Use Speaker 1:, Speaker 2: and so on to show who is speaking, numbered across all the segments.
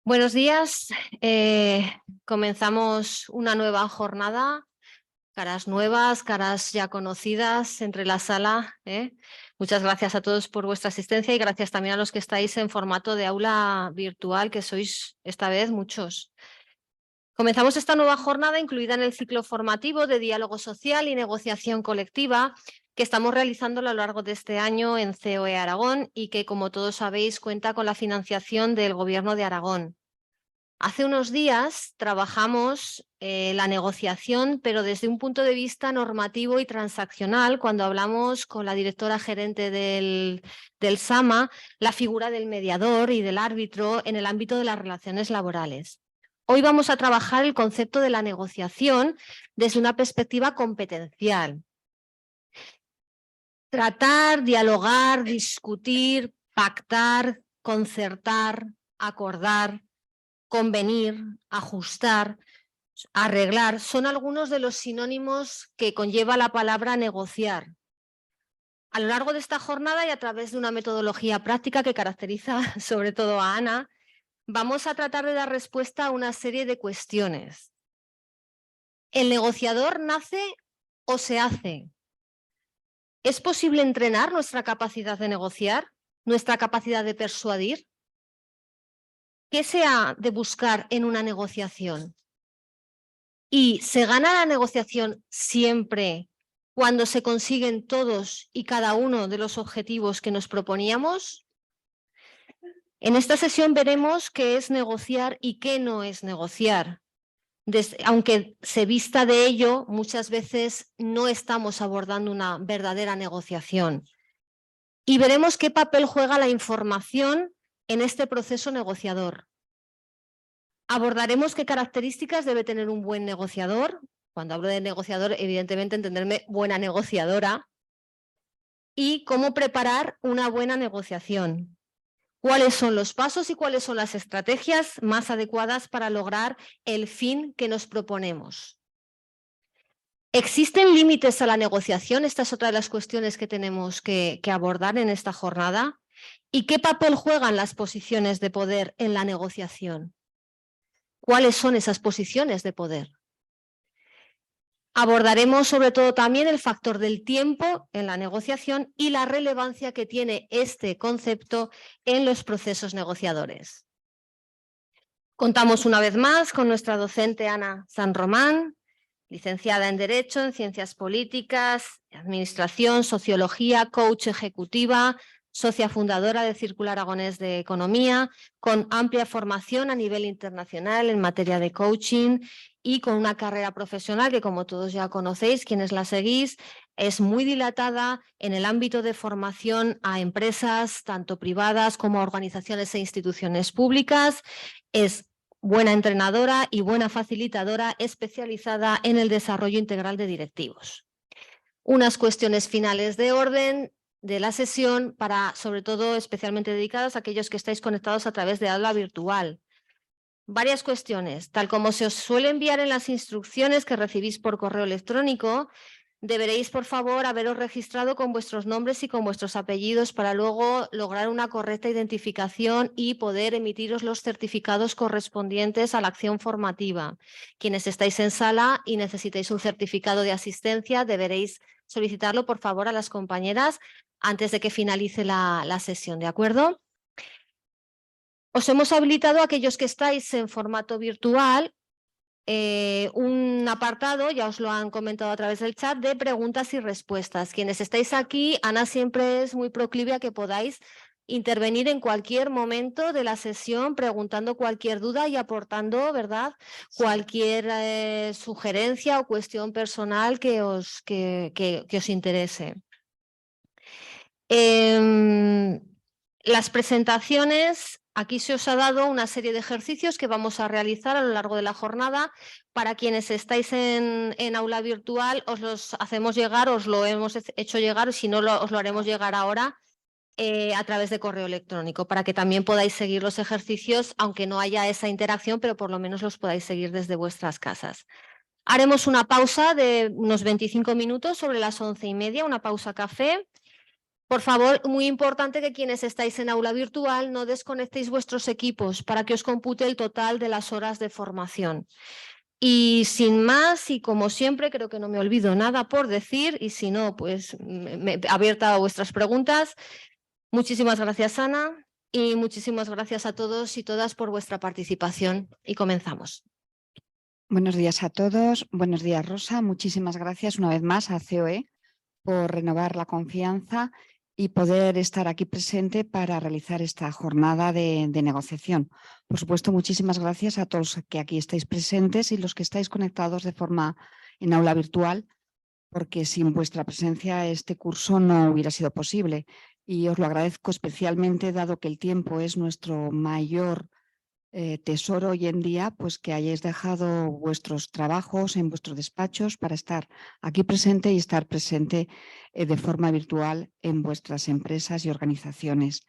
Speaker 1: Buenos días. Comenzamos una nueva jornada, caras nuevas, caras ya conocidas entre la sala. Muchas gracias a todos por vuestra asistencia y gracias también a los que estáis en formato de aula virtual, que sois esta vez muchos. Comenzamos esta nueva jornada incluida en el ciclo formativo de diálogo social y negociación colectiva que estamos realizando a lo largo de este año en COE Aragón y que, como todos sabéis, cuenta con la financiación del Gobierno de Aragón. Hace unos días trabajamos la negociación, pero desde un punto de vista normativo y transaccional, cuando hablamos con la directora gerente del SAMA, la figura del mediador y del árbitro en el ámbito de las relaciones laborales. Hoy vamos a trabajar el concepto de la negociación desde una perspectiva competencial. Tratar, dialogar, discutir, pactar, concertar, acordar, convenir, ajustar, arreglar, son algunos de los sinónimos que conlleva la palabra negociar. A lo largo de esta jornada y a través de una metodología práctica que caracteriza sobre todo a Ana, vamos a tratar de dar respuesta a una serie de cuestiones. ¿El negociador nace o se hace? ¿Es posible entrenar nuestra capacidad de negociar, nuestra capacidad de persuadir? ¿Qué se ha de buscar en una negociación? ¿Y se gana la negociación siempre cuando se consiguen todos y cada uno de los objetivos que nos proponíamos? En esta sesión veremos qué es negociar y qué no es negociar. Aunque se vista de ello, muchas veces no estamos abordando una verdadera negociación. Y veremos qué papel juega la información en este proceso negociador. Abordaremos qué características debe tener un buen negociador. Cuando hablo de negociador, evidentemente entenderme buena negociadora. Y cómo preparar una buena negociación. Cuáles son los pasos y cuáles son las estrategias más adecuadas para lograr el fin que nos proponemos. ¿Existen límites a la negociación? Esta es otra de las cuestiones que tenemos que abordar en esta jornada. ¿Y qué papel juegan las posiciones de poder en la negociación? ¿Cuáles son esas posiciones de poder? Abordaremos sobre todo también el factor del tiempo en la negociación y la relevancia que tiene este concepto en los procesos negociadores. Contamos una vez más con nuestra docente Ana San Román, licenciada en Derecho, en Ciencias Políticas, Administración, Sociología, coach ejecutiva, socia fundadora de Círculo Aragonés de Economía, con amplia formación a nivel internacional en materia de coaching y con una carrera profesional que, como todos ya conocéis, quienes la seguís, es muy dilatada en el ámbito de formación a empresas, tanto privadas como a organizaciones e instituciones públicas. Es buena entrenadora y buena facilitadora especializada en el desarrollo integral de directivos. Unas cuestiones finales de orden de la sesión para, sobre todo, especialmente dedicadas a aquellos que estáis conectados a través de aula virtual. Varias cuestiones, tal como se os suele enviar en las instrucciones que recibís por correo electrónico. Deberéis, por favor, haberos registrado con vuestros nombres y con vuestros apellidos para luego lograr una correcta identificación y poder emitiros los certificados correspondientes a la acción formativa. Quienes estáis en sala y necesitéis un certificado de asistencia, deberéis solicitarlo, por favor, a las compañeras antes de que finalice la sesión, ¿de acuerdo? Os hemos habilitado a aquellos que estáis en formato virtual un apartado, ya os lo han comentado a través del chat, de preguntas y respuestas. Quienes estáis aquí, Ana siempre es muy proclive a que podáis intervenir en cualquier momento de la sesión preguntando cualquier duda y aportando, ¿verdad?, cualquier sugerencia o cuestión personal que os interese. Las presentaciones, aquí se os ha dado una serie de ejercicios que vamos a realizar a lo largo de la jornada. Para quienes estáis en aula virtual, os los hacemos llegar, os lo hemos hecho llegar, si no os lo haremos llegar ahora a través de correo electrónico, para que también podáis seguir los ejercicios, aunque no haya esa interacción, pero por lo menos los podáis seguir desde vuestras casas. Haremos una pausa de unos 25 minutos sobre las 11:30, una pausa café. Por favor, muy importante que quienes estáis en aula virtual no desconectéis vuestros equipos para que os compute el total de las horas de formación. Y sin más, y como siempre, creo que no me olvido nada por decir, y si no, pues abierta a vuestras preguntas. Muchísimas gracias, Ana, y muchísimas gracias a todos y todas por vuestra participación. Y comenzamos.
Speaker 2: Buenos días a todos. Buenos días, Rosa. Muchísimas gracias una vez más a COE por renovar la confianza y poder estar aquí presente para realizar esta jornada de negociación. Por supuesto, muchísimas gracias a todos que aquí estáis presentes y los que estáis conectados de forma en aula virtual, porque sin vuestra presencia este curso no hubiera sido posible. Y os lo agradezco especialmente, dado que el tiempo es nuestro mayor tesoro hoy en día, pues que hayáis dejado vuestros trabajos en vuestros despachos para estar aquí presente y estar presente de forma virtual en vuestras empresas y organizaciones.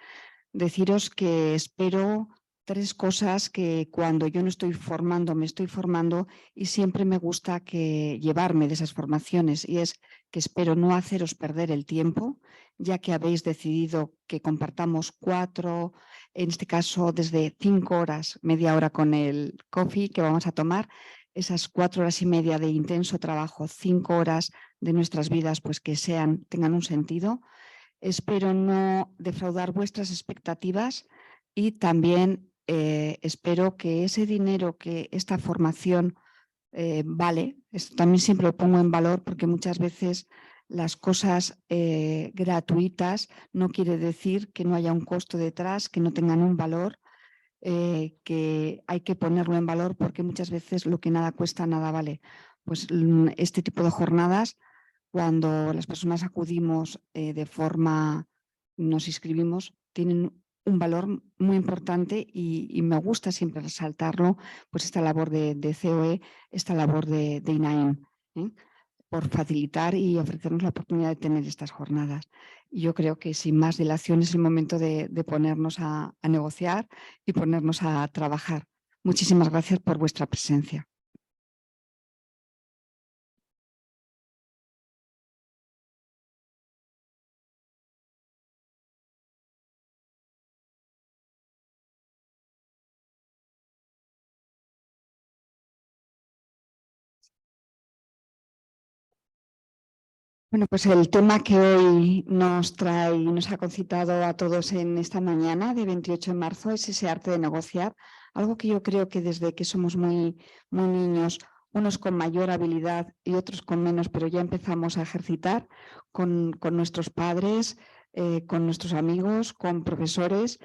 Speaker 2: Deciros que espero 3 cosas que cuando yo no estoy formando, me estoy formando, y siempre me gusta llevarme de esas formaciones, y es que espero no haceros perder el tiempo, ya que habéis decidido que compartamos 4, en este caso desde 5 horas, media hora con el coffee que vamos a tomar, esas 4 horas y media de intenso trabajo, 5 horas de nuestras vidas, pues que tengan un sentido. Espero no defraudar vuestras expectativas y también espero que ese dinero que esta formación vale, esto también siempre lo pongo en valor, porque muchas veces las cosas gratuitas no quiere decir que no haya un costo detrás, que no tengan un valor, que hay que ponerlo en valor, porque muchas veces lo que nada cuesta, nada vale. Pues este tipo de jornadas, cuando las personas acudimos de forma, nos inscribimos, tienen un valor muy importante, y me gusta siempre resaltarlo, pues esta labor de COE, esta labor de INAEM, por facilitar y ofrecernos la oportunidad de tener estas jornadas. Y yo creo que sin más dilación es el momento de ponernos a negociar y ponernos a trabajar. Muchísimas gracias por vuestra presencia. Bueno, pues el tema que hoy nos trae y nos ha concitado a todos en esta mañana de 28 de marzo es ese arte de negociar, algo que yo creo que desde que somos muy niños, unos con mayor habilidad y otros con menos, pero ya empezamos a ejercitar con nuestros padres, con nuestros amigos, con profesores,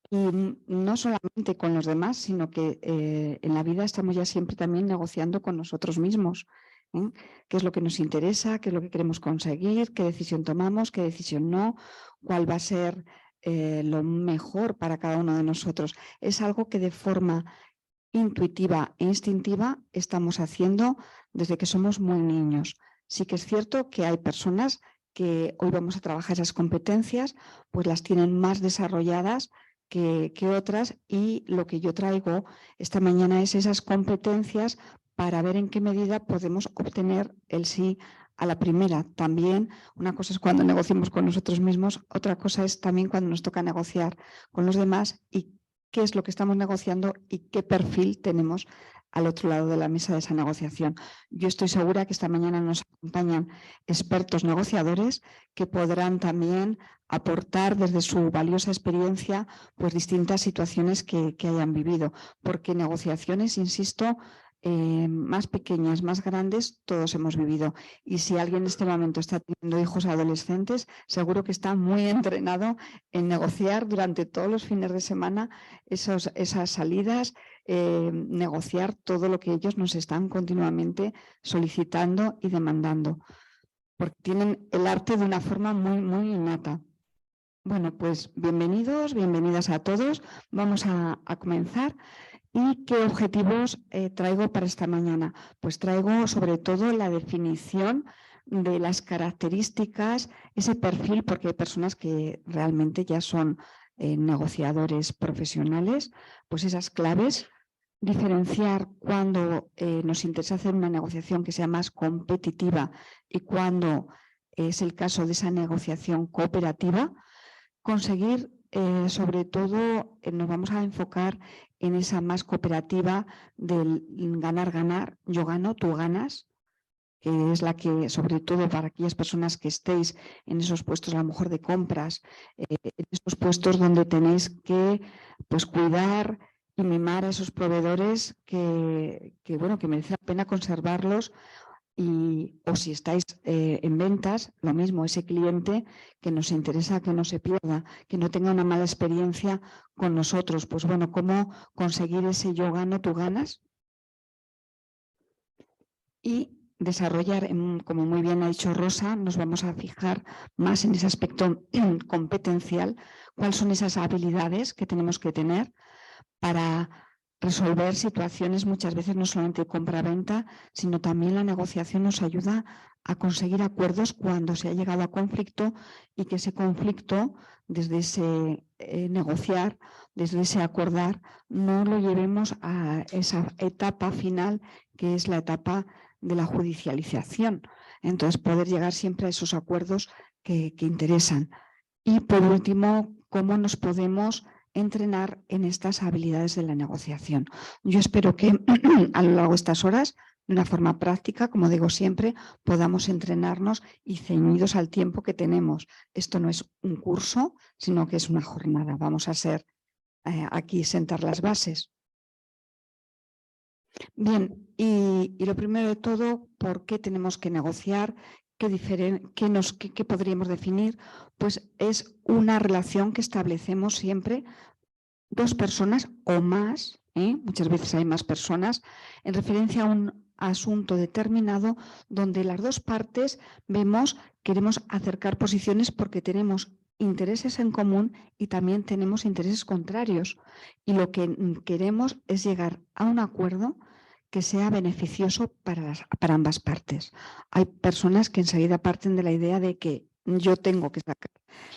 Speaker 2: y no solamente con los demás, sino que en la vida estamos ya siempre también negociando con nosotros mismos. ¿Qué es lo que nos interesa? ¿Qué es lo que queremos conseguir? ¿Qué decisión tomamos? ¿Qué decisión no? ¿Cuál va a ser lo mejor para cada uno de nosotros? Es algo que de forma intuitiva e instintiva estamos haciendo desde que somos muy niños. Sí que es cierto que hay personas que hoy vamos a trabajar esas competencias, pues las tienen más desarrolladas que otras, y lo que yo traigo esta mañana es esas competencias para ver en qué medida podemos obtener el sí a la primera. También una cosa es cuando negociamos con nosotros mismos, otra cosa es también cuando nos toca negociar con los demás, y qué es lo que estamos negociando y qué perfil tenemos al otro lado de la mesa de esa negociación. Yo estoy segura que esta mañana nos acompañan expertos negociadores que podrán también aportar desde su valiosa experiencia pues distintas situaciones que hayan vivido, porque negociaciones, insisto, más pequeñas, más grandes, todos hemos vivido. Y si alguien en este momento está teniendo hijos adolescentes, seguro que está muy entrenado en negociar durante todos los fines de semana esas salidas, negociar todo lo que ellos nos están continuamente solicitando y demandando, porque tienen el arte de una forma muy innata. Bueno, pues bienvenidos, bienvenidas a todos. Vamos a comenzar. ¿Y qué objetivos traigo para esta mañana? Pues traigo sobre todo la definición de las características, ese perfil, porque hay personas que realmente ya son negociadores profesionales, pues esas claves, diferenciar cuando nos interesa hacer una negociación que sea más competitiva y cuando es el caso de esa negociación cooperativa, conseguir, sobre todo, nos vamos a enfocar en esa más cooperativa del ganar-ganar, yo gano, tú ganas, que es la que, sobre todo para aquellas personas que estéis en esos puestos, a lo mejor de compras, en esos puestos donde tenéis que pues, cuidar y mimar a esos proveedores que merece la pena conservarlos. O si estáis en ventas, lo mismo, ese cliente que nos interesa que no se pierda, que no tenga una mala experiencia con nosotros. Pues bueno, ¿cómo conseguir ese yo gano, tú ganas? Y desarrollar, como muy bien ha dicho Rosa, nos vamos a fijar más en ese aspecto competencial, cuáles son esas habilidades que tenemos que tener para resolver situaciones muchas veces no solamente de compra-venta, sino también la negociación nos ayuda a conseguir acuerdos cuando se ha llegado a conflicto y que ese conflicto, desde ese negociar, desde ese acordar, no lo llevemos a esa etapa final que es la etapa de la judicialización. Entonces, poder llegar siempre a esos acuerdos que interesan. Y por último, cómo nos podemos entrenar en estas habilidades de la negociación. Yo espero que a lo largo de estas horas, de una forma práctica, como digo siempre, podamos entrenarnos y ceñidos al tiempo que tenemos. Esto no es un curso, sino que es una jornada. Vamos a ser aquí sentar las bases. Bien, y lo primero de todo, ¿por qué tenemos que negociar? ¿Qué podríamos definir? Pues es una relación que establecemos siempre dos personas o más, muchas veces hay más personas, en referencia a un asunto determinado donde las dos partes queremos acercar posiciones porque tenemos intereses en común y también tenemos intereses contrarios. Y lo que queremos es llegar a un acuerdo que sea beneficioso para ambas partes. Hay personas que enseguida parten de la idea de que yo tengo que sacar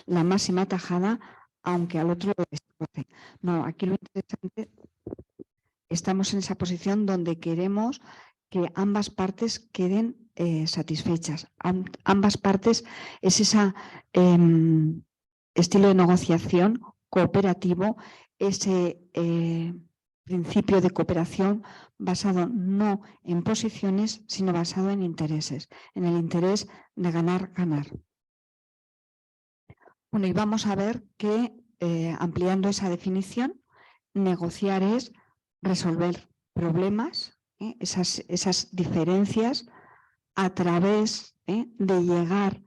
Speaker 2: la máxima tajada aunque al otro lo destroce. No, aquí lo interesante, estamos en esa posición donde queremos que ambas partes queden satisfechas. Ambas partes es ese estilo de negociación cooperativo, ese principio de cooperación basado no en posiciones, sino basado en intereses, en el interés de ganar-ganar. Bueno, y vamos a ver que, ampliando esa definición, negociar es resolver problemas, esas diferencias a través de llegar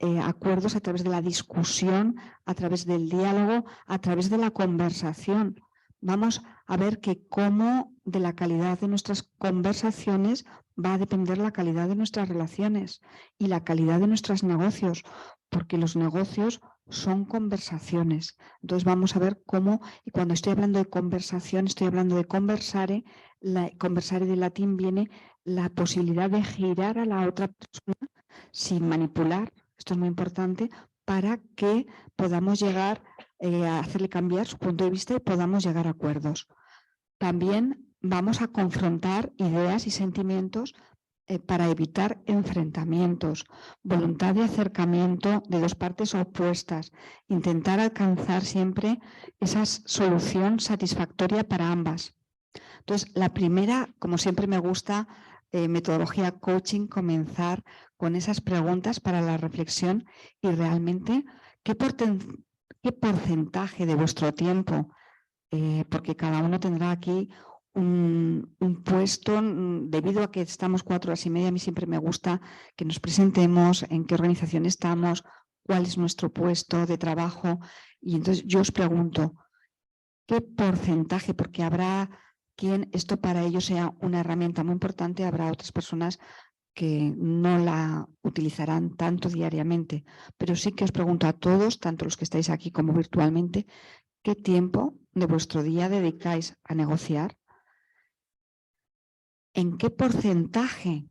Speaker 2: a acuerdos, a través de la discusión, a través del diálogo, a través de la conversación. Vamos a ver que cómo de la calidad de nuestras conversaciones va a depender la calidad de nuestras relaciones y la calidad de nuestros negocios, porque los negocios son conversaciones. Entonces vamos a ver cómo, y cuando estoy hablando de conversación, estoy hablando de conversare. Conversare del latín viene la posibilidad de girar a la otra persona sin manipular, esto es muy importante, para que podamos llegar a hacerle cambiar su punto de vista y podamos llegar a acuerdos. También vamos a confrontar ideas y sentimientos para evitar enfrentamientos, voluntad de acercamiento de dos partes opuestas, intentar alcanzar siempre esa solución satisfactoria para ambas. Entonces, la primera, como siempre me gusta, metodología coaching, comenzar con esas preguntas para la reflexión y realmente qué porcentaje de vuestro tiempo, porque cada uno tendrá aquí un puesto, debido a que estamos 4 horas y media, a mí siempre me gusta que nos presentemos, en qué organización estamos, cuál es nuestro puesto de trabajo. Y entonces yo os pregunto, ¿qué porcentaje? Porque habrá quien esto para ellos sea una herramienta muy importante, habrá otras personas que no la utilizarán tanto diariamente, pero sí que os pregunto a todos, tanto los que estáis aquí como virtualmente, ¿qué tiempo de vuestro día dedicáis a negociar? ¿En qué porcentaje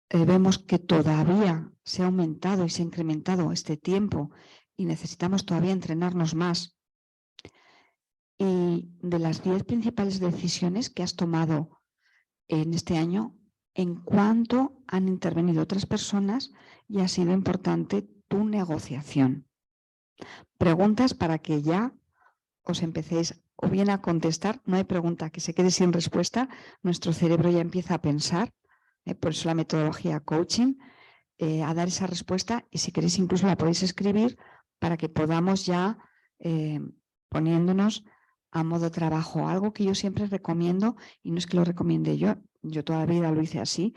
Speaker 2: vemos que todavía se ha aumentado y se ha incrementado este tiempo y necesitamos todavía entrenarnos más? Y de las 10 principales decisiones que has tomado en este año, en cuanto han intervenido otras personas y ha sido importante tu negociación. Preguntas para que ya os empecéis o bien a contestar, no hay pregunta que se quede sin respuesta, nuestro cerebro ya empieza a pensar, por eso la metodología coaching, a dar esa respuesta, y si queréis incluso la podéis escribir para que podamos ya poniéndonos a modo trabajo. Algo que yo siempre recomiendo, y no es que lo recomiende yo toda la vida lo hice así,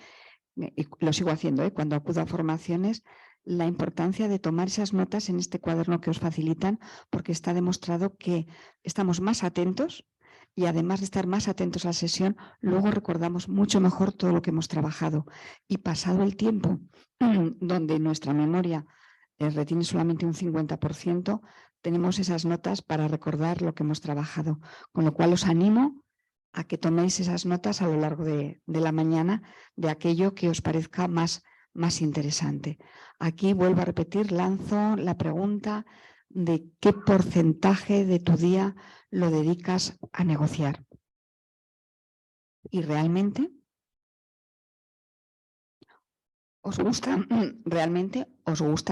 Speaker 2: y lo sigo haciendo cuando acudo a formaciones, la importancia de tomar esas notas en este cuaderno que os facilitan, porque está demostrado que estamos más atentos y además de estar más atentos a la sesión, luego recordamos mucho mejor todo lo que hemos trabajado. Y pasado el tiempo, donde nuestra memoria retiene solamente un 50%, tenemos esas notas para recordar lo que hemos trabajado. Con lo cual os animo a que toméis esas notas a lo largo de la mañana de aquello que os parezca más interesante. Aquí vuelvo a repetir, lanzo la pregunta de qué porcentaje de tu día lo dedicas a negociar. ¿Y realmente os gusta,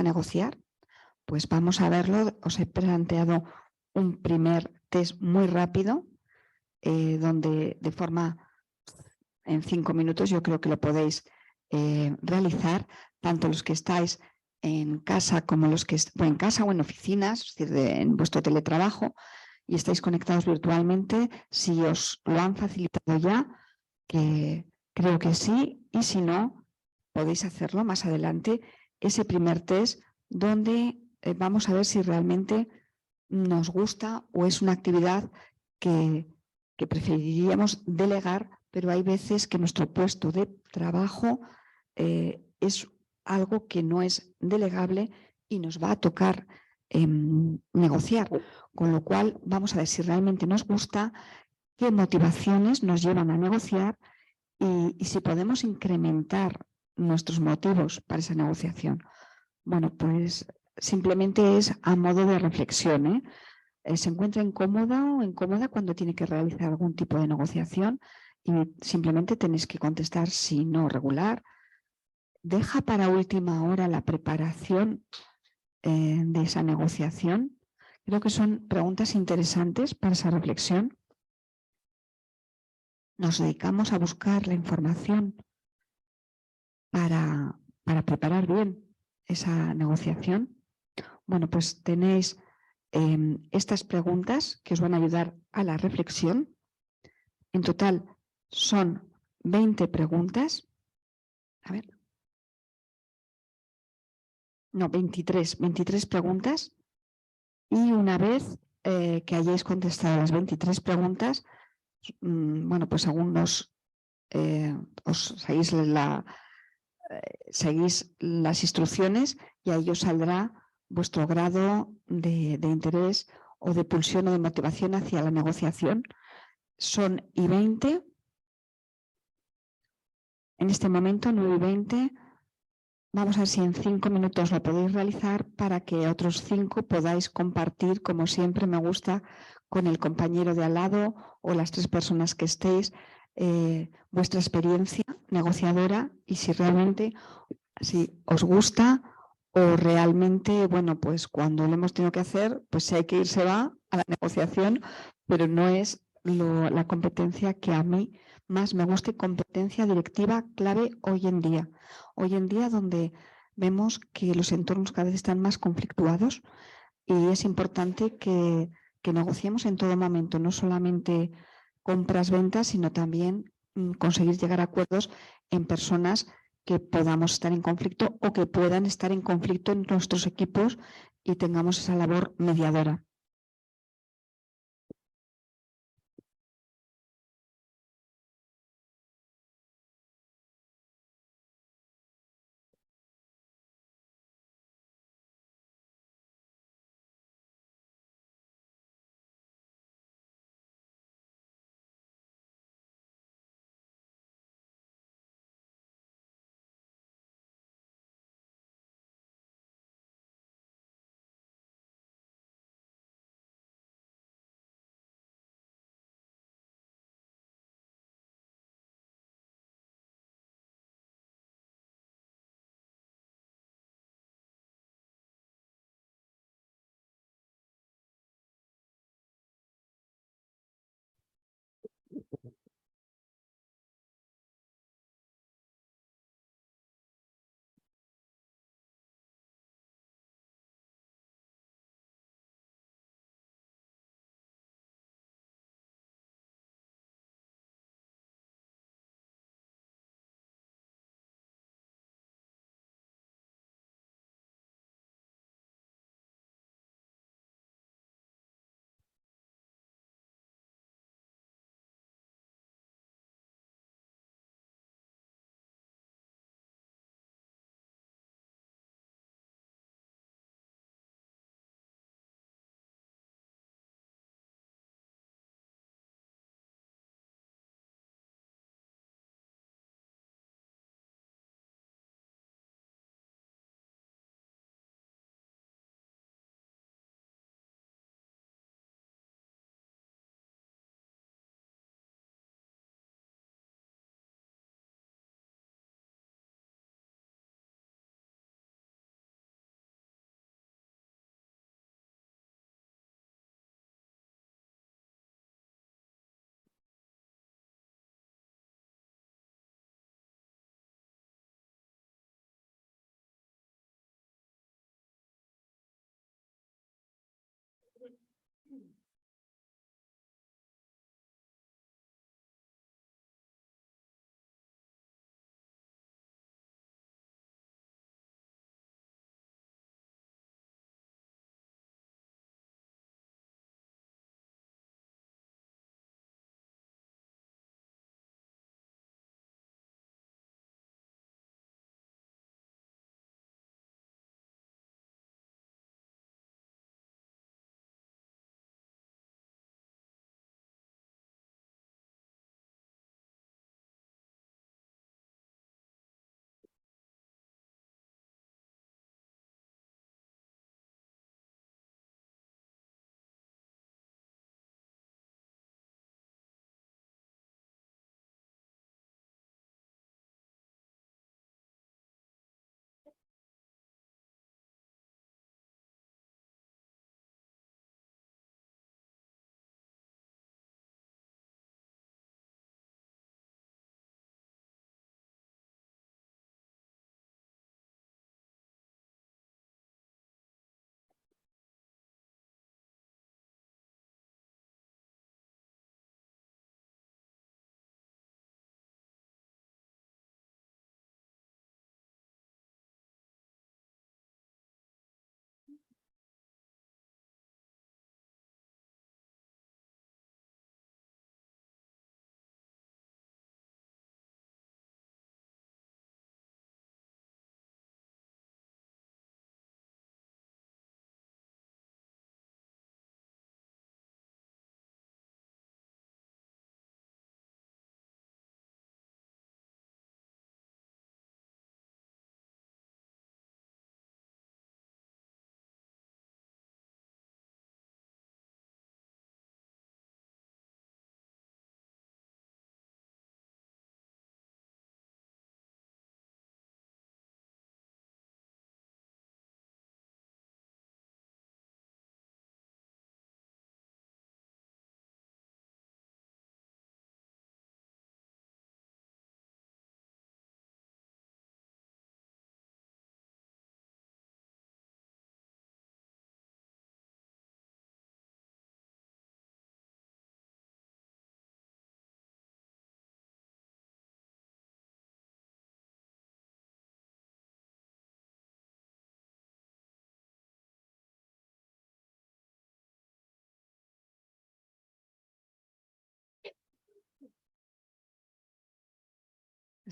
Speaker 2: negociar? Pues vamos a verlo. Os he planteado un primer test muy rápido, donde de forma en 5 minutos yo creo que lo podéis realizar, tanto los que estáis en casa como los que en casa o en oficinas, es decir, en vuestro teletrabajo y estáis conectados virtualmente. Si os lo han facilitado ya, que creo que sí, y si no, podéis hacerlo más adelante, ese primer test donde vamos a ver si realmente nos gusta o es una actividad que preferiríamos delegar, pero hay veces que nuestro puesto de trabajo es algo que no es delegable y nos va a tocar negociar, con lo cual vamos a ver si realmente nos gusta, qué motivaciones nos llevan a negociar y si podemos incrementar nuestros motivos para esa negociación. Bueno, pues simplemente es a modo de reflexión, se encuentra incómoda o incómoda cuando tiene que realizar algún tipo de negociación y simplemente tenéis que contestar sí, no, regular. Deja para última hora la preparación de esa negociación. Creo que son preguntas interesantes para esa reflexión. Nos dedicamos a buscar la información para preparar bien esa negociación. Bueno, pues tenéis estas preguntas que os van a ayudar a la reflexión. En total son 20 preguntas. A ver. No, 23 preguntas. Y una vez que hayáis contestado las 23 preguntas, bueno, pues según os seguís las instrucciones y ahí os saldrá vuestro grado de interés o de pulsión o de motivación hacia la negociación. Son y 20. En este momento, 9:20. Vamos a ver si en 5 minutos lo podéis realizar para que otros 5 podáis compartir, como siempre me gusta, con el compañero de al lado o las 3 personas que estéis, vuestra experiencia negociadora y si realmente os gusta o realmente, bueno, pues cuando lo hemos tenido que hacer, pues si hay que ir se va a la negociación, pero no es la competencia que a mí más me gusta, competencia directiva clave hoy en día. Hoy en día donde vemos que los entornos cada vez están más conflictuados y es importante que negociemos en todo momento, no solamente compras, ventas, sino también conseguir llegar a acuerdos en personas que podamos estar en conflicto o que puedan estar en conflicto en nuestros equipos y tengamos esa labor mediadora.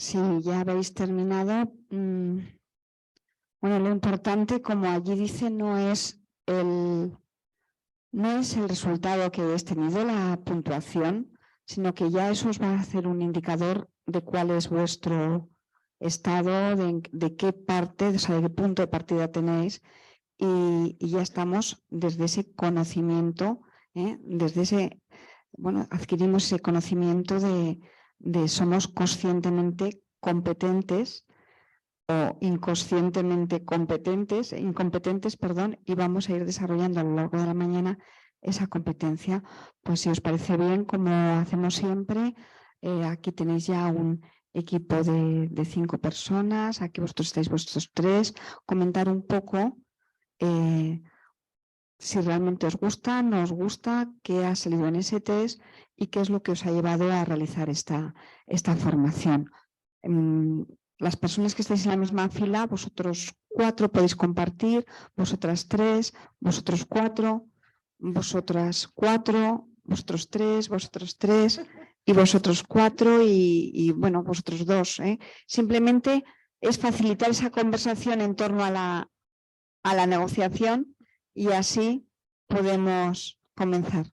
Speaker 2: si ya habéis terminado, bueno, lo importante, como allí dice, no es el resultado que hayáis tenido, la puntuación, sino que ya eso os va a hacer un indicador de cuál es vuestro estado, de qué parte, o sea, de qué punto de partida tenéis, y ya estamos desde ese conocimiento, desde ese, bueno, adquirimos ese conocimiento de somos conscientemente competentes o inconscientemente incompetentes, perdón, y vamos a ir desarrollando a lo largo de la mañana esa competencia. Pues si os parece bien, como hacemos siempre, aquí tenéis ya un equipo de 5 personas, aquí vosotros estáis vosotros 3, comentar un poco si realmente os gusta, no os gusta, qué ha salido en ese test y qué es lo que os ha llevado a realizar esta formación. Las personas que estáis en la misma fila, vosotros 4 podéis compartir, vosotras 3, vosotros 4, vosotras 4, vosotros 3, vosotros 3 y vosotros 4 y bueno, vosotros 2. Simplemente es facilitar esa conversación en torno a la negociación y así podemos comenzar.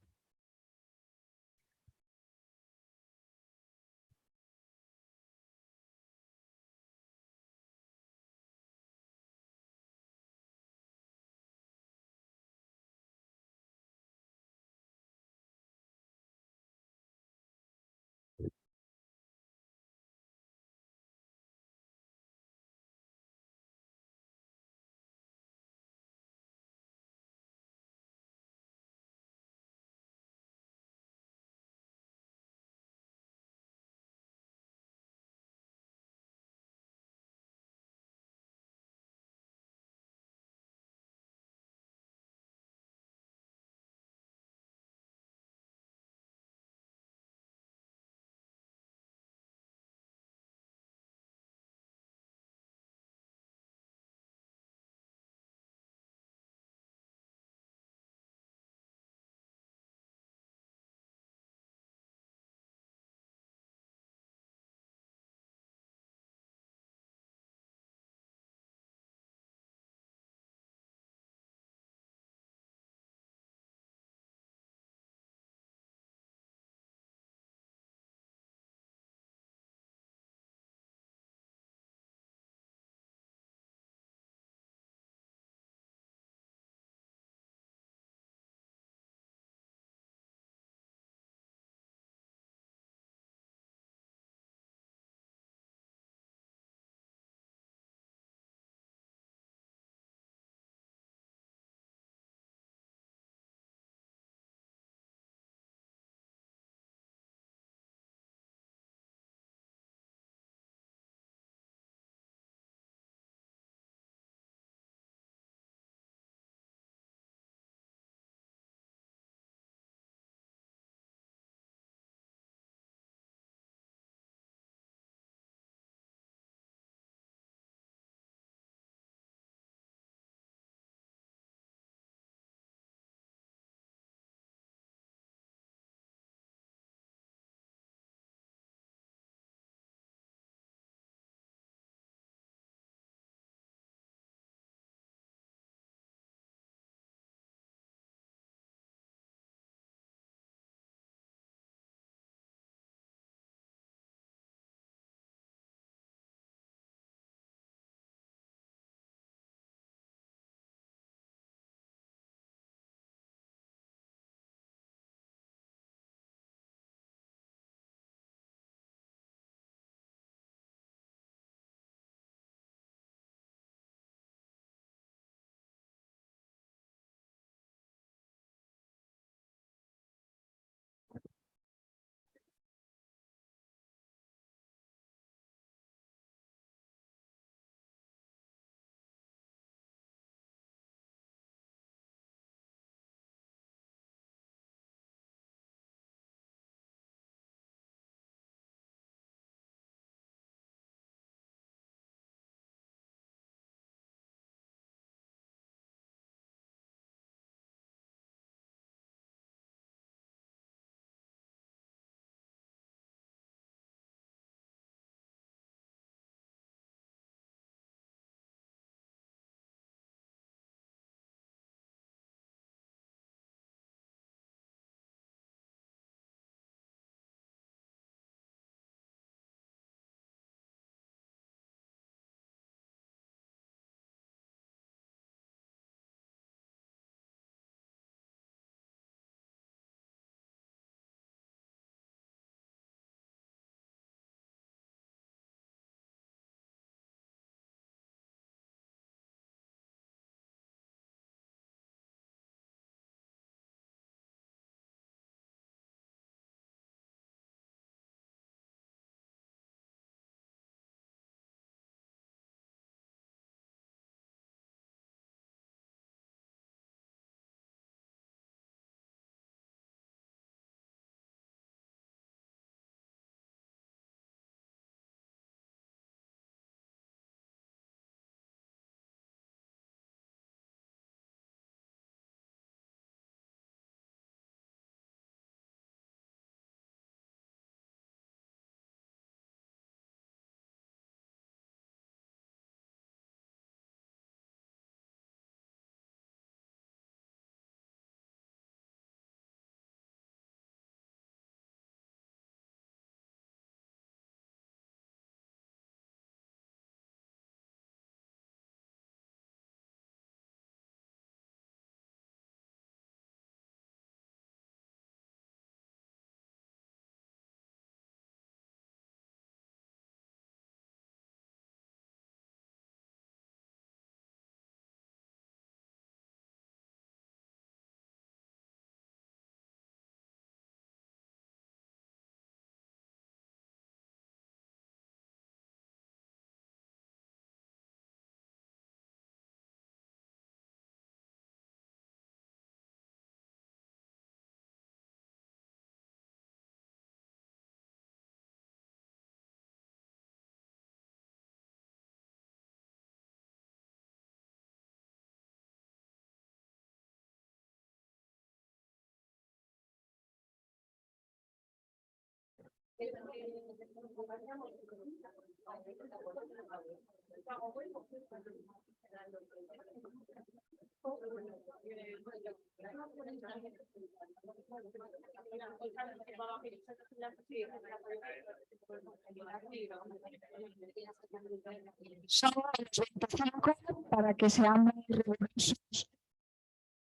Speaker 2: Son los 25 para que seamos rigurosos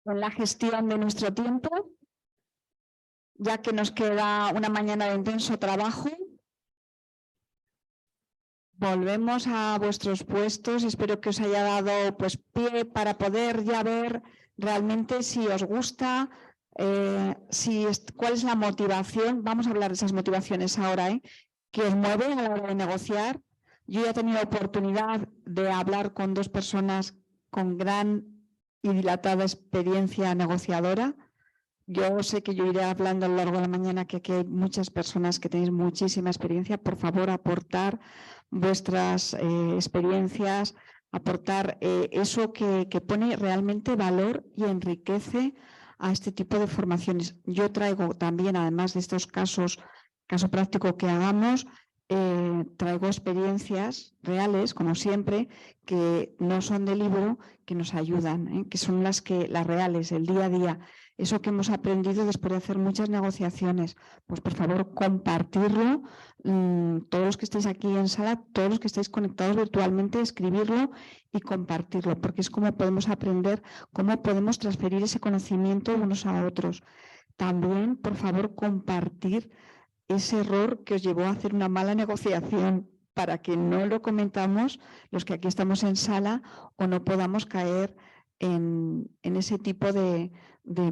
Speaker 2: en la gestión de nuestro tiempo, ya que nos queda una mañana de intenso trabajo. Volvemos a vuestros puestos. Espero que os haya dado pues, pie para poder ya ver realmente si os gusta, cuál es la motivación. Vamos a hablar de esas motivaciones ahora, que os mueve a la hora de negociar. Yo ya he tenido oportunidad de hablar con dos personas con gran y dilatada experiencia negociadora. Yo sé que yo iré hablando a lo largo de la mañana que aquí hay muchas personas que tenéis muchísima experiencia. Por favor, aportar vuestras experiencias, aportar eso que pone realmente valor y enriquece a este tipo de formaciones. Yo traigo también, además de estos caso práctico que hagamos, traigo experiencias reales, como siempre, que no son de libro, que nos ayudan, que son las reales, el día a día. Eso que hemos aprendido después de hacer muchas negociaciones, pues por favor compartirlo, todos los que estáis aquí en sala, todos los que estáis conectados virtualmente, escribirlo y compartirlo, porque es como podemos aprender, cómo podemos transferir ese conocimiento unos a otros. También, por favor, compartir ese error que os llevó a hacer una mala negociación, para que no lo comentamos los que aquí estamos en sala o no podamos caer en ese tipo de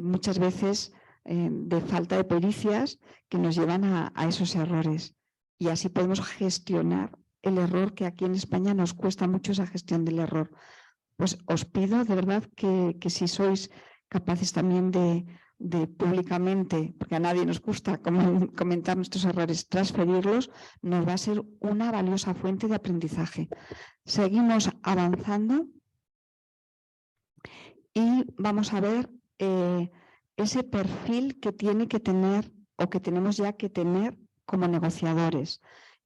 Speaker 2: muchas veces de falta de pericias que nos llevan a esos errores. Y así podemos gestionar el error, que aquí en España nos cuesta mucho esa gestión del error. Pues os pido de verdad que si sois capaces también de públicamente, porque a nadie nos gusta comentar nuestros errores, transferirlos, nos va a ser una valiosa fuente de aprendizaje. Seguimos avanzando y vamos a ver ese perfil que tiene que tener o que tenemos ya que tener como negociadores.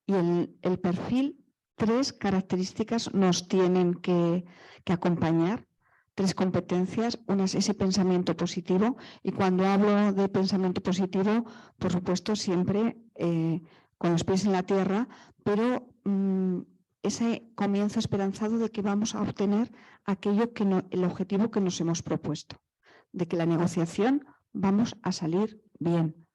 Speaker 2: Y el perfil, 3 características nos tienen que acompañar. 3 competencias. Una es ese pensamiento positivo, y cuando hablo de pensamiento positivo, por supuesto siempre con los pies en la tierra, pero ese comienzo esperanzado de que vamos a obtener aquello el objetivo que nos hemos propuesto, de que la negociación vamos a salir bien.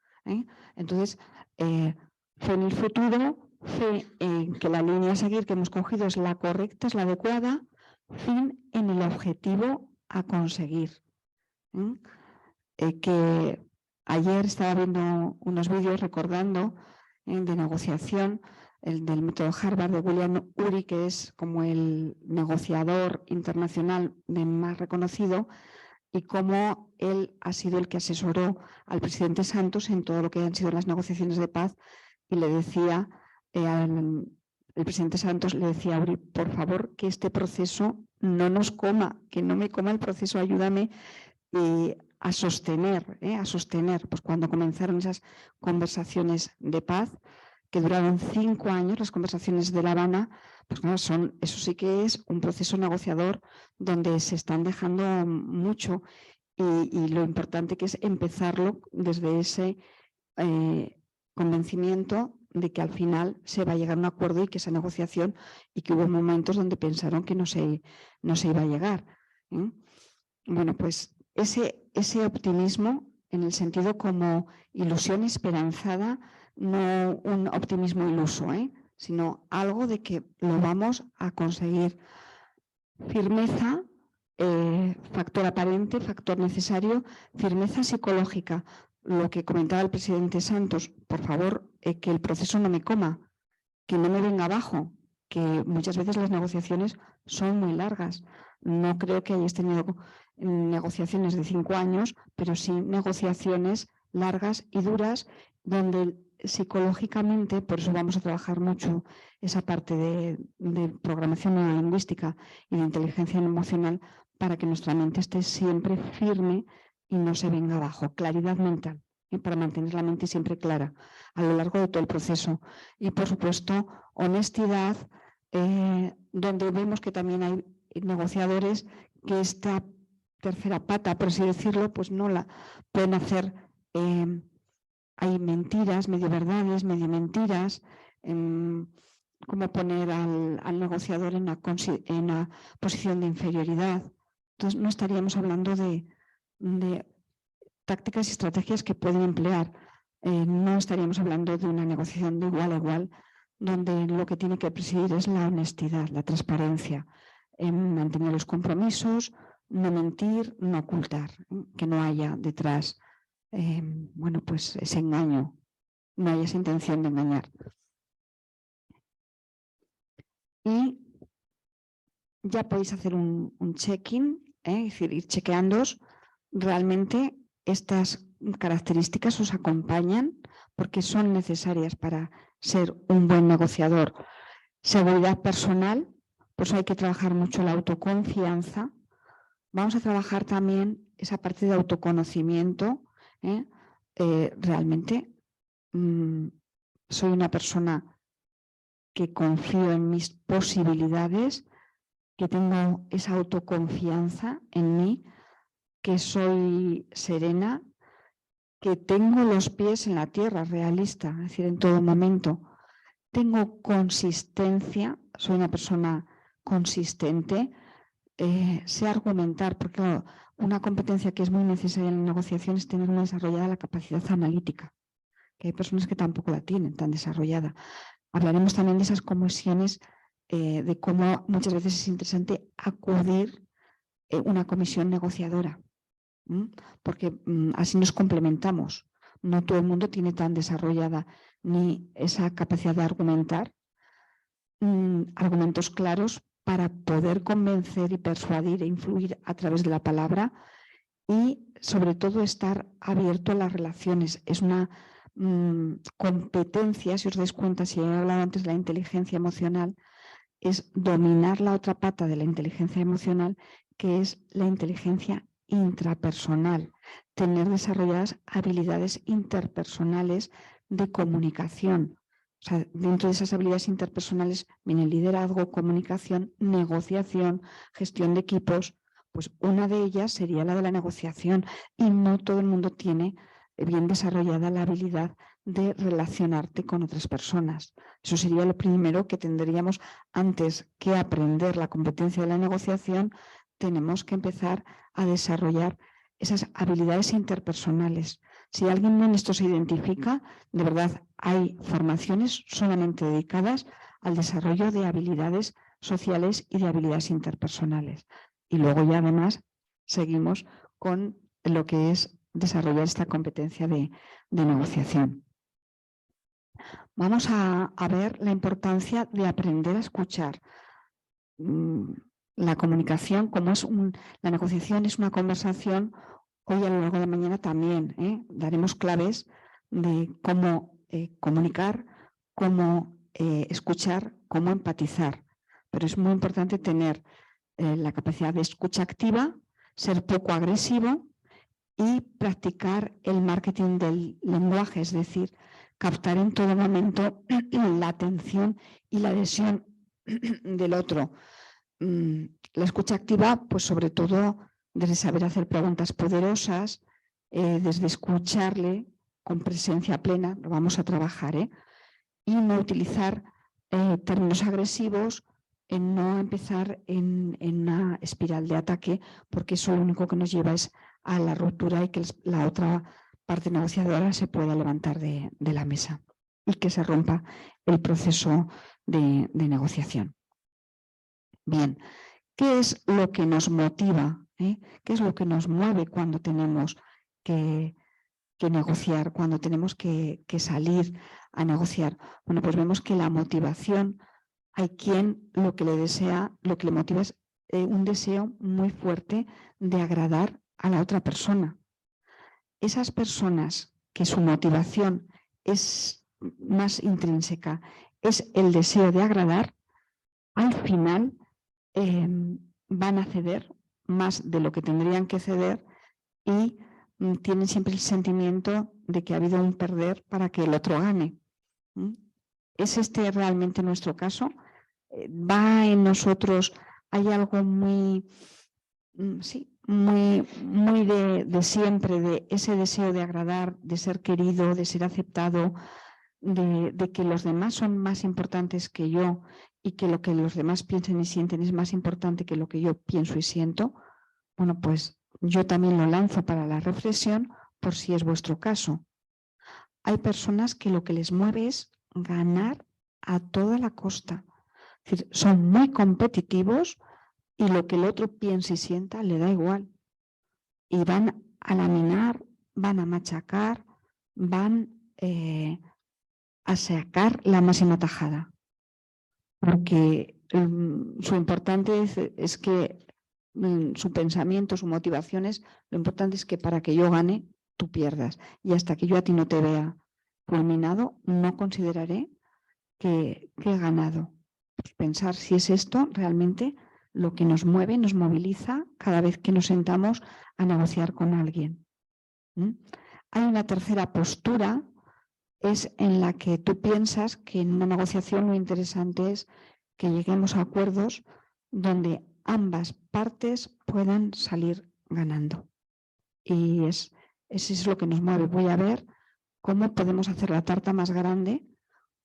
Speaker 2: Entonces, fe en el futuro, fe en que la línea a seguir que hemos cogido es la correcta, es la adecuada, fin en el objetivo a conseguir. Que ayer estaba viendo unos vídeos recordando de negociación, el del método Harvard de William Ury, que es como el negociador internacional más reconocido, y cómo él ha sido el que asesoró al presidente Santos en todo lo que han sido las negociaciones de paz, y le decía el presidente Santos le decía a Uri, por favor, que este proceso no nos coma, que no me coma el proceso, ayúdame a sostener, pues cuando comenzaron esas conversaciones de paz, que duraron 5 años, las conversaciones de La Habana, pues claro, eso sí que es un proceso negociador donde se están dejando mucho, y lo importante que es empezarlo desde ese convencimiento de que al final se va a llegar a un acuerdo, y que esa negociación, y que hubo momentos donde pensaron que no se iba a llegar. Bueno, pues ese optimismo, en el sentido como ilusión esperanzada, no un optimismo iluso, sino algo de que lo vamos a conseguir. Firmeza, factor aparente, factor necesario, firmeza psicológica. Lo que comentaba el presidente Santos, por favor, que el proceso no me coma, que no me venga abajo, que muchas veces las negociaciones son muy largas. No creo que hayáis tenido negociaciones de 5 años, pero sí negociaciones largas y duras, donde psicológicamente, por eso vamos a trabajar mucho esa parte de programación neurolingüística y de inteligencia emocional, para que nuestra mente esté siempre firme y no se venga abajo. Claridad mental. para mantener la mente siempre clara a lo largo de todo el proceso. Y, por supuesto, honestidad, donde vemos que también hay negociadores que esta tercera pata, por así decirlo, pues no la pueden hacer. Hay mentiras, medio verdades, medio mentiras, como poner al negociador en una posición de inferioridad. Entonces, no estaríamos hablando de tácticas y estrategias que pueden emplear. No estaríamos hablando de una negociación de igual a igual, donde lo que tiene que presidir es la honestidad, la transparencia, mantener los compromisos, no mentir, no ocultar, que no haya detrás bueno, pues ese engaño, no haya esa intención de engañar. Y ya podéis hacer un check-in, es decir, ir chequeándoos. Realmente estas características os acompañan porque son necesarias para ser un buen negociador. Seguridad personal, pues hay que trabajar mucho la autoconfianza. Vamos a trabajar también esa parte de autoconocimiento. Realmente soy una persona que confío en mis posibilidades, que tengo esa autoconfianza en mí, que soy serena, que tengo los pies en la tierra, realista, es decir, en todo momento. Tengo consistencia, soy una persona consistente, sé argumentar, porque claro, una competencia que es muy necesaria en la negociación es tener muy desarrollada la capacidad analítica, que hay personas que tampoco la tienen tan desarrollada. Hablaremos también de esas comisiones, de cómo muchas veces es interesante acudir a una comisión negociadora, porque así nos complementamos. No todo el mundo tiene tan desarrollada ni esa capacidad de argumentar, argumentos claros para poder convencer y persuadir e influir a través de la palabra y sobre todo estar abierto a las relaciones. Es una competencia, si os dais cuenta, si he hablado antes de la inteligencia emocional, es dominar la otra pata de la inteligencia emocional, que es la inteligencia intrapersonal, tener desarrolladas habilidades interpersonales de comunicación. O sea, dentro de esas habilidades interpersonales viene liderazgo, comunicación, negociación, gestión de equipos. Pues una de ellas sería la de la negociación y no todo el mundo tiene bien desarrollada la habilidad de relacionarte con otras personas. Eso sería lo primero que tendríamos antes que aprender la competencia de la negociación. Tenemos que empezar a desarrollar esas habilidades interpersonales. Si alguien en esto se identifica, de verdad hay formaciones solamente dedicadas al desarrollo de habilidades sociales y de habilidades interpersonales. Y luego ya además seguimos con lo que es desarrollar esta competencia de negociación. Vamos a ver la importancia de aprender a escuchar. La comunicación, como es la negociación es una conversación, hoy a lo largo de la mañana también daremos claves de cómo comunicar, cómo escuchar, cómo empatizar. Pero es muy importante tener la capacidad de escucha activa, ser poco agresivo y practicar el marketing del lenguaje, es decir, captar en todo momento la atención y la adhesión del otro. La escucha activa, pues sobre todo desde saber hacer preguntas poderosas, desde escucharle con presencia plena, lo vamos a trabajar, y no utilizar términos agresivos, en no empezar en una espiral de ataque, porque eso lo único que nos lleva es a la ruptura y que la otra parte negociadora se pueda levantar de la mesa y que se rompa el proceso de negociación. Bien, ¿qué es lo que nos motiva? ¿Qué es lo que nos mueve cuando tenemos que negociar, cuando tenemos que salir a negociar? Bueno, pues vemos que la motivación, hay quien lo que le desea, lo que le motiva es un deseo muy fuerte de agradar a la otra persona. Esas personas que su motivación es más intrínseca, es el deseo de agradar, al final van a ceder más de lo que tendrían que ceder y tienen siempre el sentimiento de que ha habido un perder para que el otro gane. ¿Es este realmente nuestro caso? ¿Va en nosotros, hay algo muy, muy de siempre, de ese deseo de agradar, de ser querido, de ser aceptado, de que los demás son más importantes que yo y que lo que los demás piensen y sienten es más importante que lo que yo pienso y siento? Bueno, pues yo también lo lanzo para la reflexión por si es vuestro caso. Hay personas que lo que les mueve es ganar a toda la costa. Es decir, son muy competitivos y lo que el otro piense y sienta le da igual. Y van a laminar, van a machacar, van a sacar la máxima tajada. Porque su importante es que su pensamiento, su motivación es, lo importante es que para que yo gane, tú pierdas. Y hasta que yo a ti no te vea fulminado, no consideraré que he ganado. Pues pensar si es esto realmente lo que nos mueve, nos moviliza cada vez que nos sentamos a negociar con alguien. Hay una tercera postura, es en la que tú piensas que en una negociación lo interesante es que lleguemos a acuerdos donde ambas partes puedan salir ganando. Y eso es lo que nos mueve. Voy a ver cómo podemos hacer la tarta más grande,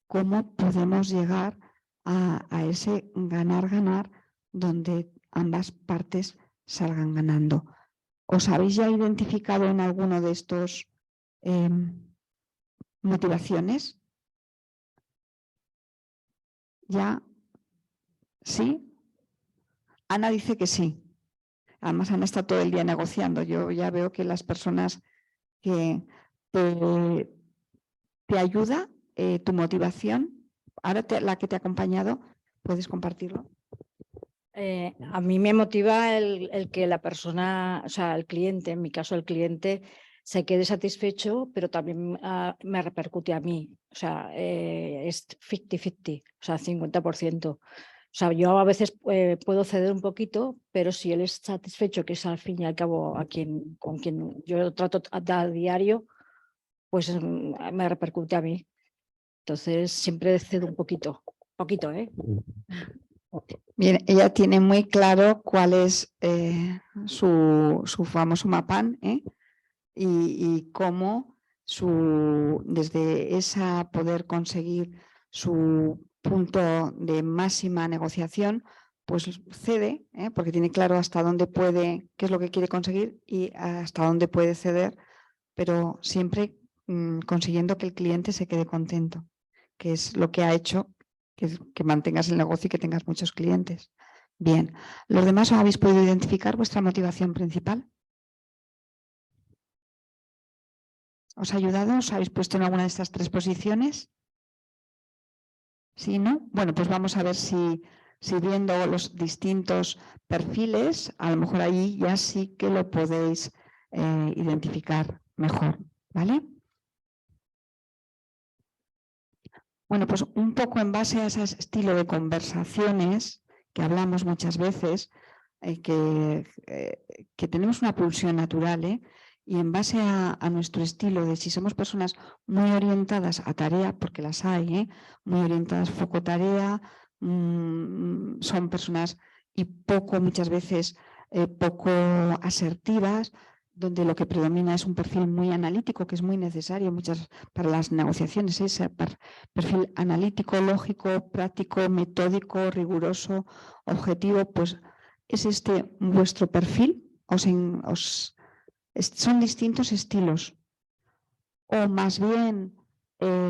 Speaker 2: cómo podemos llegar a ese ganar-ganar donde ambas partes salgan ganando. ¿Os habéis ya identificado en alguno de estos motivaciones? ¿Ya? ¿Sí? Ana dice que sí. Además, Ana está todo el día negociando. Yo ya veo que las personas que te ayuda, tu motivación, ahora la que te ha acompañado, ¿puedes compartirlo?
Speaker 3: A mí me motiva el que la persona, o sea, el cliente, en mi caso el cliente, se quede satisfecho, pero también me repercute a mí. O sea, es 50-50, o sea, 50%. O sea, yo a veces puedo ceder un poquito, pero si él es satisfecho, que es al fin y al cabo con quien yo trato a diario, pues me repercute a mí. Entonces siempre cedo un poquito, ¿eh?
Speaker 2: Bien, ella tiene muy claro cuál es su famoso mapán, y cómo desde esa poder conseguir su punto de máxima negociación, pues cede, porque tiene claro hasta dónde puede, qué es lo que quiere conseguir y hasta dónde puede ceder, pero siempre consiguiendo que el cliente se quede contento, que es lo que ha hecho que mantengas el negocio y que tengas muchos clientes. Bien, ¿los demás habéis podido identificar vuestra motivación principal? ¿Os ha ayudado? ¿Os habéis puesto en alguna de estas tres posiciones? ¿Sí, no? Bueno, pues vamos a ver si viendo los distintos perfiles, a lo mejor ahí ya sí que lo podéis identificar mejor, ¿vale? Bueno, pues un poco en base a ese estilo de conversaciones que hablamos muchas veces, que tenemos una pulsión natural, y en base a nuestro estilo de si somos personas muy orientadas a tarea, porque las hay, muy orientadas foco tarea, son personas y muchas veces poco asertivas, donde lo que predomina es un perfil muy analítico, que es muy necesario para las negociaciones, ese perfil analítico, lógico, práctico, metódico, riguroso, objetivo. Pues es este vuestro perfil, son distintos estilos, o más bien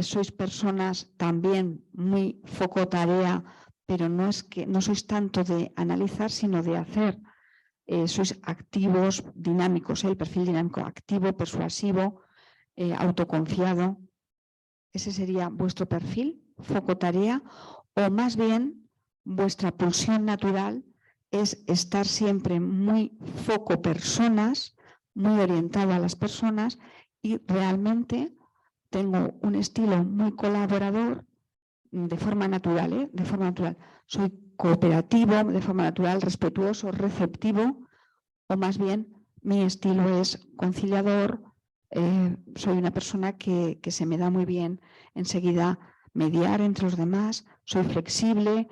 Speaker 2: sois personas también muy foco tarea, pero no sois tanto de analizar, sino de hacer. Sois activos, dinámicos, el perfil dinámico activo, persuasivo, autoconfiado. Ese sería vuestro perfil, foco tarea, o más bien vuestra pulsión natural es estar siempre muy foco personas, muy orientado a las personas, y realmente tengo un estilo muy colaborador de forma natural, de forma natural. Soy cooperativo, de forma natural, respetuoso, receptivo, o más bien Mi estilo es conciliador, soy una persona que se me da muy bien enseguida mediar entre los demás, soy flexible,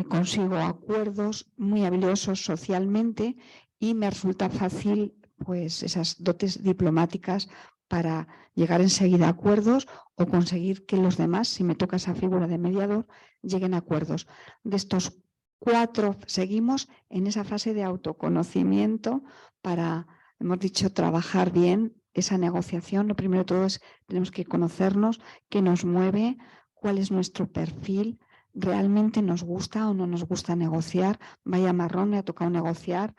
Speaker 2: consigo acuerdos muy habilidosos socialmente y me resulta fácil pues esas dotes diplomáticas para llegar enseguida a acuerdos o conseguir que los demás, si me toca esa figura de mediador, lleguen a acuerdos. De estos 4 seguimos en esa fase de autoconocimiento para, hemos dicho, trabajar bien esa negociación. Lo primero de todo es tenemos que conocernos, qué nos mueve, cuál es nuestro perfil, realmente nos gusta o no nos gusta negociar. Vaya marrón, me ha tocado negociar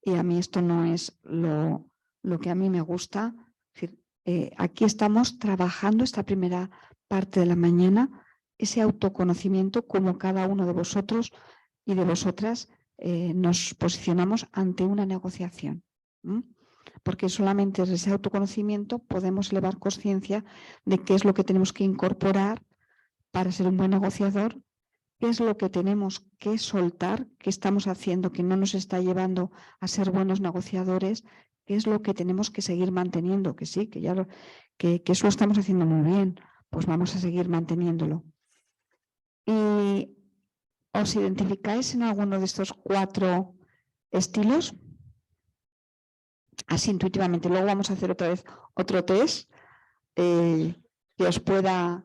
Speaker 2: y a mí esto no es lo que a mí me gusta. Es decir, aquí estamos trabajando esta primera parte de la mañana, ese autoconocimiento, como cada uno de vosotros y de vosotras nos posicionamos ante una negociación. Porque solamente desde ese autoconocimiento podemos elevar conciencia de qué es lo que tenemos que incorporar para ser un buen negociador, qué es lo que tenemos que soltar, qué estamos haciendo que no nos está llevando a ser buenos negociadores, qué es lo que tenemos que seguir manteniendo, que sí, que eso lo estamos haciendo muy bien, pues vamos a seguir manteniéndolo. Y ¿os identificáis en alguno de estos 4 estilos? Así intuitivamente. Luego vamos a hacer otra vez otro test que os pueda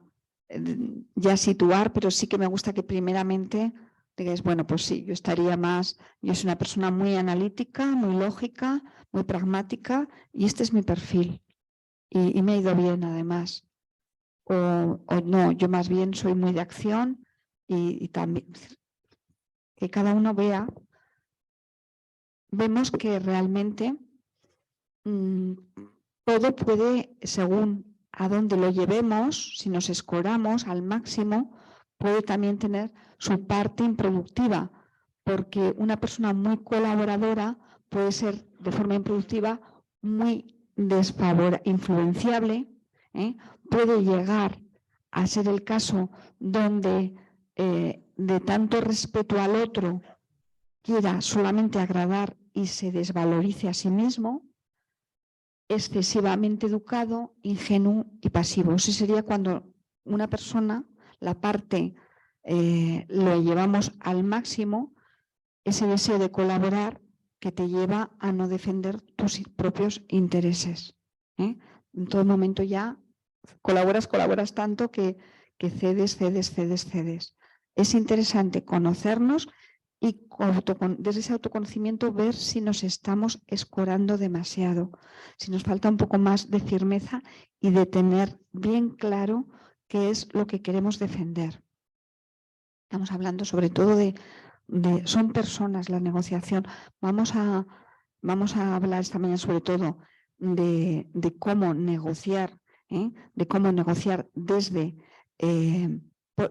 Speaker 2: ya situar, pero sí que me gusta que primeramente digáis, bueno, pues sí, yo estaría más, yo soy una persona muy analítica, muy lógica, muy pragmática y este es mi perfil y me ha ido bien además. O no, yo más bien soy muy de acción y también que cada uno vea, vemos que realmente todo puede, según a dónde lo llevemos, si nos escoramos al máximo, puede también tener su parte improductiva, porque una persona muy colaboradora puede ser de forma improductiva muy influenciable, puede llegar a ser el caso donde de tanto respeto al otro quiera solamente agradar y se desvalorice a sí mismo, excesivamente educado, ingenuo y pasivo. Ese sería cuando una persona, la parte lo llevamos al máximo, ese deseo de colaborar que te lleva a no defender tus propios intereses. En todo momento ya colaboras tanto que cedes. Es interesante conocernos y desde ese autoconocimiento ver si nos estamos escorando demasiado, si nos falta un poco más de firmeza y de tener bien claro qué es lo que queremos defender. Estamos hablando sobre todo son personas la negociación. Vamos a hablar esta mañana sobre todo de cómo negociar, de cómo negociar desde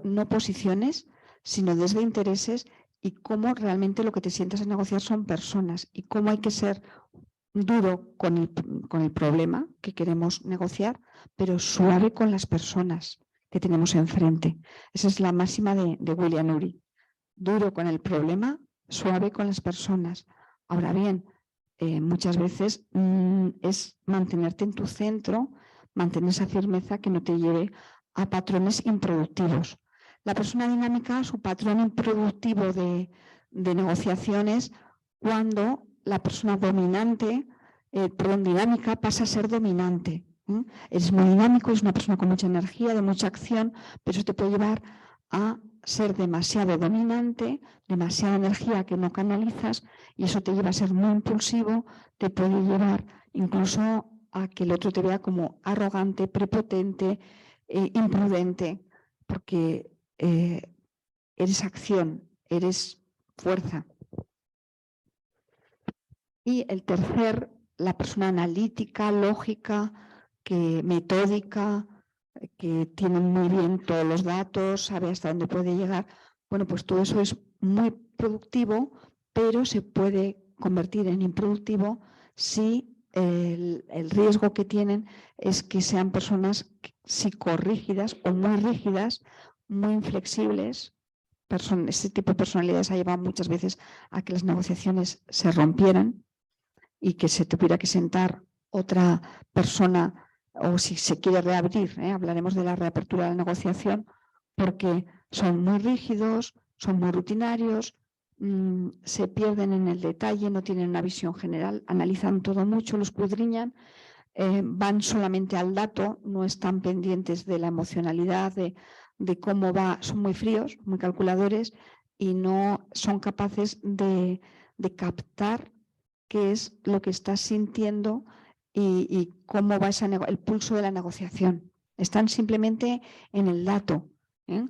Speaker 2: no posiciones, sino desde intereses y cómo realmente lo que te sientas a negociar son personas y cómo hay que ser duro con el problema que queremos negociar, pero suave con las personas que tenemos enfrente. Esa es la máxima de William Ury. Duro con el problema, suave con las personas. Ahora bien, muchas veces es mantenerte en tu centro, mantener esa firmeza que no te lleve a patrones improductivos. La persona dinámica, su patrón improductivo de negociaciones, cuando la persona dinámica pasa a ser dominante. Eres muy dinámico, es una persona con mucha energía, de mucha acción, pero eso te puede llevar a ser demasiado dominante, demasiada energía que no canalizas y eso te lleva a ser muy impulsivo, te puede llevar incluso a que el otro te vea como arrogante, prepotente, imprudente, porque eres acción, eres fuerza. Y el tercer, la persona analítica, lógica, metódica, que tiene muy bien todos los datos, sabe hasta dónde puede llegar. Bueno, pues todo eso es muy productivo, pero se puede convertir en improductivo si el riesgo que tienen es que sean personas psicorrígidas o muy rígidas, muy inflexibles. Ese tipo de personalidades ha llevado muchas veces a que las negociaciones se rompieran y que se tuviera que sentar otra persona, o si se quiere reabrir, hablaremos de la reapertura de la negociación, porque son muy rígidos, son muy rutinarios, se pierden en el detalle, no tienen una visión general, analizan todo mucho, lo escudriñan, van solamente al dato, no están pendientes de la emocionalidad, de cómo va, son muy fríos, muy calculadores y no son capaces de captar qué es lo que estás sintiendo y cómo va el pulso de la negociación. Están simplemente en el dato, ¿eh?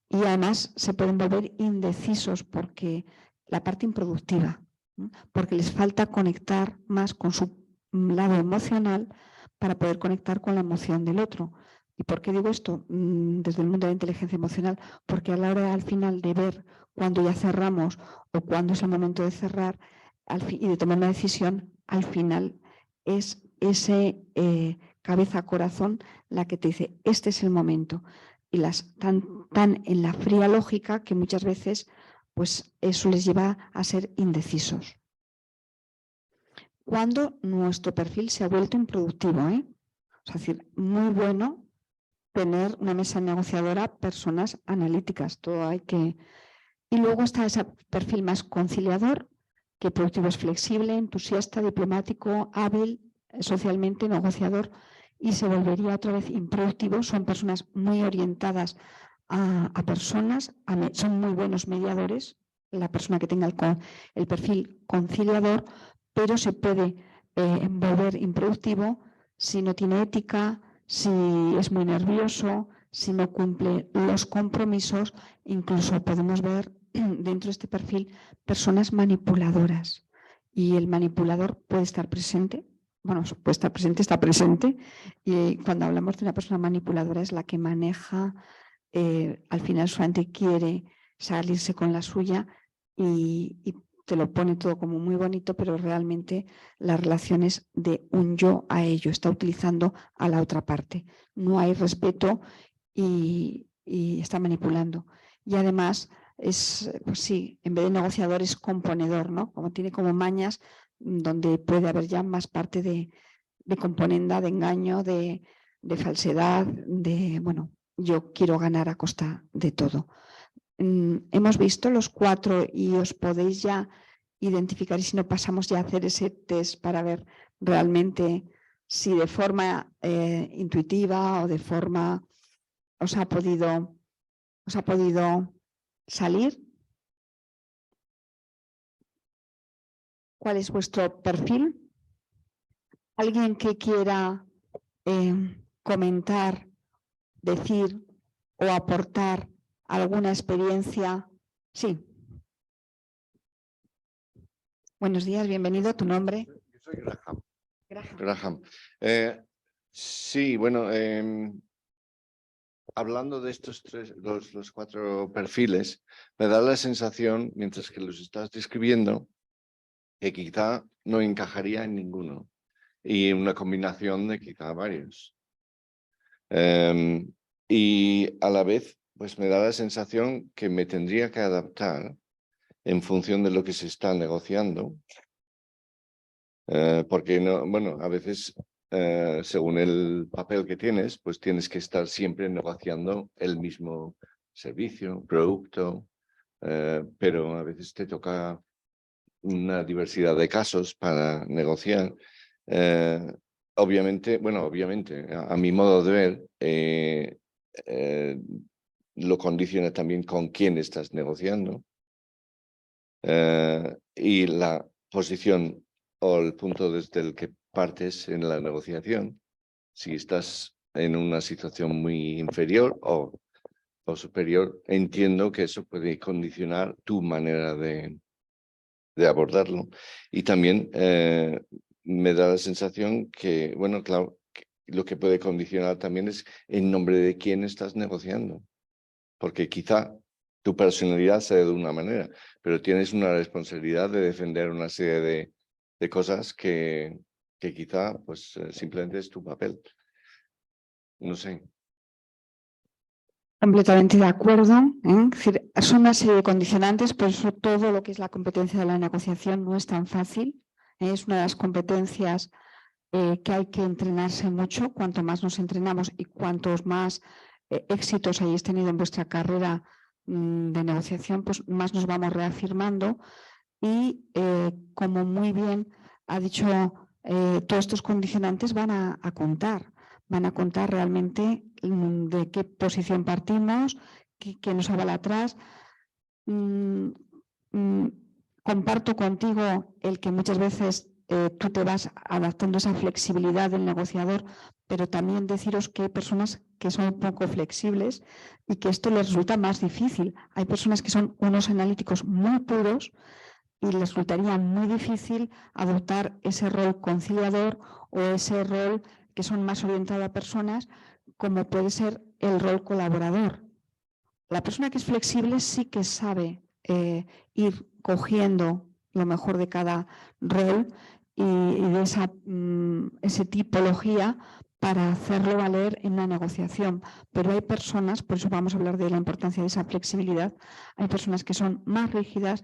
Speaker 2: Y además se pueden volver indecisos porque la parte improductiva, ¿eh? Porque les falta conectar más con su lado emocional para poder conectar con la emoción del otro. ¿Y por qué digo esto? Desde el mundo de la inteligencia emocional, porque a la hora al final de ver cuándo ya cerramos o cuándo es el momento de cerrar y de tomar una decisión, al final es ese cabeza-corazón la que te dice, este es el momento. Y tan en la fría lógica que muchas veces pues eso les lleva a ser indecisos. Cuando nuestro perfil se ha vuelto improductivo, es decir, muy bueno tener una mesa negociadora, personas analíticas, todo hay que... Y luego está ese perfil más conciliador, que productivo es flexible, entusiasta, diplomático, hábil, socialmente negociador, y se volvería otra vez improductivo. Son personas muy orientadas a personas, son muy buenos mediadores, la persona que tenga el perfil conciliador, pero se puede volver improductivo si no tiene ética, si es muy nervioso, si no cumple los compromisos. Incluso podemos ver dentro de este perfil personas manipuladoras, y el manipulador puede estar presente, bueno, puede estar presente, está presente, y cuando hablamos de una persona manipuladora es la que maneja, al final solamente quiere salirse con la suya y te lo pone todo como muy bonito, pero realmente la relación es de un yo a ello, está utilizando a la otra parte, no hay respeto y está manipulando. Y además es, pues sí, en vez de negociador es componedor, ¿no? Como tiene como mañas donde puede haber ya más parte de componenda, de engaño, de falsedad, de, bueno, yo quiero ganar a costa de todo. Hemos visto los 4 y os podéis ya identificar, y si no pasamos ya a hacer ese test para ver realmente si de forma intuitiva o de forma os ha podido salir. ¿Cuál es vuestro perfil? ¿Alguien que quiera comentar, decir o aportar alguna experiencia? Sí. Buenos días, bienvenido. ¿Tu nombre?
Speaker 4: Yo soy Graham. Sí, bueno, hablando de estos los 4 perfiles, me da la sensación, mientras que los estás describiendo, que quizá no encajaría en ninguno, y una combinación de quizá varios. Y a la vez, pues me da la sensación que me tendría que adaptar en función de lo que se está negociando, porque no, bueno, a veces según el papel que tienes, pues tienes que estar siempre negociando el mismo servicio, producto, pero a veces te toca una diversidad de casos para negociar. Obviamente, a mi modo de ver, lo condiciona también con quién estás negociando, y la posición o el punto desde el que partes en la negociación. Si estás en una situación muy inferior o superior, entiendo que eso puede condicionar tu manera de abordarlo. Y también me da la sensación que, bueno, claro, lo que puede condicionar también es en nombre de quién estás negociando. Porque quizá tu personalidad sea de una manera, pero tienes una responsabilidad de defender una serie de cosas que quizá pues simplemente es tu papel. No sé.
Speaker 2: Completamente de acuerdo. Es decir, son una serie de condicionantes, por eso todo lo que es la competencia de la negociación no es tan fácil. Es una de las competencias que hay que entrenarse mucho. Cuanto más nos entrenamos y cuantos más éxitos hayáis tenido en vuestra carrera de negociación, pues más nos vamos reafirmando. Y como muy bien ha dicho, todos estos condicionantes van a contar realmente de qué posición partimos, qué nos avala atrás. Comparto contigo el que muchas veces tú te vas adaptando a esa flexibilidad del negociador, pero también deciros que hay personas que son poco flexibles y que esto les resulta más difícil. Hay personas que son unos analíticos muy puros y les resultaría muy difícil adoptar ese rol conciliador o ese rol que son más orientado a personas, como puede ser el rol colaborador. La persona que es flexible sí que sabe ir cogiendo lo mejor de cada rol y de esa tipología para hacerlo valer en una negociación. Pero hay personas, por eso vamos a hablar de la importancia de esa flexibilidad, hay personas que son más rígidas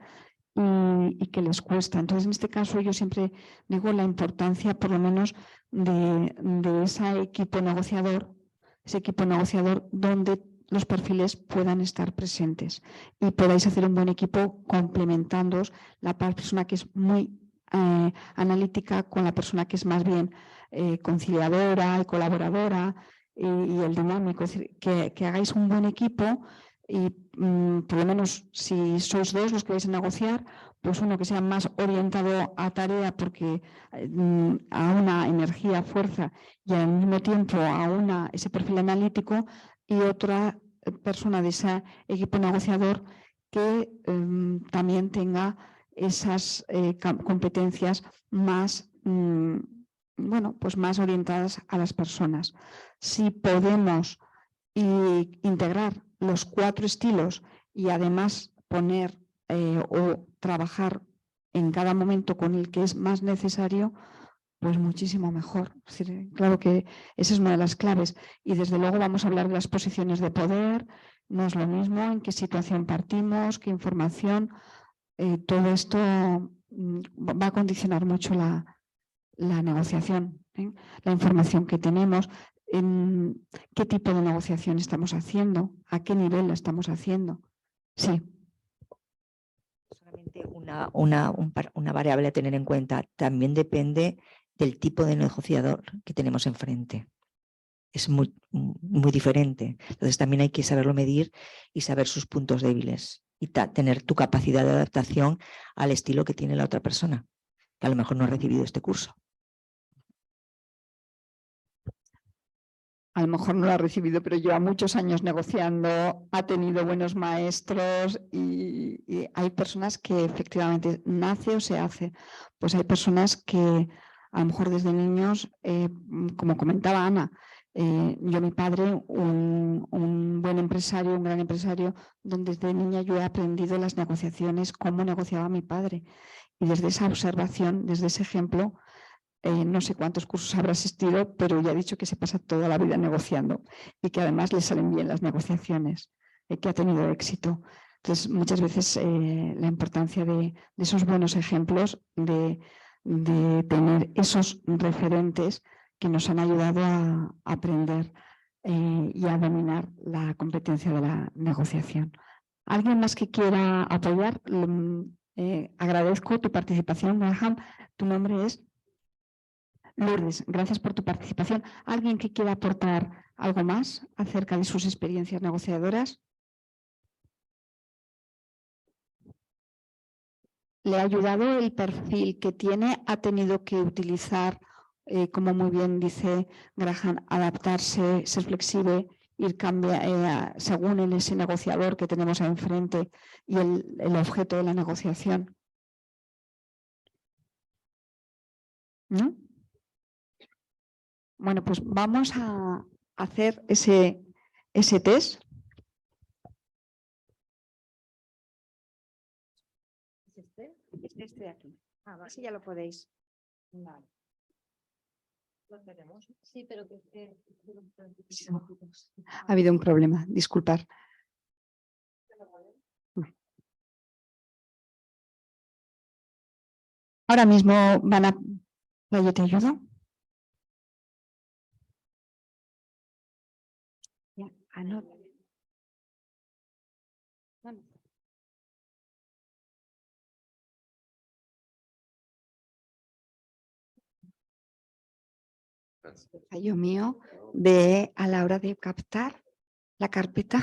Speaker 2: y que les cuesta. Entonces, en este caso, yo siempre digo la importancia, por lo menos, de ese equipo negociador donde los perfiles puedan estar presentes y podáis hacer un buen equipo complementándoos la persona que es muy analítica con la persona que es más bien conciliadora y colaboradora y el dinámico. Es decir, que hagáis un buen equipo y por lo menos si sois dos los que vais a negociar, pues uno que sea más orientado a tarea porque a una energía, fuerza y al mismo tiempo a ese perfil analítico, y otra persona de ese equipo negociador que también tenga esas competencias más, bueno, pues más orientadas a las personas. Si podemos integrar los 4 estilos y además poner o trabajar en cada momento con el que es más necesario, pues muchísimo mejor. Es decir, claro que esa es una de las claves. Y desde luego vamos a hablar de las posiciones de poder. No es lo mismo en qué situación partimos, qué información. Todo esto va a condicionar mucho la negociación, la información que tenemos, en qué tipo de negociación estamos haciendo, a qué nivel la estamos haciendo. Sí.
Speaker 5: Solamente una variable a tener en cuenta. También depende del tipo de negociador que tenemos enfrente. Es muy diferente. Entonces también hay que saberlo medir y saber sus puntos débiles y tener tu capacidad de adaptación al estilo que tiene la otra persona, que a lo mejor no ha recibido este curso.
Speaker 2: A lo mejor no lo ha recibido, pero lleva muchos años negociando, ha tenido buenos maestros y hay personas que efectivamente nace o se hace. Pues hay personas que a lo mejor desde niños, como comentaba Ana, yo mi padre, un buen empresario, un gran empresario, donde desde niña yo he aprendido las negociaciones, cómo negociaba mi padre. Y desde esa observación, desde ese ejemplo, no sé cuántos cursos habrá asistido, pero ya ha dicho que se pasa toda la vida negociando y que además le salen bien las negociaciones, que ha tenido éxito. Entonces, muchas veces la importancia de esos buenos ejemplos, de tener esos referentes que nos han ayudado a aprender y a dominar la competencia de la negociación. ¿Alguien más que quiera apoyar? Agradezco tu participación, Graham. Tu nombre es Lourdes. Gracias por tu participación. ¿Alguien que quiera aportar algo más acerca de sus experiencias negociadoras? ¿Le ha ayudado el perfil que tiene? ¿Ha tenido que utilizar, como muy bien dice Graham, adaptarse, ser flexible, ir según ese negociador que tenemos enfrente y el objeto de la negociación? ¿No? Bueno, pues vamos a hacer ese test.
Speaker 3: Este de aquí. Así ya lo podéis. Vale.
Speaker 1: Lo tenemos. Sí, pero que
Speaker 2: Ha habido un problema, disculpar. Ahora mismo van a... ¿Yo te ayudo? Ya, anota. Fallo mío a la hora de captar la carpeta.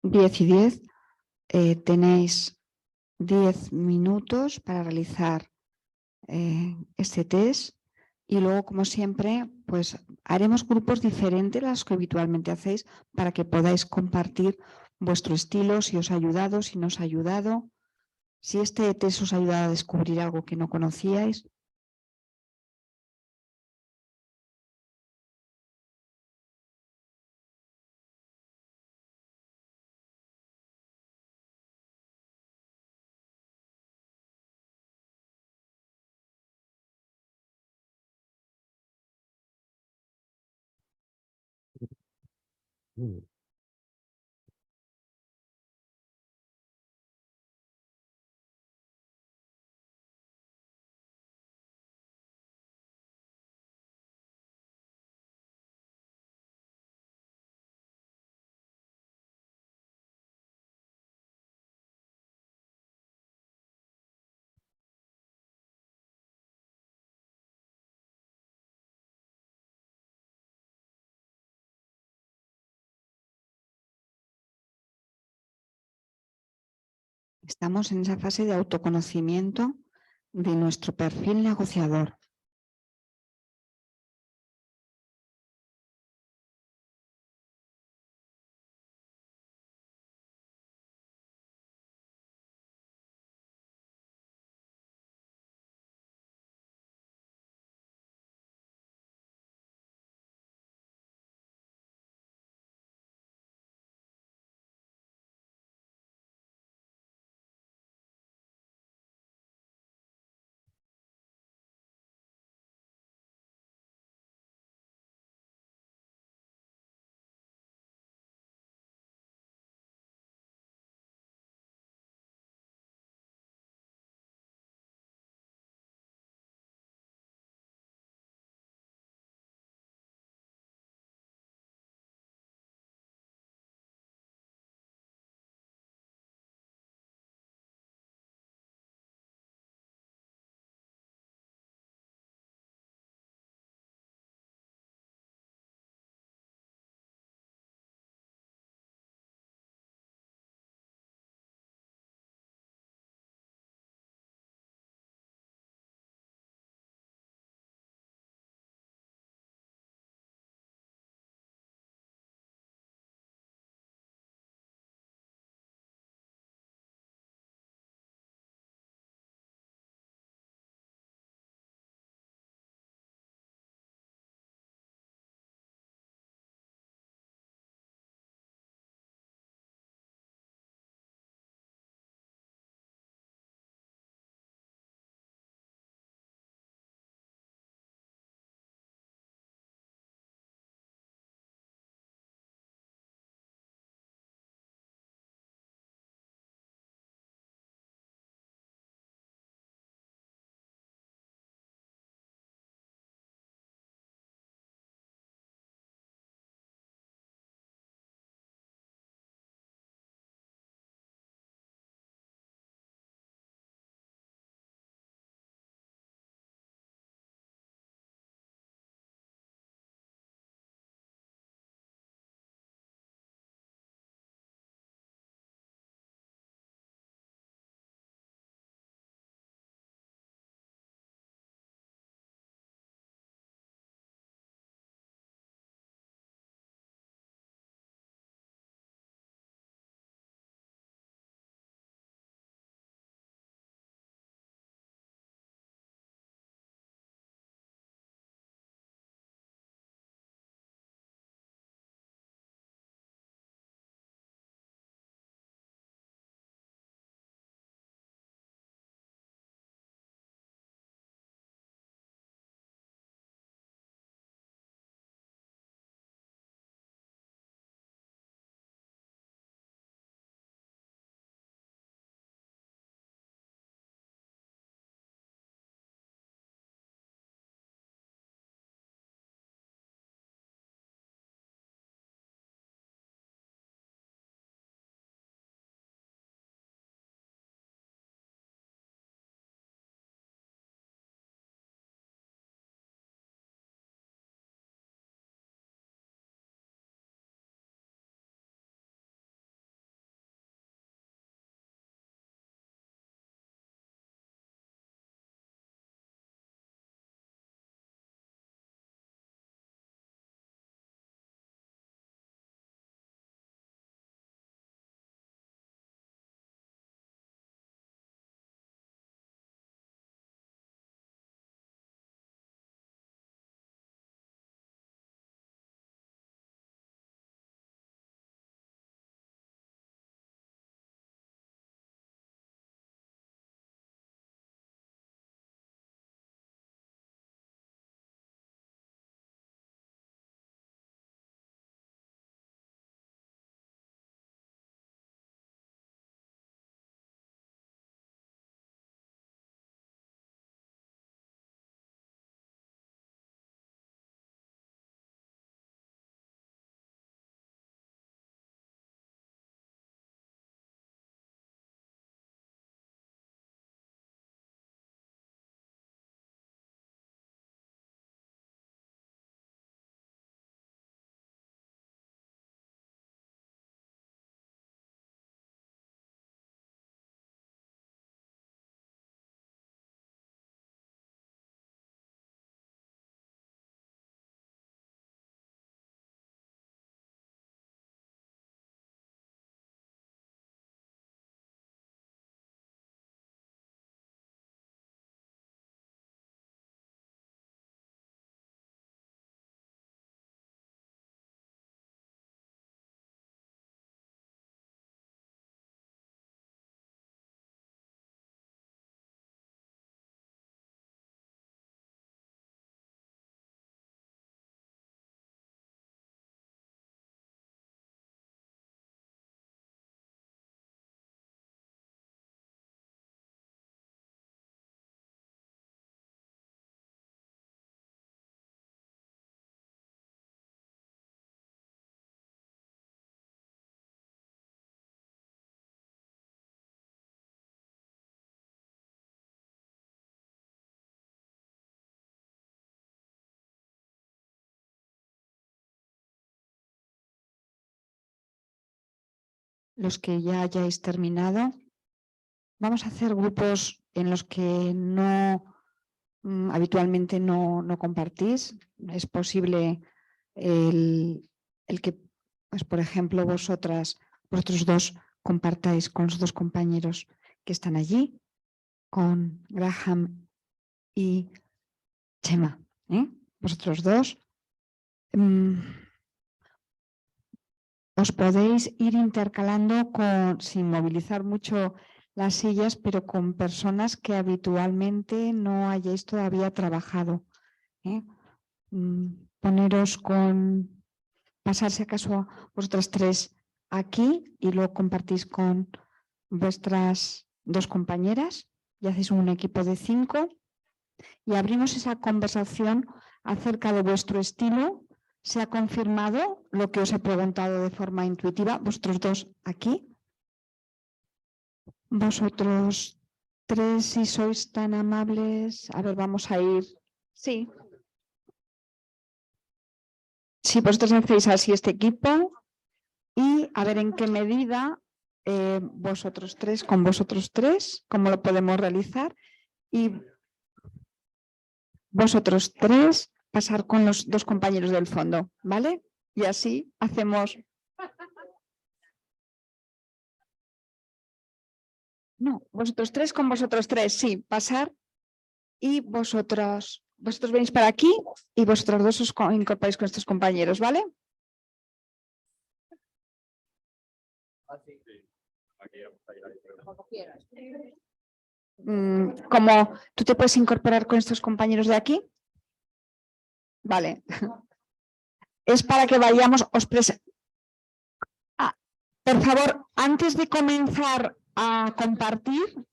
Speaker 2: Diez y 10. Tenéis 10 minutos para realizar este test y luego, como siempre, pues haremos grupos diferentes a los que habitualmente hacéis para que podáis compartir vuestro estilo, si os ha ayudado, si no os ha ayudado, si este test os ha ayudado a descubrir algo que no conocíais. Estamos en esa fase de autoconocimiento de nuestro perfil negociador. los que ya hayáis terminado. Vamos a hacer grupos en los que no habitualmente no compartís. Es posible el que, pues, por ejemplo, vosotros dos compartáis con los dos compañeros que están allí, con Graham y Chema. Vosotros dos. Os podéis ir intercalando sin movilizar mucho las sillas, pero con personas que habitualmente no hayáis todavía trabajado. Poneros pasarse acaso vosotras tres aquí y luego compartís con vuestras dos compañeras y hacéis un equipo de 5 y abrimos esa conversación acerca de vuestro estilo. ¿Se ha confirmado lo que os he preguntado de forma intuitiva? Vosotros dos aquí. Vosotros tres, si sois tan amables. A ver, vamos a ir. Sí. Si vosotros hacéis así este equipo y a ver en qué medida vosotros tres con vosotros tres, cómo lo podemos realizar y vosotros tres pasar con los dos compañeros del fondo, ¿vale? Y así hacemos. No, vosotros tres con vosotros tres, sí, pasar y vosotros venís para aquí y vosotros dos os incorporáis con estos compañeros, ¿vale? Como tú te puedes incorporar con estos compañeros de aquí. Vale. Es para que vayamos, por favor, antes de comenzar a compartir,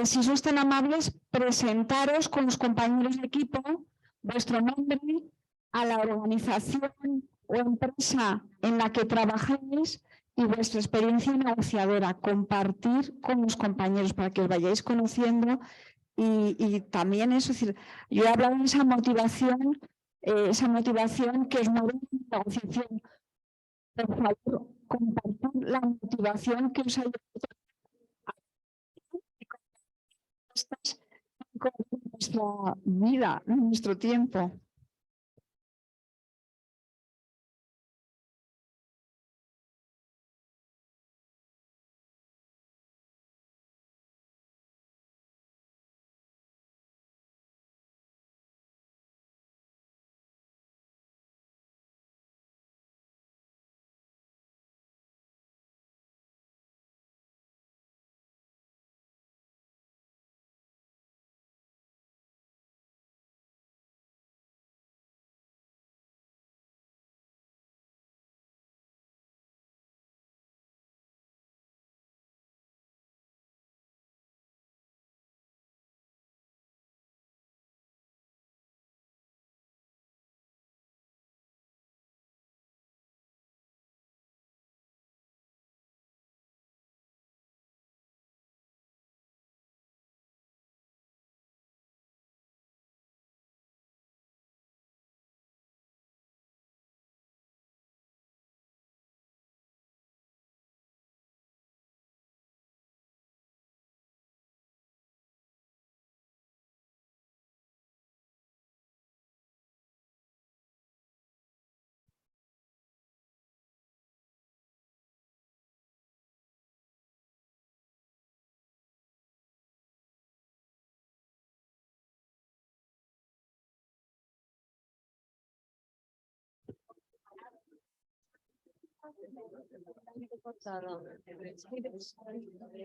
Speaker 2: si sois tan amables, presentaros con los compañeros de equipo, vuestro nombre, a la organización o empresa en la que trabajáis y vuestra experiencia negociadora. Compartir con los compañeros para que os vayáis conociendo y también es decir, yo he hablado de esa motivación que os mueve en la negociación. Por favor, compartir la motivación que os ha llevado con nuestra vida, nuestro tiempo.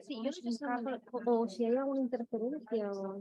Speaker 1: Sí, yo no sé o si hay alguna interferencia o...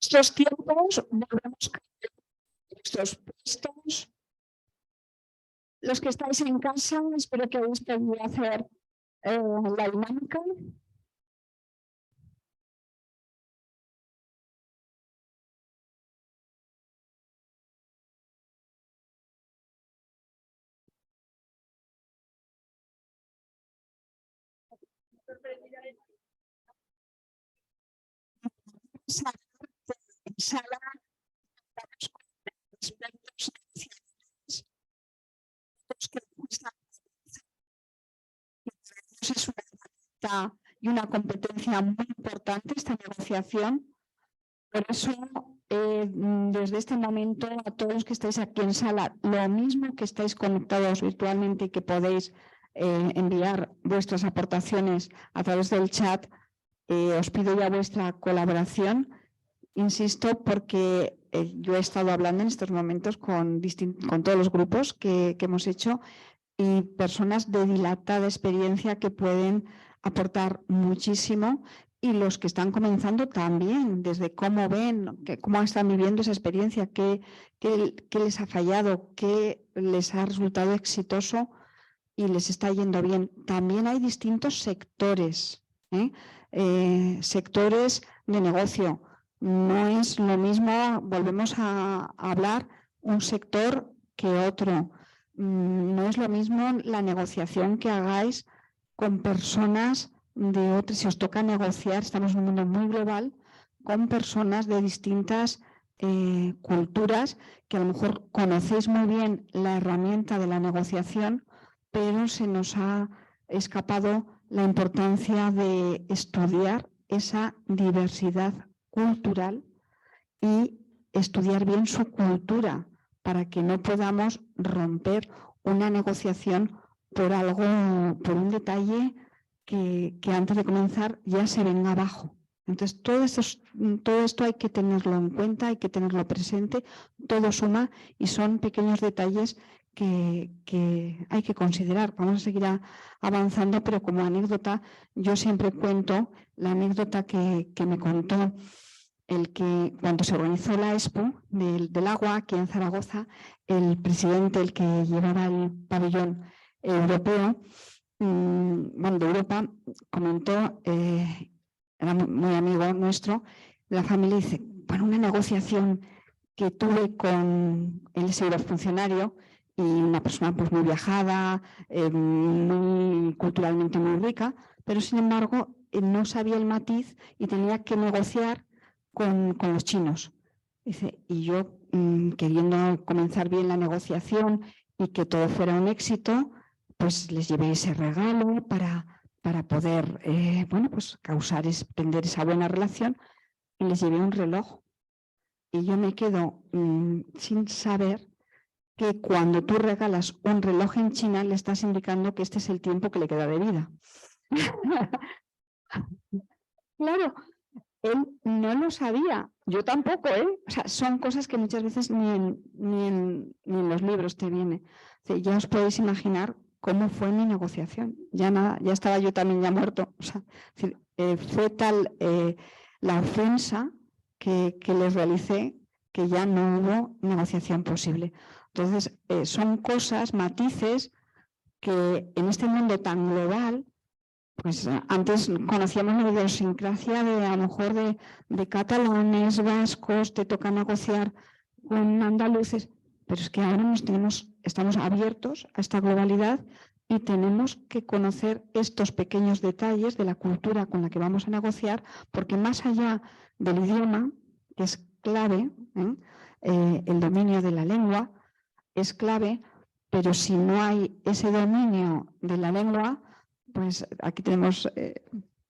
Speaker 2: Estos tiempos, volvemos a estos puestos. Los que estáis en casa, espero que hayáis podido hacer la dinámica. Sala, expertos es una herramienta y una competencia muy importante esta negociación. Por eso, desde este momento, a todos los que estáis aquí en sala, lo mismo que estáis conectados virtualmente y que podéis enviar vuestras aportaciones a través del chat, os pido ya vuestra colaboración. Insisto, porque yo he estado hablando en estos momentos con todos los grupos que hemos hecho y personas de dilatada experiencia que pueden aportar muchísimo, y los que están comenzando también, desde cómo ven, cómo están viviendo esa experiencia, qué les ha fallado, qué les ha resultado exitoso y les está yendo bien. También hay distintos sectores, sectores de negocio. No es lo mismo, volvemos a hablar, un sector que otro. No es lo mismo la negociación que hagáis con personas de otras. Si os toca negociar, estamos en un mundo muy global, con personas de distintas culturas que a lo mejor conocéis muy bien la herramienta de la negociación, pero se nos ha escapado la importancia de estudiar esa diversidad cultural y estudiar bien su cultura para que no podamos romper una negociación por algo, por un detalle que antes de comenzar ya se venga abajo. Entonces, todo esto hay que tenerlo en cuenta, hay que tenerlo presente, todo suma y son pequeños detalles que hay que considerar. Vamos a seguir avanzando, pero como anécdota, yo siempre cuento la anécdota que me contó el que cuando se organizó la Expo del agua aquí en Zaragoza, el presidente, el que llevaba el pabellón europeo, de Europa, comentó, era muy amigo nuestro, la familia, dice, bueno, una negociación que tuve con él, ese funcionario, y una persona pues muy viajada, muy culturalmente muy rica, pero sin embargo no sabía el matiz y tenía que negociar con los chinos. Dice, y yo queriendo comenzar bien la negociación y que todo fuera un éxito, pues les llevé ese regalo para poder bueno, pues prender esa buena relación, y les llevé un reloj. Y yo me quedo sin saber que cuando tú regalas un reloj en China le estás indicando que este es el tiempo que le queda de vida. Claro, él no lo sabía, yo tampoco, ¿eh? O sea, son cosas que muchas veces ni en los libros te viene. O sea, ya os podéis imaginar cómo fue mi negociación. Ya nada, ya estaba yo también ya muerto. O sea, fue tal la ofensa que les realicé que ya no hubo negociación posible. Entonces, son cosas, matices, que en este mundo tan global, pues antes conocíamos la idiosincrasia de a lo mejor de catalanes, vascos, te toca negociar con andaluces, pero es que ahora estamos abiertos a esta globalidad y tenemos que conocer estos pequeños detalles de la cultura con la que vamos a negociar, porque más allá del idioma, que es clave, el dominio de la lengua es clave, pero si no hay ese dominio de la lengua, pues aquí tenemos,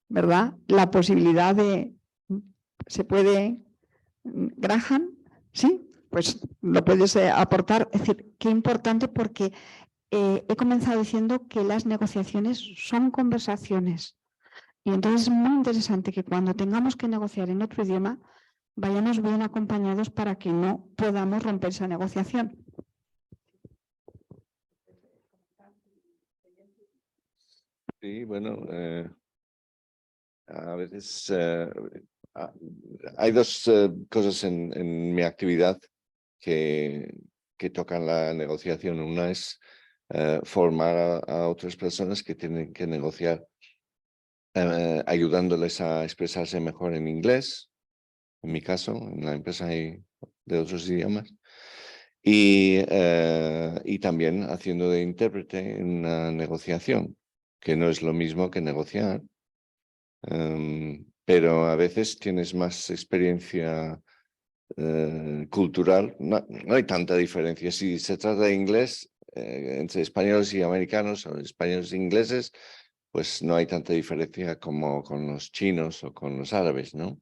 Speaker 2: ¿verdad?, la posibilidad de, se puede, Graham, ¿sí? Pues lo puedes aportar. Es decir, qué importante, porque he comenzado diciendo que las negociaciones son conversaciones. Y entonces es muy interesante que cuando tengamos que negociar en otro idioma, vayamos bien acompañados para que no podamos romper esa negociación.
Speaker 4: Sí, bueno, a veces hay dos cosas en mi actividad que tocan la negociación. Una es formar a otras personas que tienen que negociar, ayudándoles a expresarse mejor en inglés. En mi caso, en la empresa hay de otros idiomas. Y también haciendo de intérprete en una negociación, que no es lo mismo que negociar. Pero a veces tienes más experiencia cultural. No hay tanta diferencia. Si se trata de inglés, entre españoles y americanos o españoles e ingleses, pues no hay tanta diferencia como con los chinos o con los árabes, ¿no?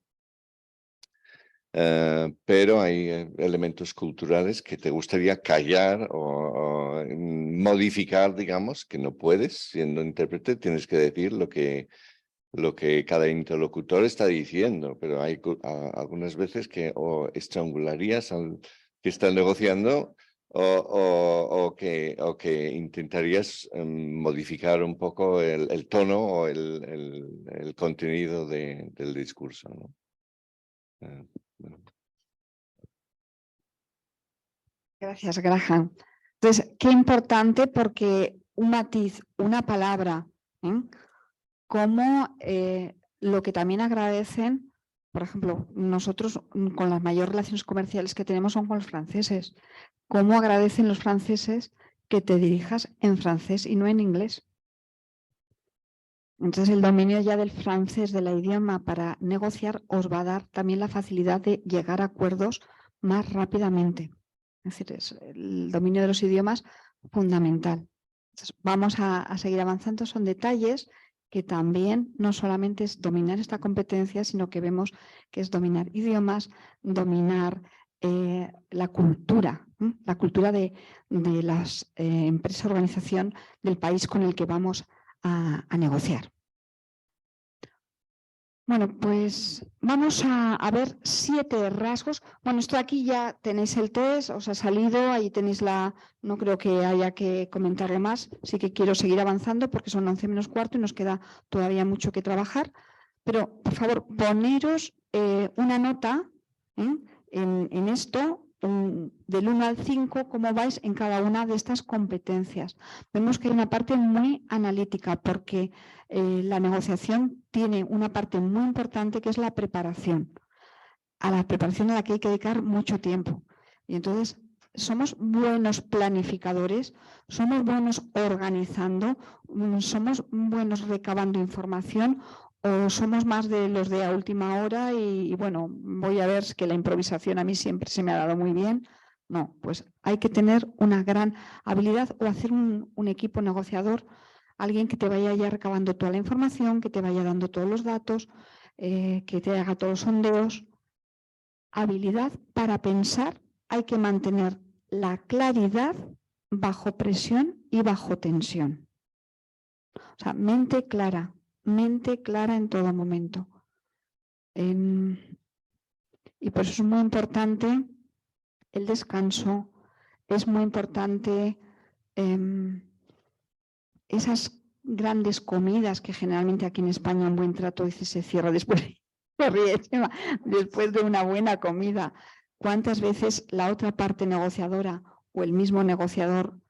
Speaker 4: Pero hay elementos culturales que te gustaría callar o modificar, digamos, que no puedes. Siendo intérprete tienes que decir lo que cada interlocutor está diciendo, pero hay algunas veces que o estrangularías al que está negociando o que intentarías modificar un poco el tono o el contenido del discurso, ¿no? Bueno.
Speaker 2: Gracias, Graham. Entonces, qué importante, porque un matiz, una palabra, como lo que también agradecen, por ejemplo, nosotros con las mayores relaciones comerciales que tenemos son con los franceses. ¿Cómo agradecen los franceses que te dirijas en francés y no en inglés? Entonces, el dominio ya del francés, del idioma para negociar, os va a dar también la facilidad de llegar a acuerdos más rápidamente. Es decir, es el dominio de los idiomas fundamental. Entonces, vamos a seguir avanzando. Son detalles que también no solamente es dominar esta competencia, sino que vemos que es dominar idiomas, dominar la cultura de las empresas, organización del país con el que vamos a negociar. Bueno, pues vamos a ver 7 rasgos. Bueno, esto aquí ya tenéis el test, os ha salido, ahí tenéis no creo que haya que comentarlo más, sí que quiero seguir avanzando porque son 11 menos cuarto y nos queda todavía mucho que trabajar. Pero, por favor, poneros una nota en esto, del 1 al 5, cómo vais en cada una de estas competencias. Vemos que hay una parte muy analítica porque la negociación tiene una parte muy importante que es la preparación. A la preparación a la que hay que dedicar mucho tiempo. Y entonces, somos buenos planificadores, somos buenos organizando, somos buenos recabando información, o somos más de los de a última hora y bueno, voy a ver que la improvisación a mí siempre se me ha dado muy bien. No, pues hay que tener una gran habilidad o hacer un equipo negociador, alguien que te vaya ya recabando toda la información, que te vaya dando todos los datos, que te haga todos los sondeos. Habilidad para pensar, hay que mantener la claridad bajo presión y bajo tensión. O sea, mente clara en todo momento. Y por eso es muy importante el descanso, es muy importante esas grandes comidas que generalmente aquí en España un buen trato dice se cierra después. Después de una buena comida. ¿Cuántas veces la otra parte negociadora o el mismo negociador?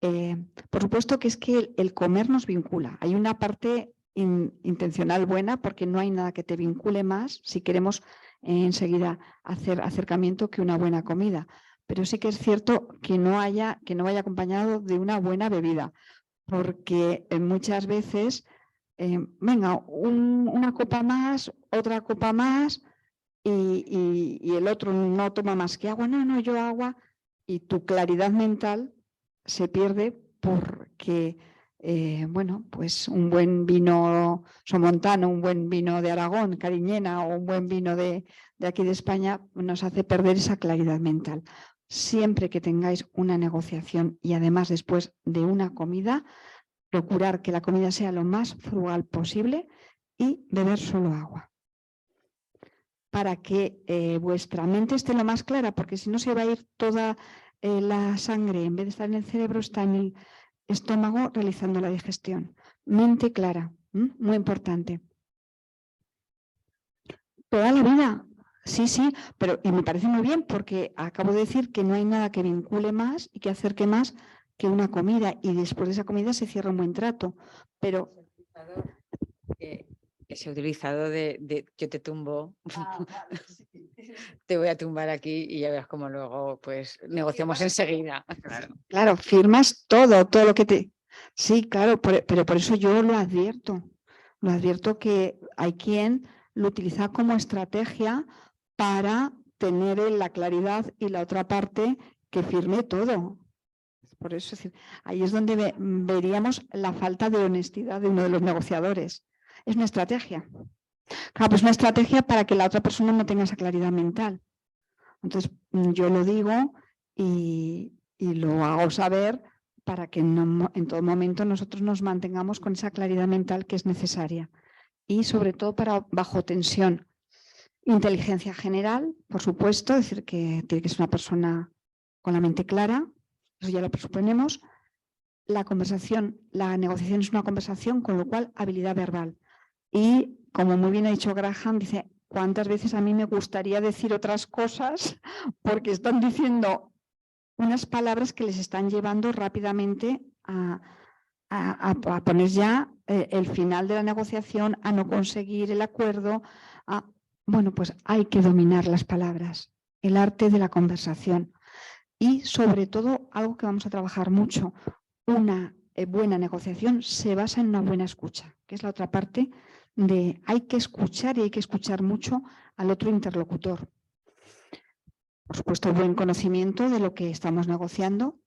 Speaker 2: Por supuesto que es que el comer nos vincula. Hay una parte intencional buena porque no hay nada que te vincule más si queremos enseguida hacer acercamiento que una buena comida. Pero sí que es cierto que no vaya acompañado de una buena bebida, porque muchas veces venga, una copa más, otra copa más y el otro no toma más que agua. No, yo agua, y tu claridad mental se pierde porque, bueno, pues un buen vino somontano, un buen vino de Aragón, Cariñena o un buen vino de aquí de España nos hace perder esa claridad mental. Siempre que tengáis una negociación y además después de una comida, procurar que la comida sea lo más frugal posible y beber solo agua. Para que vuestra mente esté lo más clara, porque si no se va a ir toda la sangre, en vez de estar en el cerebro, está en el estómago realizando la digestión. Mente clara, muy importante. Toda la vida. Sí, sí, pero y me parece muy bien porque acabo de decir que no hay nada que vincule más y que acerque más que una comida y después de esa comida se cierra un buen trato. Pero
Speaker 6: Que se ha utilizado de yo te tumbo, te voy a tumbar aquí y ya verás cómo luego pues negociamos enseguida. Claro.
Speaker 2: claro, firmas todo lo que te... Sí, claro, pero por eso yo lo advierto que hay quien lo utiliza como estrategia para tener la claridad y la otra parte que firme todo. Por eso es decir, ahí es donde veríamos la falta de honestidad de uno de los negociadores. Es una estrategia. Claro, pues una estrategia para que la otra persona no tenga esa claridad mental. Entonces, yo lo digo y lo hago saber para que en todo momento nosotros nos mantengamos con esa claridad mental que es necesaria. Y sobre todo para bajo tensión. Inteligencia general, por supuesto, es decir, que tiene que ser una persona con la mente clara, eso ya lo presuponemos. La conversación, la negociación es una conversación, con lo cual habilidad verbal. Y como muy bien ha dicho Graham, dice, ¿cuántas veces a mí me gustaría decir otras cosas? Porque están diciendo unas palabras que les están llevando rápidamente a poner ya el final de la negociación, a no conseguir el acuerdo. Bueno, pues hay que dominar las palabras, el arte de la conversación. Y sobre todo, algo que vamos a trabajar mucho, una buena negociación se basa en una buena escucha, que es la otra parte de hay que escuchar y hay que escuchar mucho al otro interlocutor. Por supuesto, buen conocimiento de lo que estamos negociando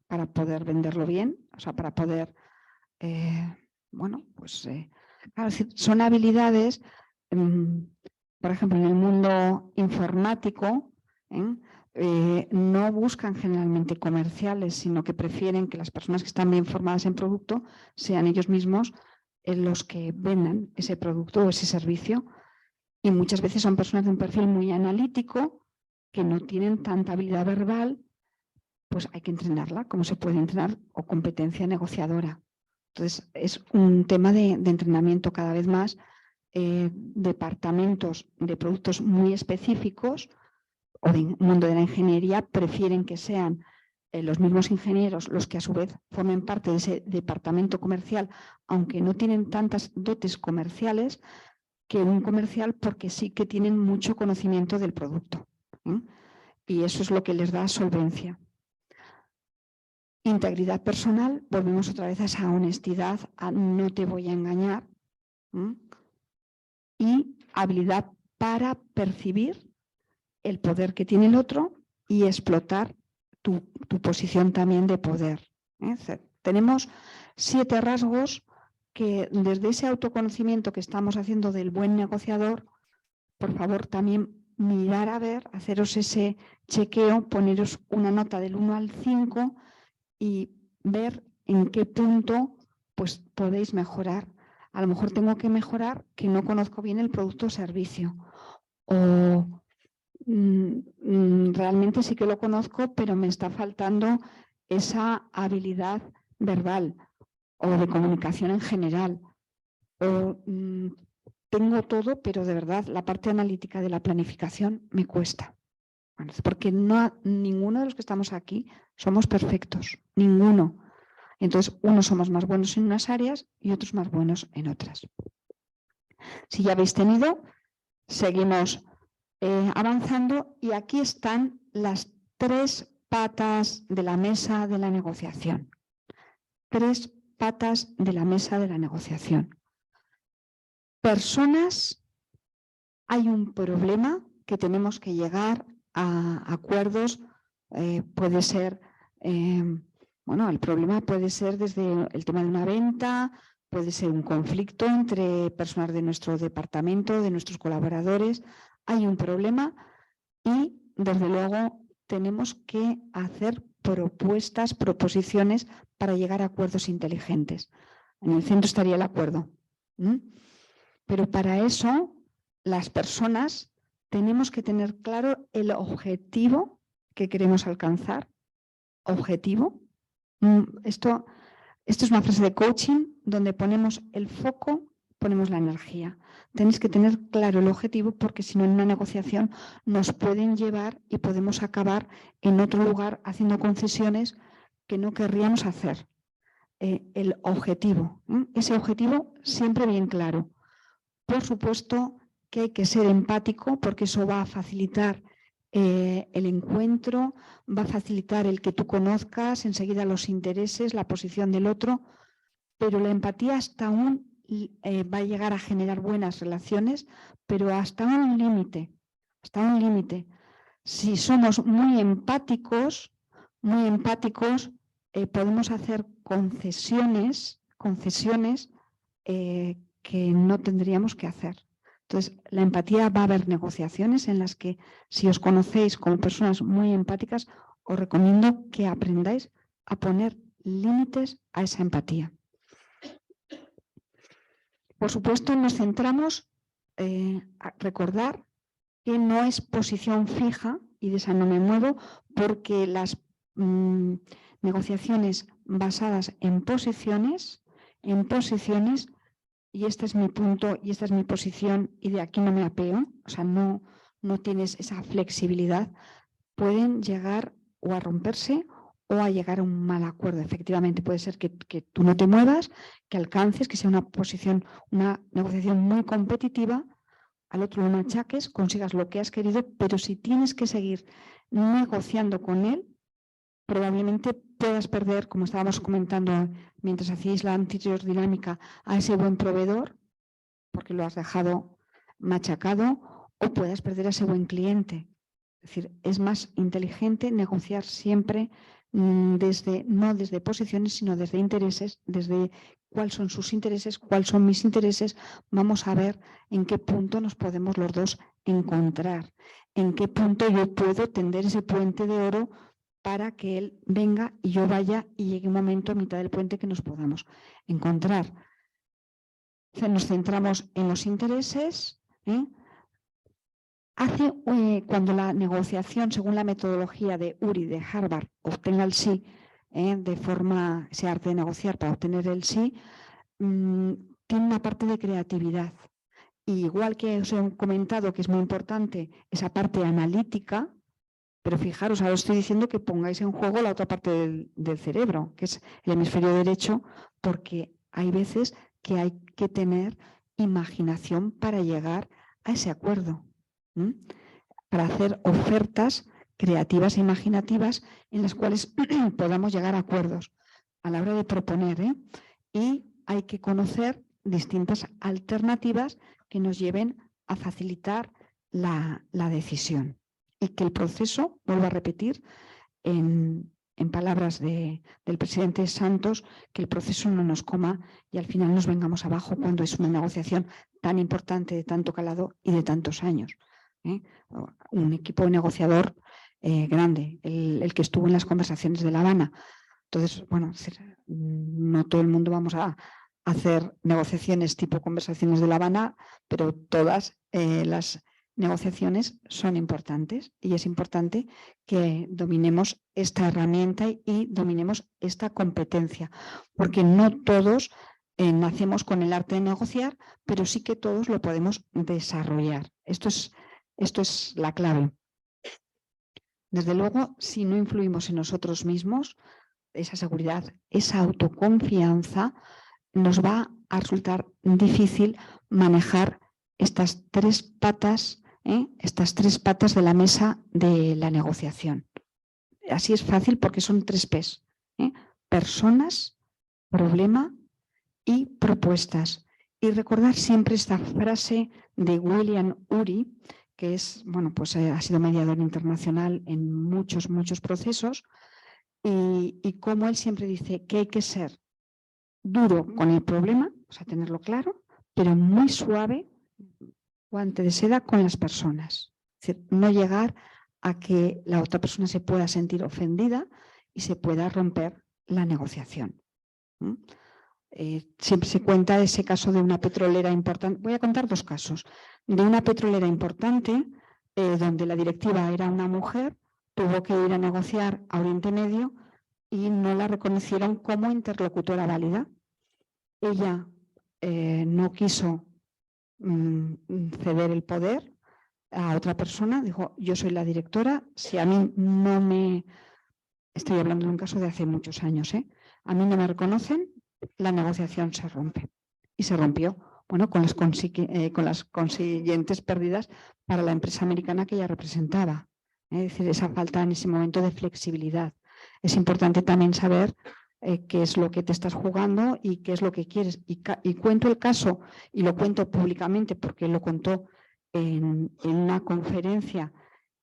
Speaker 2: para poder venderlo bien, o sea, para poder, bueno, pues, claro, son habilidades, por ejemplo, en el mundo informático, no buscan generalmente comerciales, sino que prefieren que las personas que están bien formadas en producto sean ellos mismos los que vendan ese producto o ese servicio. Y muchas veces son personas de un perfil muy analítico, que no tienen tanta habilidad verbal, pues hay que entrenarla, como se puede entrenar, o competencia negociadora. Entonces, es un tema de entrenamiento cada vez más. Departamentos de productos muy específicos o del mundo de la ingeniería prefieren que sean los mismos ingenieros los que a su vez formen parte de ese departamento comercial, aunque no tienen tantas dotes comerciales, que un comercial, porque sí que tienen mucho conocimiento del producto. Y eso es lo que les da solvencia. Integridad personal, volvemos otra vez a esa honestidad, a no te voy a engañar. Y habilidad para percibir el poder que tiene el otro y explotar tu posición también de poder. Tenemos 7 rasgos que desde ese autoconocimiento que estamos haciendo del buen negociador, por favor también mirar a ver, haceros ese chequeo, poneros una nota del 1 al 5 y ver en qué punto pues, podéis mejorar. A lo mejor tengo que mejorar que no conozco bien el producto o servicio. O realmente sí que lo conozco, pero me está faltando esa habilidad verbal o de comunicación en general. O tengo todo, pero de verdad la parte analítica de la planificación me cuesta. Porque ninguno de los que estamos aquí somos perfectos, ninguno. Entonces, unos somos más buenos en unas áreas y otros más buenos en otras. Si ya habéis tenido, seguimos avanzando y aquí están las 3 patas de la mesa de la negociación. 3 patas de la mesa de la negociación. Personas, hay un problema que tenemos que llegar a acuerdos, puede ser, bueno, el problema puede ser desde el tema de una venta, puede ser un conflicto entre personas de nuestro departamento, de nuestros colaboradores. Hay un problema y, desde luego, tenemos que hacer proposiciones para llegar a acuerdos inteligentes. En el centro estaría el acuerdo. Pero para eso, las personas tenemos que tener claro el objetivo que queremos alcanzar. Objetivo. Esto es una frase de coaching donde ponemos el foco ponemos la energía. Tenéis que tener claro el objetivo porque si no en una negociación nos pueden llevar y podemos acabar en otro lugar haciendo concesiones que no querríamos hacer. El objetivo, ese objetivo siempre bien claro. Por supuesto que hay que ser empático porque eso va a facilitar el encuentro, va a facilitar el que tú conozcas enseguida los intereses, la posición del otro, pero la empatía hasta aún va a llegar a generar buenas relaciones, pero hasta un límite, Si somos muy empáticos, podemos hacer concesiones que no tendríamos que hacer. Entonces, la empatía va a haber negociaciones en las que, si os conocéis como personas muy empáticas, os recomiendo que aprendáis a poner límites a esa empatía. Por supuesto, nos centramos a recordar que no es posición fija, y de esa no me muevo, porque las negociaciones basadas en posiciones, y este es mi punto y esta es mi posición y de aquí no me apeo, o sea, no tienes esa flexibilidad, pueden llegar o a romperse o a llegar a un mal acuerdo. Efectivamente, puede ser que tú no te muevas, que alcances, que sea una negociación muy competitiva, al otro lo machaques, consigas lo que has querido, pero si tienes que seguir negociando con él, probablemente puedas perder, como estábamos comentando mientras hacíais la anterior dinámica, a ese buen proveedor, porque lo has dejado machacado, o puedas perder a ese buen cliente. Es decir, es más inteligente negociar siempre no desde posiciones, sino desde intereses, desde cuáles son sus intereses, cuáles son mis intereses. Vamos a ver en qué punto nos podemos los dos encontrar, en qué punto yo puedo tender ese puente de oro para que él venga y yo vaya y llegue un momento a mitad del puente que nos podamos encontrar. Nos centramos en los intereses. Cuando la negociación, según la metodología de Uri de Harvard, obtenga el sí, de forma, ese arte de negociar para obtener el sí, tiene una parte de creatividad. Y igual que os he comentado que es muy importante esa parte analítica, pero fijaros, ahora os estoy diciendo que pongáis en juego la otra parte del cerebro, que es el hemisferio derecho, porque hay veces que hay que tener imaginación para llegar a ese acuerdo, para hacer ofertas creativas e imaginativas en las cuales podamos llegar a acuerdos a la hora de proponer, y hay que conocer distintas alternativas que nos lleven a facilitar la decisión. Y que el proceso, vuelvo a repetir, en palabras del presidente Santos, que el proceso no nos coma y al final nos vengamos abajo cuando es una negociación tan importante, de tanto calado y de tantos años. Un equipo negociador grande, el que estuvo en las conversaciones de La Habana. Entonces, bueno, no todo el mundo vamos a hacer negociaciones tipo conversaciones de La Habana, pero todas las negociaciones son importantes y es importante que dominemos esta herramienta y dominemos esta competencia, porque no todos nacemos con el arte de negociar, pero sí que todos lo podemos desarrollar. Esto es la clave. Desde luego, si no influimos en nosotros mismos, esa seguridad, esa autoconfianza, nos va a resultar difícil manejar estas tres patas de la mesa de la negociación. Así es fácil porque son 3 P's. Personas, problema y propuestas. Y recordar siempre esta frase de William Ury, que es, bueno, pues ha sido mediador internacional en muchos procesos, y cómo él siempre dice que hay que ser duro con el problema, o sea, tenerlo claro, pero muy suave, guante de seda con las personas. Es decir, no llegar a que la otra persona se pueda sentir ofendida y se pueda romper la negociación. Siempre se cuenta ese caso de una petrolera importante. Voy a contar 2 casos. De una petrolera importante, donde la directiva era una mujer, tuvo que ir a negociar a Oriente Medio y no la reconocieron como interlocutora válida. Ella no quiso ceder el poder a otra persona, dijo, yo soy la directora, si a mí no me... Estoy hablando de un caso de hace muchos años, a mí no me reconocen, la negociación se rompe. Y se rompió, bueno, con las consiguientes pérdidas para la empresa americana que ella representaba. Es decir, esa falta en ese momento de flexibilidad. Es importante también saber qué es lo que te estás jugando y qué es lo que quieres. Y cuento el caso, y lo cuento públicamente porque lo contó en una conferencia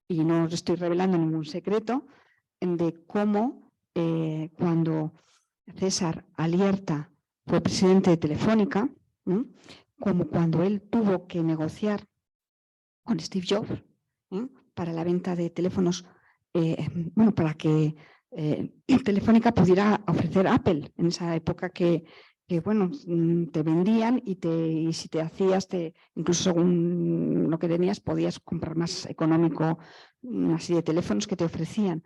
Speaker 2: y no os estoy revelando ningún secreto, de cómo cuando César Alierta fue presidente de Telefónica, como cuando él tuvo que negociar con Steve Jobs para la venta de teléfonos, bueno, para que Telefónica pudiera ofrecer Apple en esa época que bueno, te vendían y si te hacías, incluso según lo que tenías, podías comprar más económico una serie de teléfonos que te ofrecían.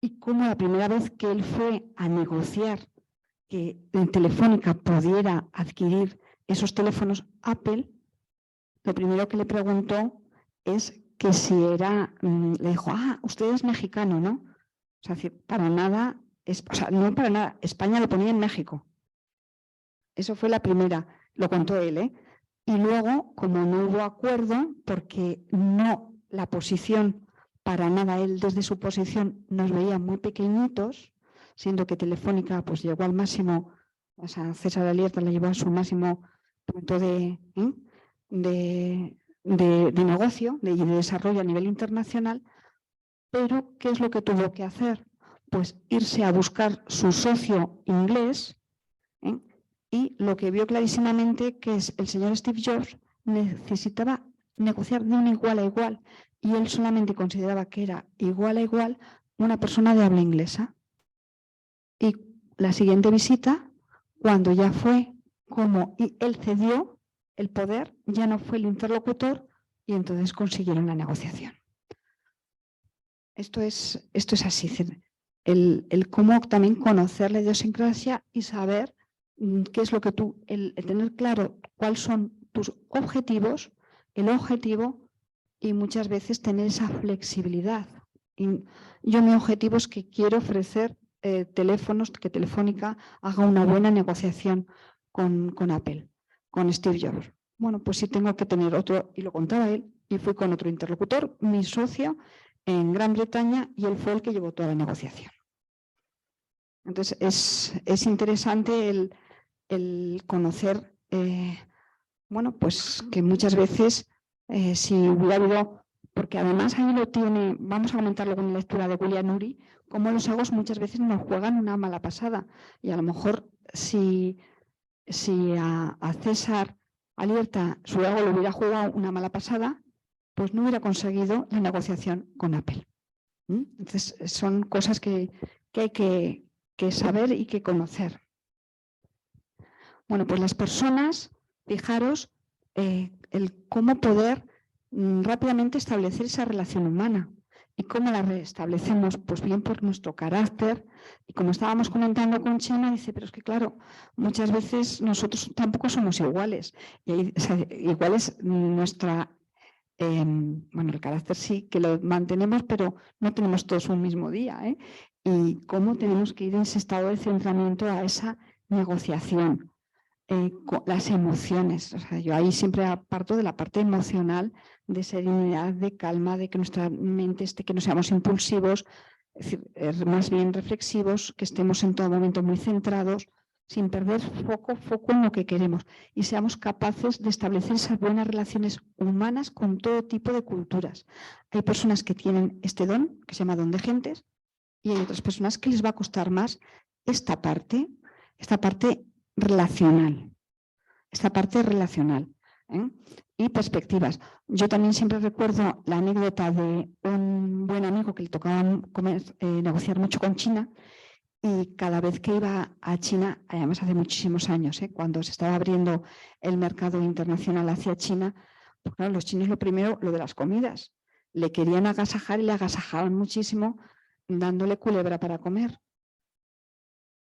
Speaker 2: Y como la primera vez que él fue a negociar que Telefónica pudiera adquirir esos teléfonos Apple, lo primero que le preguntó es que si era, le dijo, usted es mexicano, ¿no? O sea, para nada, no para nada, España lo ponía en México. Eso fue la primera, lo contó él, Y luego, como no hubo acuerdo, porque no la posición, para nada, él desde su posición nos veía muy pequeñitos, siendo que Telefónica pues llegó al máximo, o sea, César Alierta la llevó a su máximo punto de negocio, de desarrollo a nivel internacional, pero ¿qué es lo que tuvo que hacer? Pues irse a buscar su socio inglés, y lo que vio clarísimamente que es el señor Steve Jobs necesitaba negociar de un igual a igual, y él solamente consideraba que era igual a igual una persona de habla inglesa. Y la siguiente visita, cuando ya fue como y él cedió el poder, ya no fue el interlocutor, y entonces consiguieron la negociación. Esto es así, el cómo también conocer la idiosincrasia y saber qué es lo que el tener claro cuáles son tus objetivos, el objetivo, y muchas veces tener esa flexibilidad. Y yo mi objetivo es que quiero ofrecer teléfonos, que Telefónica haga una buena negociación con Apple, con Steve Jobs. Bueno, pues sí tengo que tener otro, y lo contaba él, y fui con otro interlocutor, mi socio en Gran Bretaña, y él fue el que llevó toda la negociación. Entonces es interesante el conocer, bueno, pues que muchas veces si hubiera habido, porque además ahí lo tiene, vamos a comentarlo con la lectura de William Ury, cómo los egos muchas veces nos juegan una mala pasada, y a lo mejor si a César Alierta su ego le hubiera jugado una mala pasada, pues no hubiera conseguido la negociación con Apple. Entonces son cosas que hay que saber y que conocer. Bueno, pues las personas, fijaros, el cómo poder rápidamente establecer esa relación humana. ¿Y cómo la restablecemos? Pues bien por nuestro carácter. Y como estábamos comentando con Chema, dice, pero es que claro, muchas veces nosotros tampoco somos iguales. Y igual es nuestra... bueno, el carácter sí que lo mantenemos, pero no tenemos todos un mismo día. Y cómo tenemos que ir en ese estado de centramiento a esa negociación. Las emociones, o sea, yo ahí siempre aparto de la parte emocional, de serenidad, de calma, de que nuestra mente esté, que no seamos impulsivos, es decir, más bien reflexivos, que estemos en todo momento muy centrados, sin perder foco en lo que queremos, y seamos capaces de establecer esas buenas relaciones humanas con todo tipo de culturas. Hay personas que tienen este don, que se llama don de gentes, y hay otras personas que les va a costar más esta parte relacional, y perspectivas. Yo también siempre recuerdo la anécdota de un buen amigo que le tocaba negociar mucho con China, y cada vez que iba a China, además hace muchísimos años, cuando se estaba abriendo el mercado internacional hacia China, pues claro, los chinos lo primero, lo de las comidas, le querían agasajar y le agasajaban muchísimo dándole culebra para comer.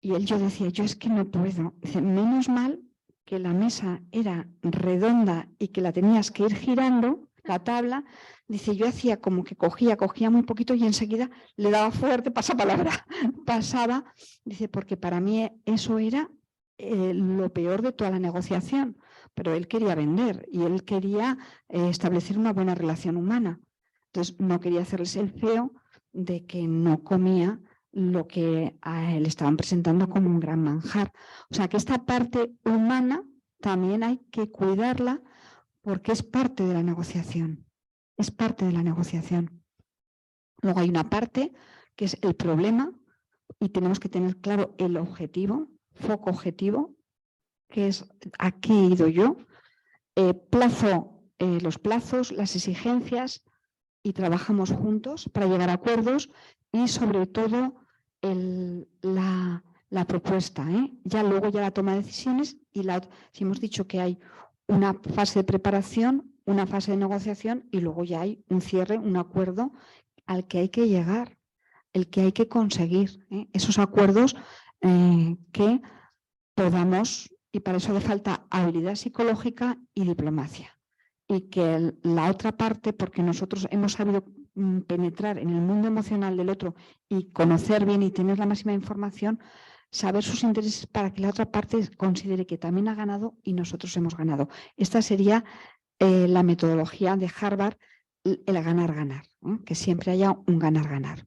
Speaker 2: Y yo decía, yo es que no puedo. Dice, menos mal que la mesa era redonda y que la tenías que ir girando, la tabla, dice, yo hacía como que cogía muy poquito y enseguida le daba fuerte, pasapalabra, pasaba, dice, porque para mí eso era lo peor de toda la negociación, pero él quería vender y él quería establecer una buena relación humana. Entonces no quería hacerles el feo de que no comía lo que a él estaban presentando como un gran manjar. O sea que esta parte humana también hay que cuidarla porque es parte de la negociación. Es parte de la negociación. Luego hay una parte que es el problema y tenemos que tener claro el objetivo, foco objetivo, que es a qué he ido yo, los plazos, las exigencias y trabajamos juntos para llegar a acuerdos y sobre todo la propuesta. Ya luego ya la toma de decisiones y si hemos dicho que hay una fase de preparación, una fase de negociación y luego ya hay un cierre, un acuerdo al que hay que llegar, el que hay que conseguir. Esos acuerdos que podamos, y para eso hace falta habilidad psicológica y diplomacia. Y que la otra parte, porque nosotros hemos sabido penetrar en el mundo emocional del otro y conocer bien y tener la máxima información, saber sus intereses para que la otra parte considere que también ha ganado y nosotros hemos ganado. Esta sería la metodología de Harvard, el ganar-ganar, que siempre haya un ganar-ganar.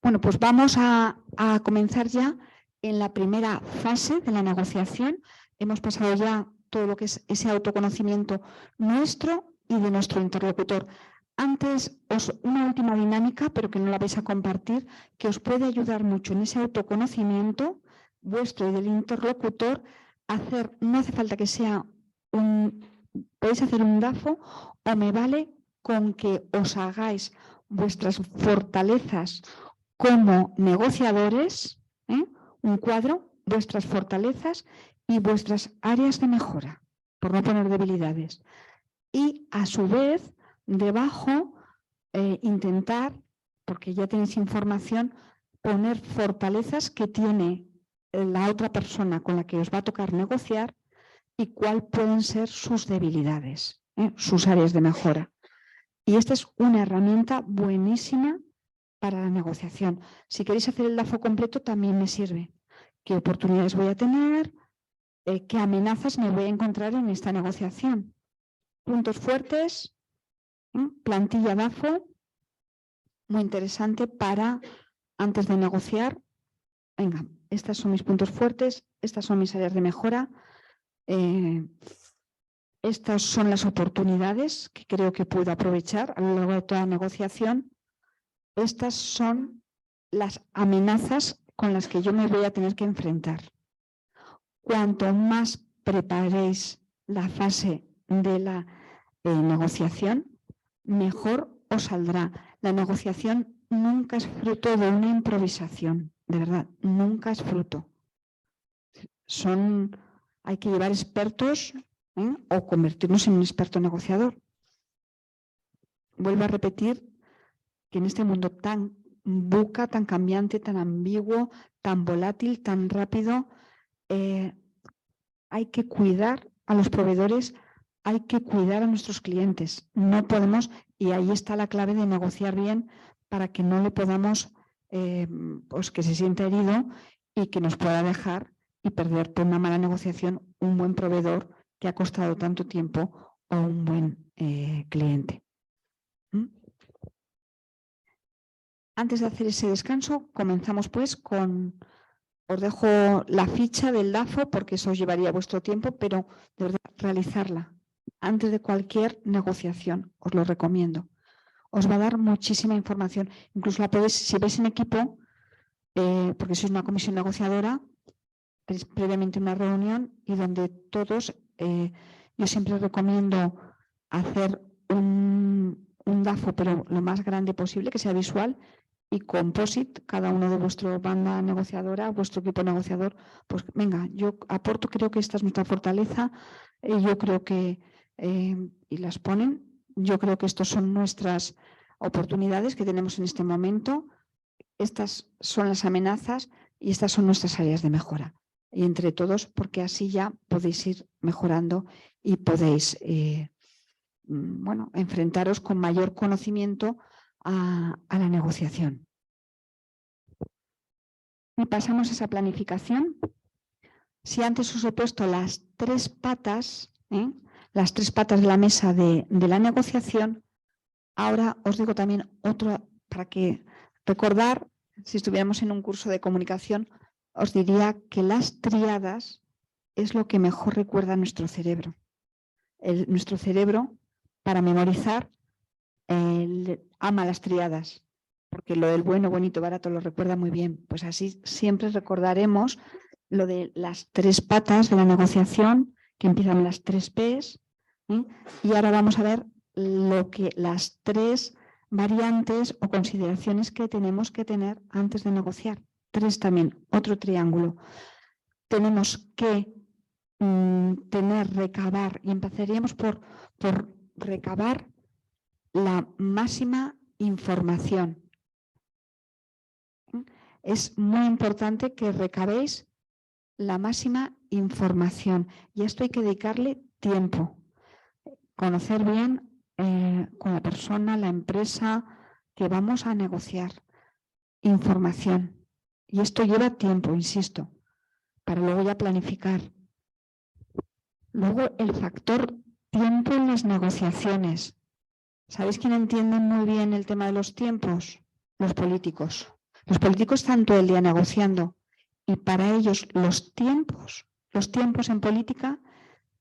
Speaker 2: Bueno, pues vamos a comenzar ya en la primera fase de la negociación. Hemos pasado ya todo lo que es ese autoconocimiento nuestro y de nuestro interlocutor. Antes, una última dinámica, pero que no la vais a compartir, que os puede ayudar mucho en ese autoconocimiento vuestro y del interlocutor. No hace falta que sea podéis hacer un DAFO o me vale con que os hagáis vuestras fortalezas como negociadores, un cuadro, vuestras fortalezas y vuestras áreas de mejora, por no poner debilidades. Y a su vez, debajo, intentar, porque ya tenéis información, poner fortalezas que tiene la otra persona con la que os va a tocar negociar y cuáles pueden ser sus debilidades, sus áreas de mejora. Y esta es una herramienta buenísima para la negociación. Si queréis hacer el DAFO completo, también me sirve. ¿Qué oportunidades voy a tener? ¿Qué amenazas me voy a encontrar en esta negociación? Puntos fuertes, plantilla DAFO, muy interesante para, antes de negociar, venga, estos son mis puntos fuertes, estas son mis áreas de mejora, estas son las oportunidades que creo que puedo aprovechar a lo largo de toda la negociación, estas son las amenazas con las que yo me voy a tener que enfrentar. Cuanto más preparéis la fase de la negociación, mejor os saldrá. La negociación nunca es fruto de una improvisación, de verdad, nunca es fruto. Hay que llevar expertos o convertirnos en un experto negociador. Vuelvo a repetir que en este mundo tan buca, tan cambiante, tan ambiguo, tan volátil, tan rápido, hay que cuidar a los proveedores, hay que cuidar a nuestros clientes. No podemos, y ahí está la clave de negociar bien para que no le podamos, pues que se sienta herido y que nos pueda dejar y perder por una mala negociación un buen proveedor que ha costado tanto tiempo o un buen cliente. Antes de hacer ese descanso, comenzamos pues con... Os dejo la ficha del DAFO porque eso os llevaría vuestro tiempo, pero de verdad, realizarla antes de cualquier negociación, os lo recomiendo. Os va a dar muchísima información. Incluso la podéis, si vais en equipo, porque sois una comisión negociadora, tenéis previamente una reunión y donde todos, yo siempre recomiendo hacer un DAFO, pero lo más grande posible, que sea visual, y composite, cada uno de vuestra banda negociadora, vuestro equipo negociador, pues venga, yo aporto, creo que esta es nuestra fortaleza, yo creo que, y las ponen, yo creo que estas son nuestras oportunidades que tenemos en este momento, estas son las amenazas y estas son nuestras áreas de mejora. y entre todos, porque así ya podéis ir mejorando y podéis bueno, enfrentaros con mayor conocimiento a la negociación. Y pasamos a esa planificación. Si antes os he puesto las tres patas de la mesa de la negociación, ahora os digo también otro, para que recordar, si estuviéramos en un curso de comunicación, os diría que las tríadas es lo que mejor recuerda nuestro cerebro. Nuestro cerebro, para memorizar, ama las tríadas, porque lo del bueno, bonito, barato lo recuerda muy bien. Pues así siempre recordaremos lo de las tres patas de la negociación, que empiezan las 3 Ps, y ahora vamos a ver las 3 variantes o consideraciones que tenemos que tener antes de negociar. 3 también, otro triángulo. Tenemos que recabar, y empezaríamos por recabar la máxima información. Es muy importante que recabéis la máxima información, y a esto hay que dedicarle tiempo. Conocer bien con la persona, la empresa que vamos a negociar. Información. Y esto lleva tiempo, insisto, para luego ya planificar. Luego el factor tiempo en las negociaciones. ¿Sabéis quién entiende muy bien el tema de los tiempos? Los políticos. Los políticos están todo el día negociando, y para ellos los tiempos en política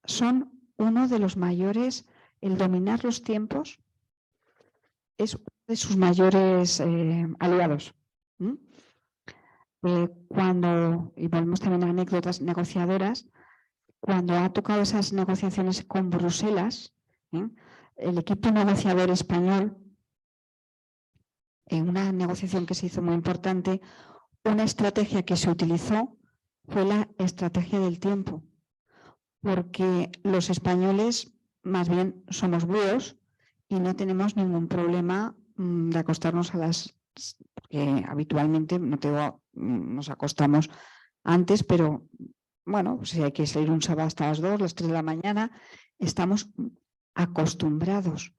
Speaker 2: son uno de los mayores, el dominar los tiempos es uno de sus mayores aliados. Cuando, y volvemos también a anécdotas negociadoras, cuando ha tocado esas negociaciones con Bruselas, el equipo negociador español, en una negociación que se hizo muy importante, una estrategia que se utilizó fue la estrategia del tiempo, porque los españoles más bien somos búhos y no tenemos ningún problema de acostarnos a las... porque habitualmente nos acostamos antes, pero bueno, si hay que salir un sábado hasta las 2, las 3 de la mañana, estamos acostumbrados,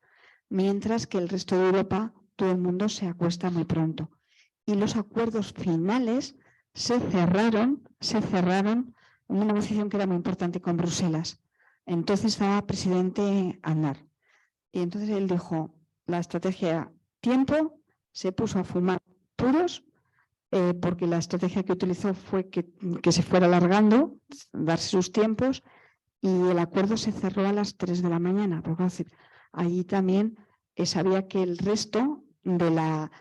Speaker 2: mientras que el resto de Europa todo el mundo se acuesta muy pronto. Y los acuerdos finales se cerraron en una negociación que era muy importante con Bruselas. Entonces estaba presidente Aznar. Y entonces él dijo, la estrategia tiempo, se puso a fumar puros, porque la estrategia que utilizó fue que se fuera alargando, darse sus tiempos, y el acuerdo se cerró a las 3 de la mañana. Porque, es decir, allí también sabía que el resto de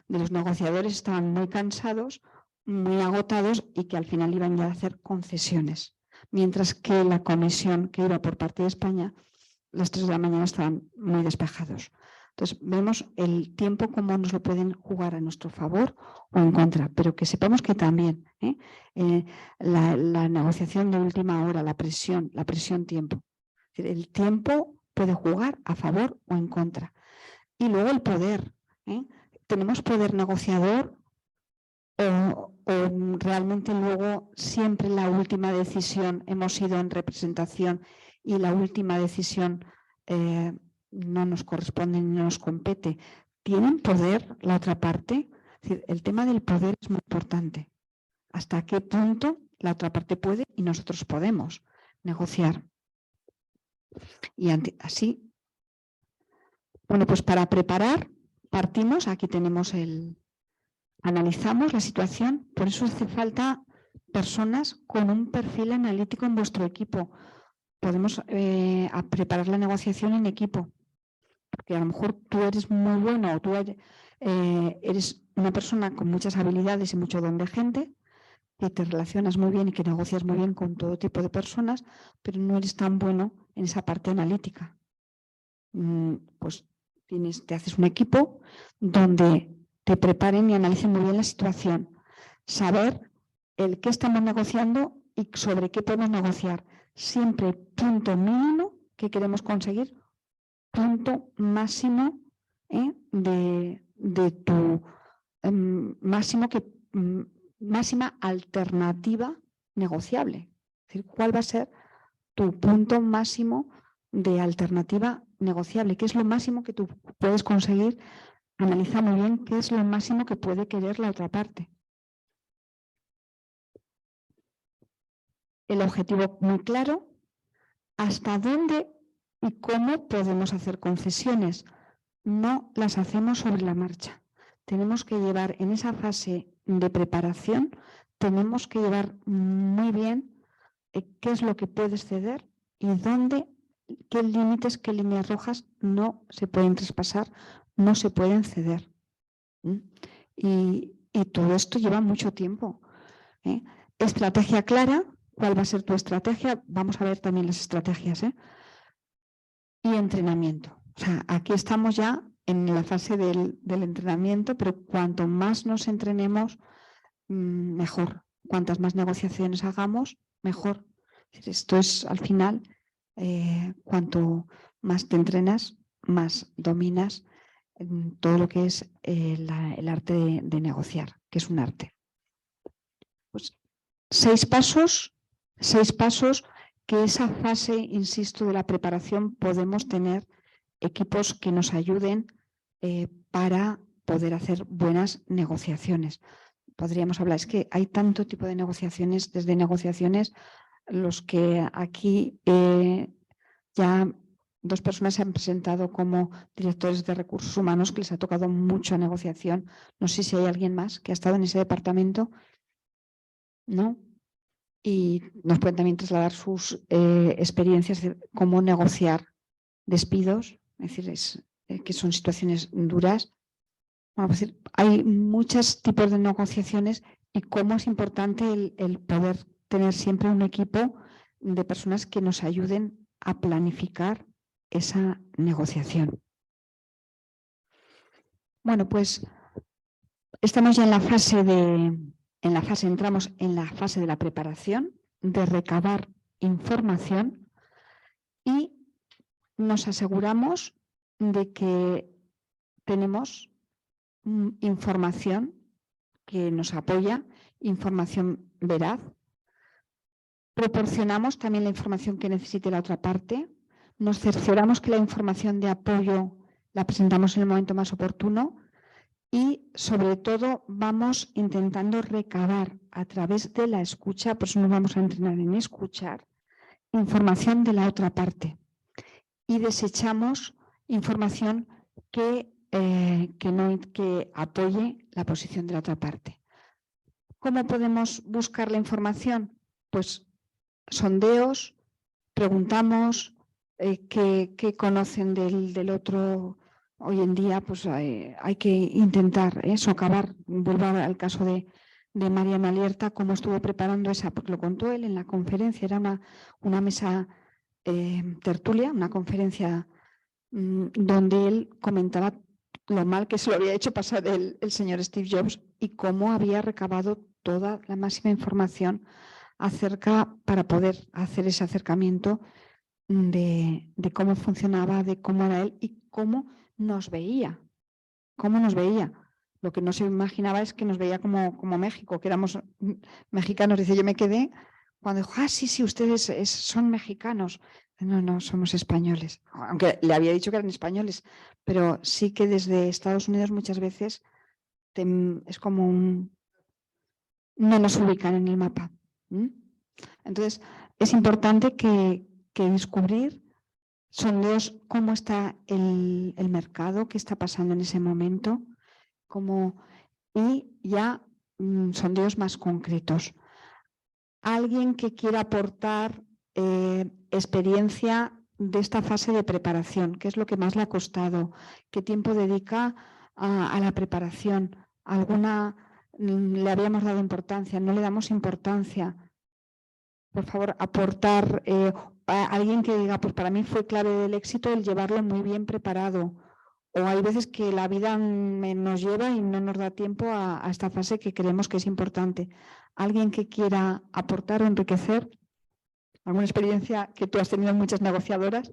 Speaker 2: los negociadores estaban muy cansados, muy agotados, y que al final iban a hacer concesiones. Mientras que la comisión que iba por parte de España, las 3 de la mañana estaban muy despejados. Entonces vemos el tiempo cómo nos lo pueden jugar a nuestro favor o en contra, pero que sepamos que también la negociación de última hora, la presión tiempo. Es decir, el tiempo puede jugar a favor o en contra. Y luego el poder. ¿Tenemos poder negociador o realmente luego siempre la última decisión hemos ido en representación y la última decisión no nos corresponde ni nos compete? ¿Tienen poder la otra parte? Es decir, el tema del poder es muy importante. ¿Hasta qué punto la otra parte puede y nosotros podemos negociar? Y así, bueno, pues para preparar, partimos, aquí tenemos analizamos la situación, por eso hace falta personas con un perfil analítico en vuestro equipo. Podemos preparar la negociación en equipo, porque a lo mejor tú eres muy bueno o tú eres una persona con muchas habilidades y mucho don de gente, que te relacionas muy bien y que negocias muy bien con todo tipo de personas, pero no eres tan bueno en esa parte analítica. Pues te haces un equipo donde te preparen y analicen muy bien la situación, saber el qué estamos negociando y sobre qué podemos negociar. Siempre punto mínimo que queremos conseguir, punto máximo de tu máxima alternativa negociable. Es decir, ¿cuál va a ser tu punto máximo de alternativa negociable? ¿Qué es lo máximo que tú puedes conseguir? Analiza muy bien qué es lo máximo que puede querer la otra parte. El objetivo muy claro, hasta dónde y cómo podemos hacer concesiones. No las hacemos sobre la marcha. Tenemos que llevar en esa fase de preparación, tenemos que llevar muy bien qué es lo que puedes ceder y dónde, qué límites, qué líneas rojas no se pueden traspasar, no se pueden ceder. Y todo esto lleva mucho tiempo. Estrategia clara, ¿cuál va a ser tu estrategia? Vamos a ver también las estrategias. Y entrenamiento. O sea, aquí estamos ya en la fase del entrenamiento, pero cuanto más nos entrenemos, mejor. Cuantas más negociaciones hagamos, mejor. Esto es, al final, cuanto más te entrenas, más dominas todo lo que es el arte de negociar, que es un arte. Pues 6 pasos que esa fase, insisto, de la preparación podemos tener equipos que nos ayuden para poder hacer buenas negociaciones. Podríamos hablar, es que hay tanto tipo de negociaciones, desde negociaciones, los que aquí ya 2 personas se han presentado como directores de recursos humanos, que les ha tocado mucho negociación. No sé si hay alguien más que ha estado en ese departamento, ¿no? Y nos pueden también trasladar sus experiencias de cómo negociar despidos, es decir, que son situaciones duras. Bueno, pues hay muchos tipos de negociaciones y cómo es importante el poder tener siempre un equipo de personas que nos ayuden a planificar esa negociación. Bueno, pues estamos ya en la fase entramos en la fase de la preparación, de recabar información y nos aseguramos de que tenemos información que nos apoya, información veraz. Proporcionamos también la información que necesite la otra parte. Nos cercioramos que la información de apoyo la presentamos en el momento más oportuno y, sobre todo, vamos intentando recabar a través de la escucha, por eso nos vamos a entrenar en escuchar, información de la otra parte. Y desechamos información que apoye la posición de la otra parte. ¿Cómo podemos buscar la información? Pues sondeos, preguntamos qué conocen del otro. Hoy en día pues hay que intentar socavar. Vuelvo al caso de Mariana Lierta, cómo estuvo preparando esa, porque lo contó él en la conferencia, era una mesa tertulia, una conferencia donde él comentaba lo mal que se lo había hecho pasar el señor Steve Jobs y cómo había recabado toda la máxima información para poder hacer ese acercamiento de cómo funcionaba, de cómo era él y cómo nos veía. Cómo nos veía. Lo que no se imaginaba es que nos veía como México, que éramos mexicanos. Dice, yo me quedé cuando dijo, sí, ustedes son mexicanos. No, somos españoles. Aunque le había dicho que eran españoles, pero sí que desde Estados Unidos muchas veces es como no nos ubican en el mapa. Entonces, es importante que descubrir sondeos cómo está el mercado, qué está pasando en ese momento, y ya sondeos más concretos. Alguien que quiera aportar experiencia de esta fase de preparación, ¿qué es lo que más le ha costado? ¿Qué tiempo dedica a la preparación? ¿Alguna le habíamos dado importancia? ¿No le damos importancia? Por favor, aportar a alguien que diga, pues para mí fue clave del éxito el llevarlo muy bien preparado. O hay veces que la vida nos lleva y no nos da tiempo a esta fase que creemos que es importante. ¿Alguien que quiera aportar o enriquecer? ¿Alguna experiencia que tú has tenido en muchas negociadoras?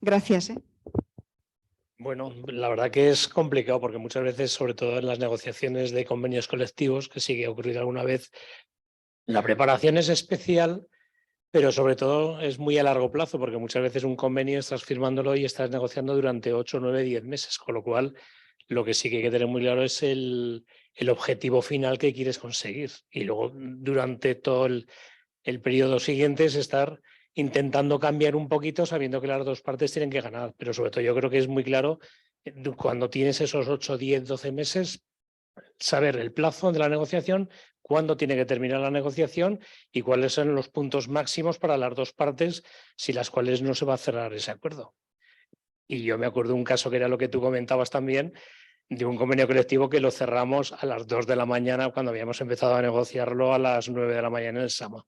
Speaker 2: Gracias.
Speaker 7: Bueno, la verdad que es complicado porque muchas veces, sobre todo en las negociaciones de convenios colectivos, que sí que ha ocurrido alguna vez, La preparación es especial, pero sobre todo es muy a largo plazo, porque muchas veces un convenio estás firmándolo y estás negociando durante 8, 9, 10 meses, con lo cual lo que sí que hay que tener muy claro es el objetivo final que quieres conseguir. Y luego durante todo el periodo siguiente es estar intentando cambiar un poquito sabiendo que las dos partes tienen que ganar. Pero sobre todo yo creo que es muy claro cuando tienes esos 8, 10, 12 meses, saber el plazo de la negociación, cuándo tiene que terminar la negociación y cuáles son los puntos máximos para las dos partes, sin las cuales no se va a cerrar ese acuerdo. Y yo me acuerdo de un caso que era lo que tú comentabas también, de un convenio colectivo que lo cerramos a las 2 de la mañana cuando habíamos empezado a negociarlo a las 9 de la mañana en el SAMA.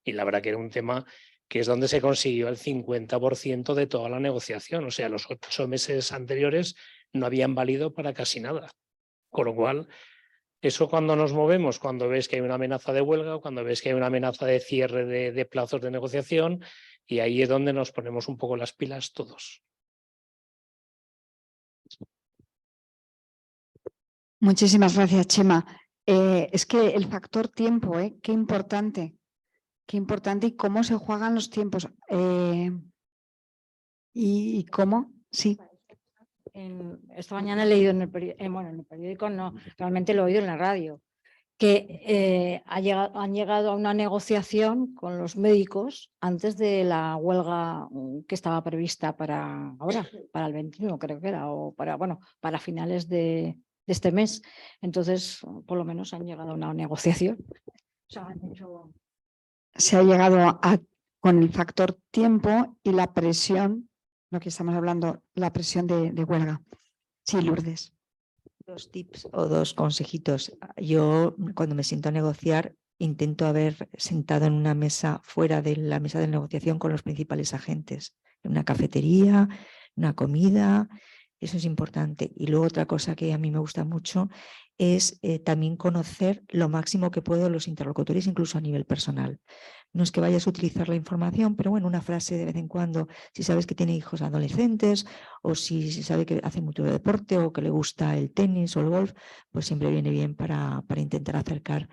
Speaker 7: Y la verdad que era un tema que es donde se consiguió el 50% de toda la negociación. O sea, los 8 meses anteriores no habían valido para casi nada. Con lo cual, eso cuando nos movemos, cuando ves que hay una amenaza de huelga, cuando ves que hay una amenaza de cierre de plazos de negociación, y ahí es donde nos ponemos un poco las pilas todos.
Speaker 2: Muchísimas gracias, Chema. Es que el factor tiempo, qué importante y cómo se juegan los tiempos. ¿Y cómo? Sí.
Speaker 3: Esta mañana he leído en el periódico, no, realmente lo he oído en la radio, que han llegado a una negociación con los médicos antes de la huelga que estaba prevista para ahora, para el 21 creo que era, o para finales de este mes. Entonces, por lo menos han llegado a una negociación. O sea,
Speaker 2: Se ha llegado con el factor tiempo y la presión, lo que estamos hablando, la presión de huelga. Sí, Lourdes.
Speaker 5: 2 tips o 2 consejitos. Yo cuando me siento a negociar intento haber sentado en una mesa fuera de la mesa de negociación con los principales agentes, en una cafetería, una comida, eso es importante. Y luego otra cosa que a mí me gusta mucho es también conocer lo máximo que puedo los interlocutores, incluso a nivel personal. No es que vayas a utilizar la información, pero bueno, una frase de vez en cuando, si sabes que tiene hijos adolescentes o si sabe que hace mucho deporte o que le gusta el tenis o el golf, pues siempre viene bien para intentar acercar,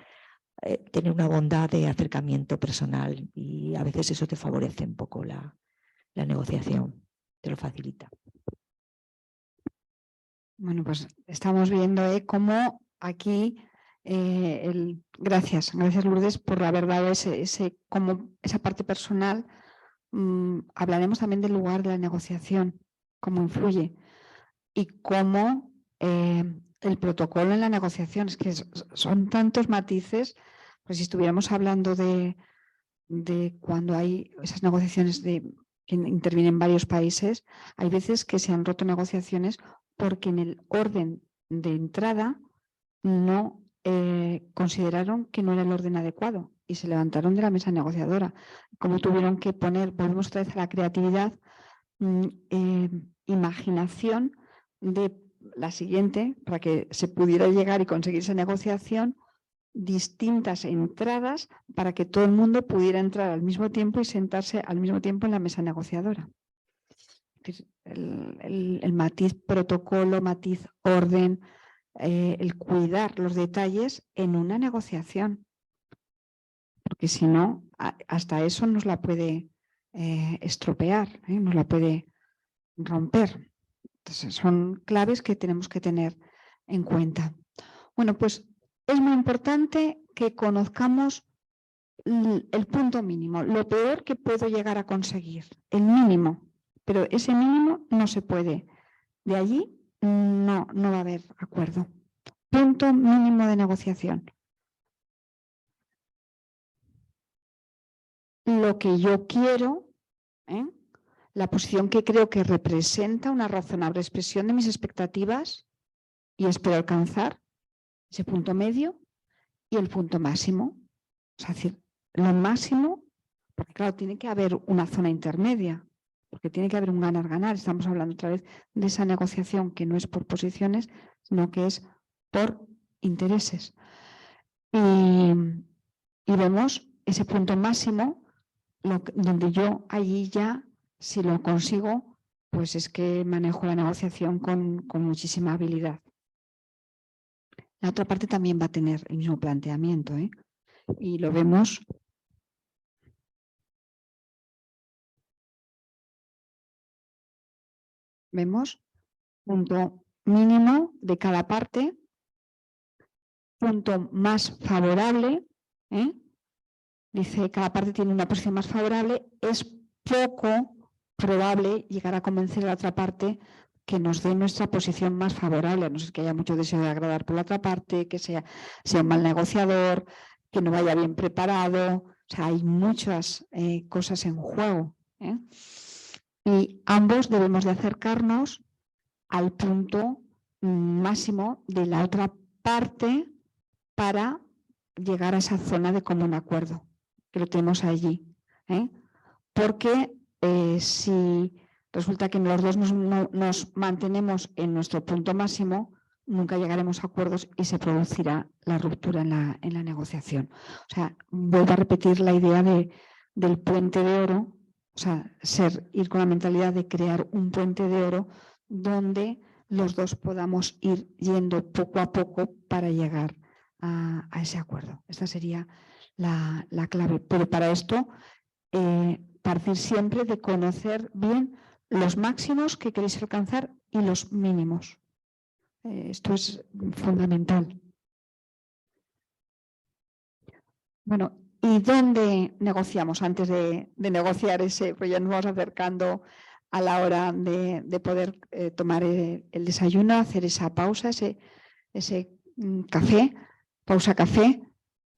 Speaker 5: tener una bondad de acercamiento personal y a veces eso te favorece un poco la negociación, te lo facilita.
Speaker 2: Bueno, pues estamos viendo cómo aquí, gracias Lourdes por haber dado esa parte personal. Hablaremos también del lugar de la negociación, cómo influye y cómo el protocolo en la negociación, es que son tantos matices, pues si estuviéramos hablando de cuando hay esas negociaciones que intervienen varios países, hay veces que se han roto negociaciones porque en el orden de entrada no consideraron que no era el orden adecuado y se levantaron de la mesa negociadora. Como tuvieron que poner, volvemos otra vez a la creatividad, imaginación de la siguiente, para que se pudiera llegar y conseguir esa negociación, distintas entradas para que todo el mundo pudiera entrar al mismo tiempo y sentarse al mismo tiempo en la mesa negociadora. El matiz protocolo, matiz orden, el cuidar los detalles en una negociación. Porque si no, hasta eso nos la puede estropear, nos la puede romper. Entonces, son claves que tenemos que tener en cuenta. Bueno, pues es muy importante que conozcamos el punto mínimo, lo peor que puedo llegar a conseguir, el mínimo. Pero ese mínimo no se puede. De allí no va a haber acuerdo. Punto mínimo de negociación. Lo que yo quiero, la posición que creo que representa una razonable expresión de mis expectativas y espero alcanzar ese punto medio y el punto máximo. Es decir, lo máximo, porque claro, tiene que haber una zona intermedia. Porque tiene que haber un ganar-ganar. Estamos hablando otra vez de esa negociación que no es por posiciones, sino que es por intereses. Y vemos ese punto máximo, donde yo allí ya, si lo consigo, pues es que manejo la negociación con muchísima habilidad. La otra parte también va a tener el mismo planteamiento, Y lo vemos. Vemos punto mínimo de cada parte, punto más favorable, ¿eh? Dice cada parte tiene una posición más favorable, es poco probable llegar a convencer a la otra parte que nos dé nuestra posición más favorable, a no ser que haya mucho deseo de agradar por la otra parte, que sea un mal negociador, que no vaya bien preparado. O sea, hay muchas cosas en juego, ¿eh? Y ambos debemos de acercarnos al punto máximo de la otra parte para llegar a esa zona de común acuerdo, que lo tenemos allí, ¿eh? Porque si resulta que los dos nos mantenemos en nuestro punto máximo, nunca llegaremos a acuerdos y se producirá la ruptura en la negociación. O sea, vuelvo a repetir la idea del puente de oro, o sea, ir con la mentalidad de crear un puente de oro donde los dos podamos ir yendo poco a poco para llegar a ese acuerdo. Esta sería la clave. Pero para esto, partir siempre de conocer bien los máximos que queréis alcanzar y los mínimos. Esto es fundamental. Bueno, ¿y dónde negociamos antes de negociar ese? Pues ya nos vamos acercando a la hora de poder tomar el desayuno, hacer esa pausa, ese café, pausa café.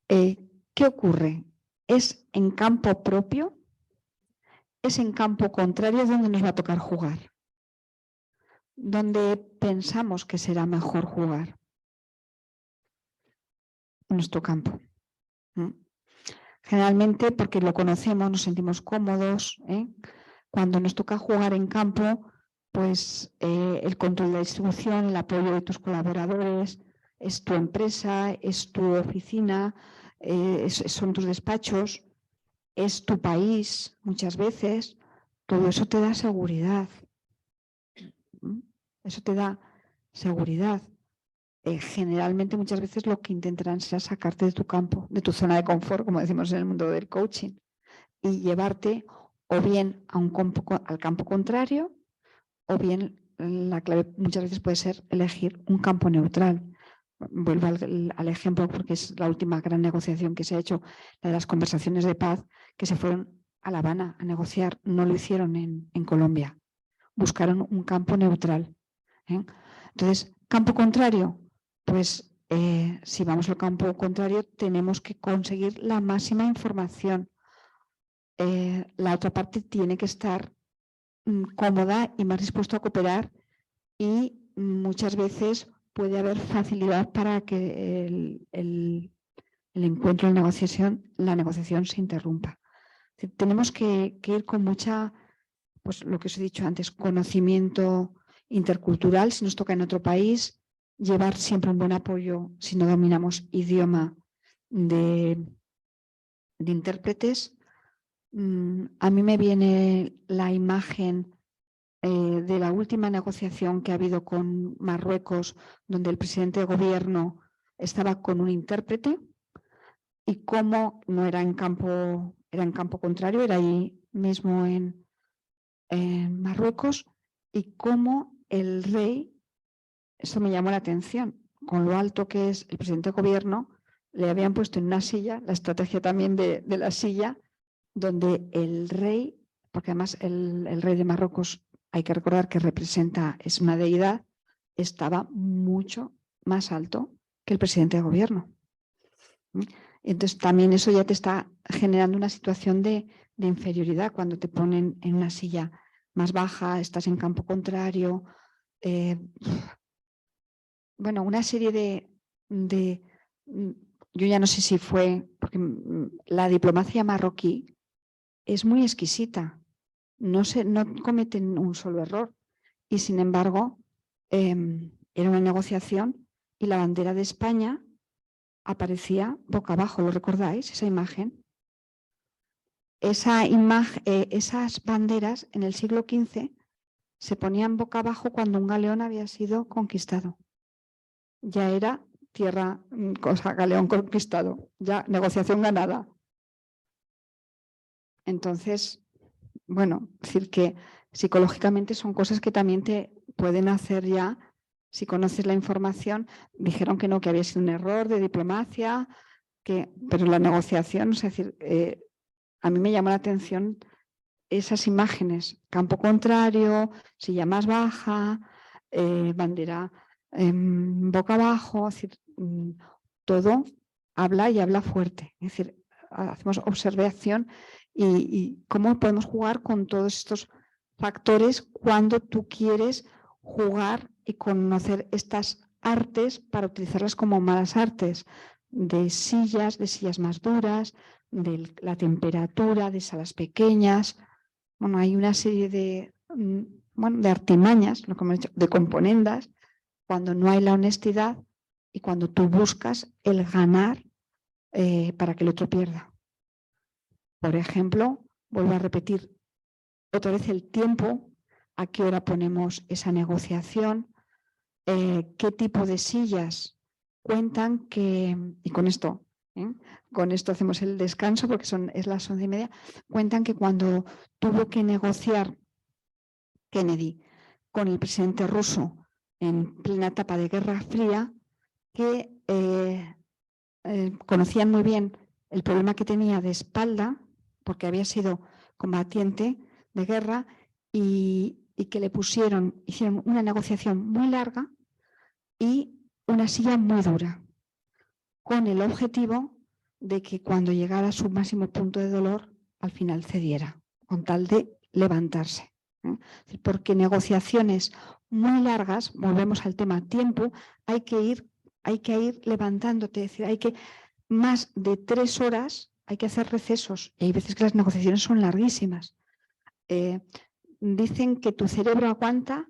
Speaker 2: ¿Qué ocurre? ¿Es en campo propio? ¿Es en campo contrario donde nos va a tocar jugar? ¿Dónde pensamos que será mejor jugar? En nuestro campo. Generalmente porque lo conocemos, nos sentimos cómodos, ¿eh? Cuando nos toca jugar en campo, pues el control de la distribución, el apoyo de tus colaboradores, es tu empresa, es tu oficina, son tus despachos, es tu país muchas veces. Todo eso te da seguridad. Eso te da seguridad. Generalmente muchas veces lo que intentarán será sacarte de tu campo, de tu zona de confort, como decimos en el mundo del coaching, y llevarte o bien al campo contrario, o bien la clave muchas veces puede ser elegir un campo neutral. Vuelvo al ejemplo porque es la última gran negociación que se ha hecho, la de las conversaciones de paz, que se fueron a La Habana a negociar, no lo hicieron en Colombia, buscaron un campo neutral, ¿eh? Entonces, campo contrario, pues si vamos al campo contrario tenemos que conseguir la máxima información. La otra parte tiene que estar cómoda y más dispuesta a cooperar, y muchas veces puede haber facilidad para que el encuentro, la negociación se interrumpa. Tenemos que ir con mucha, pues lo que os he dicho antes, conocimiento intercultural, si nos toca en otro país, llevar siempre un buen apoyo si no dominamos idioma de intérpretes. A mí me viene la imagen de la última negociación que ha habido con Marruecos, donde el presidente de gobierno estaba con un intérprete, y cómo no era en campo, era en campo contrario, era ahí mismo en Marruecos, y cómo el rey, eso me llamó la atención, con lo alto que es el presidente de gobierno, le habían puesto en una silla, la estrategia también de la silla, donde el rey, porque además el rey de Marruecos, hay que recordar que es una deidad, estaba mucho más alto que el presidente de gobierno. Entonces también eso ya te está generando una situación de inferioridad cuando te ponen en una silla más baja, estás en campo contrario. Bueno, una serie yo ya no sé si fue, porque la diplomacia marroquí es muy exquisita, no cometen un solo error, y sin embargo era una negociación y la bandera de España aparecía boca abajo. ¿Lo recordáis, esa imagen? Esas banderas en el siglo XV se ponían boca abajo cuando un galeón había sido conquistado. Ya era tierra, cosa, galeón conquistado, ya negociación ganada. Entonces, bueno, decir que psicológicamente son cosas que también te pueden hacer ya, si conoces la información, dijeron que no, que había sido un error de diplomacia, pero la negociación, es decir, a mí me llamó la atención esas imágenes, campo contrario, silla más baja, bandera boca abajo, es decir, todo habla y habla fuerte. Es decir, hacemos observación y cómo podemos jugar con todos estos factores cuando tú quieres jugar y conocer estas artes para utilizarlas como malas artes, de sillas más duras, de la temperatura, de salas pequeñas. Bueno, hay una serie de, de artimañas, lo que hemos dicho, de componendas, cuando no hay la honestidad y cuando tú buscas el ganar para que el otro pierda. Por ejemplo, vuelvo a repetir otra vez el tiempo, a qué hora ponemos esa negociación, qué tipo de sillas cuentan que, y con esto hacemos el descanso porque es las 11:30, cuentan que cuando tuvo que negociar Kennedy con el presidente ruso en plena etapa de Guerra Fría, que conocían muy bien el problema que tenía de espalda, porque había sido combatiente de guerra, y que hicieron una negociación muy larga y una silla muy dura, con el objetivo de que cuando llegara a su máximo punto de dolor, al final cediera, con tal de levantarse. Porque negociaciones muy largas, volvemos al tema tiempo, hay que ir levantándote, es decir, hay que más de 3 horas, hay que hacer recesos. Y hay veces que las negociaciones son larguísimas. Dicen que tu cerebro aguanta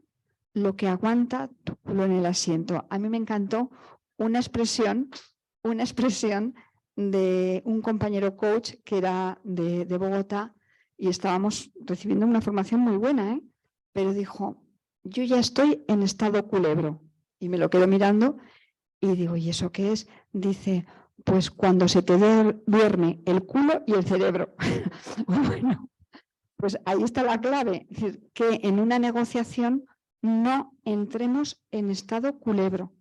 Speaker 2: lo que aguanta tu culo en el asiento. A mí me encantó una expresión de un compañero coach que era de Bogotá y estábamos recibiendo una formación muy buena, pero dijo, yo ya estoy en estado culebro. Y me lo quedo mirando y digo, ¿y eso qué es? Dice, pues cuando se te duerme el culo y el cerebro. Bueno, pues ahí está la clave, es decir, que en una negociación no entremos en estado culebro.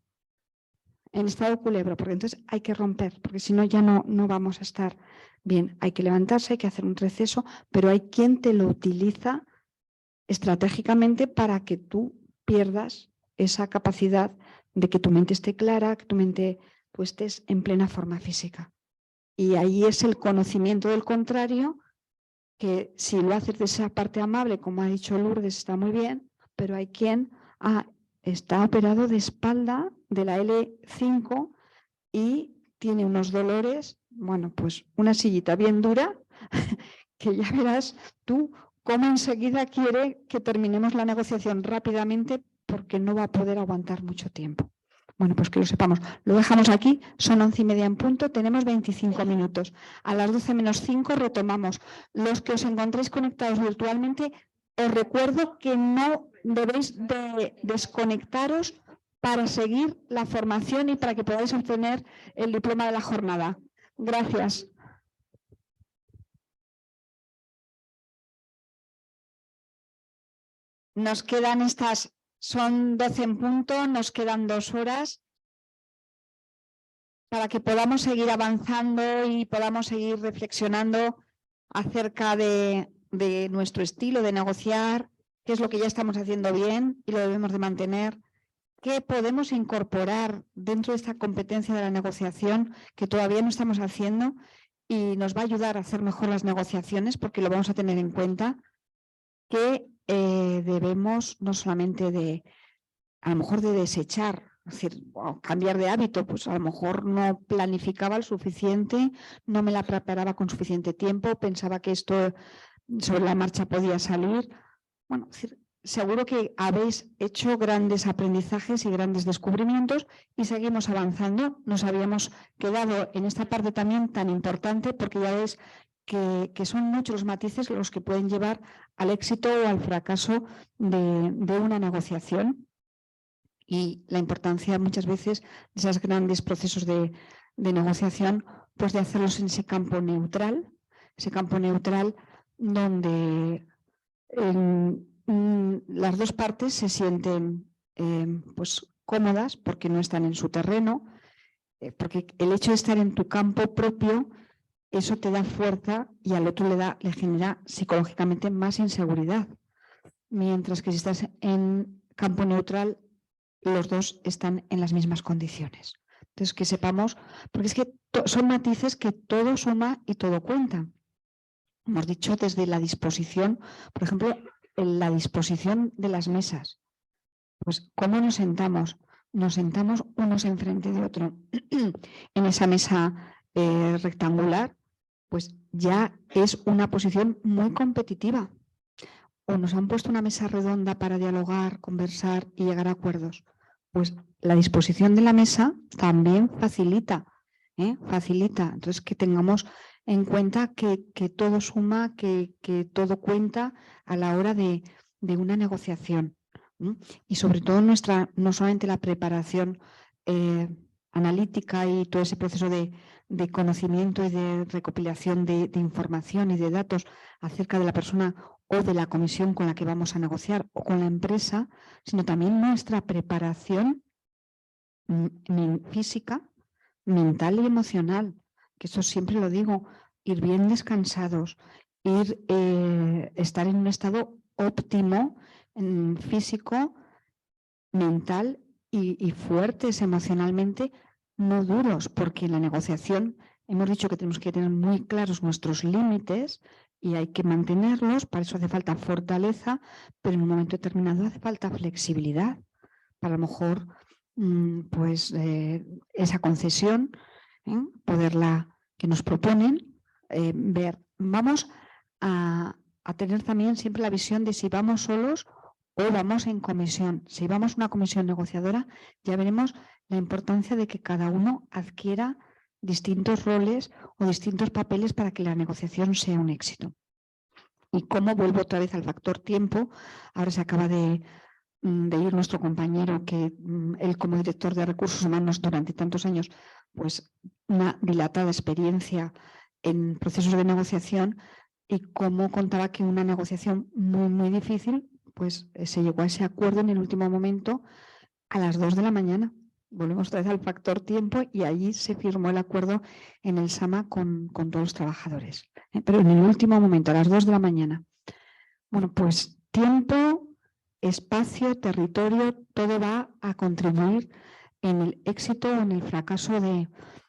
Speaker 2: Porque entonces hay que romper, porque si no ya no vamos a estar bien. Hay que levantarse, hay que hacer un receso, pero hay quien te lo utiliza estratégicamente para que tú pierdas esa capacidad de que tu mente esté clara, que tú estés en plena forma física. Y ahí es el conocimiento del contrario, que si lo haces de esa parte amable, como ha dicho Lourdes, está muy bien, pero hay quien está operado de espalda de la L5 y tiene unos dolores, bueno, pues una sillita bien dura, que ya verás tú cómo enseguida quiere que terminemos la negociación rápidamente porque no va a poder aguantar mucho tiempo. Bueno, pues que lo sepamos. Lo dejamos aquí, son 11:30 en punto, tenemos 25 minutos. A las 12:05 retomamos. Los que os encontréis conectados virtualmente, os recuerdo que no debéis de desconectaros para seguir la formación y para que podáis obtener el diploma de la jornada. Gracias. Nos quedan son 12 en punto, nos quedan 2 horas para que podamos seguir avanzando y podamos seguir reflexionando acerca de nuestro estilo de negociar, qué es lo que ya estamos haciendo bien y lo debemos de mantener, qué podemos incorporar dentro de esta competencia de la negociación que todavía no estamos haciendo y nos va a ayudar a hacer mejor las negociaciones porque lo vamos a tener en cuenta, que debemos no solamente a lo mejor de desechar, es decir, cambiar de hábito, pues a lo mejor no planificaba lo suficiente, no me la preparaba con suficiente tiempo, pensaba que esto sobre la marcha podía salir. Bueno, es decir, seguro que habéis hecho grandes aprendizajes y grandes descubrimientos y seguimos avanzando. Nos habíamos quedado en esta parte también tan importante porque ya veis que son muchos los matices los que pueden llevar al éxito o al fracaso de una negociación. Y la importancia muchas veces de esos grandes procesos de negociación, pues de hacerlos en ese campo neutral donde las dos partes se sienten pues cómodas porque no están en su terreno, porque el hecho de estar en tu campo propio, eso te da fuerza y al otro le genera psicológicamente más inseguridad. Mientras que si estás en campo neutral, los dos están en las mismas condiciones. Entonces, que sepamos, porque es que son matices que todo suma y todo cuenta. Hemos dicho desde la disposición, por ejemplo, en la disposición de las mesas. Pues, ¿cómo nos sentamos? Nos sentamos unos enfrente de otro. En esa mesa rectangular, pues ya es una posición muy competitiva. O nos han puesto una mesa redonda para dialogar, conversar y llegar a acuerdos. Pues la disposición de la mesa también facilita. Entonces, que tengamos en cuenta que todo suma, que todo cuenta a la hora de una negociación. Y sobre todo no solamente la preparación analítica y todo ese proceso de conocimiento y de recopilación de información y de datos acerca de la persona o de la comisión con la que vamos a negociar o con la empresa, sino también nuestra preparación física, mental y emocional, que eso siempre lo digo, ir bien descansados, estar en un estado óptimo físico, mental y fuertes emocionalmente, no duros, porque en la negociación hemos dicho que tenemos que tener muy claros nuestros límites y hay que mantenerlos, para eso hace falta fortaleza, pero en un momento determinado hace falta flexibilidad, para a lo mejor pues esa concesión, poderla que nos proponen, ver. Vamos a tener también siempre la visión de si vamos solos o vamos en comisión. Si vamos a una comisión negociadora, ya veremos la importancia de que cada uno adquiera distintos roles o distintos papeles para que la negociación sea un éxito. Y cómo vuelvo otra vez al factor tiempo. Ahora se acaba de ir nuestro compañero, que él como director de recursos humanos durante tantos años, pues una dilatada experiencia en procesos de negociación, y cómo contaba que una negociación muy, muy difícil, pues se llegó a ese acuerdo en el último momento a las 2 de la mañana. Volvemos otra vez al factor tiempo y allí se firmó el acuerdo en el SAMA con todos los trabajadores. Pero en el último momento, a las 2 de la mañana. Bueno, pues tiempo, espacio, territorio, todo va a contribuir en el éxito o en el fracaso de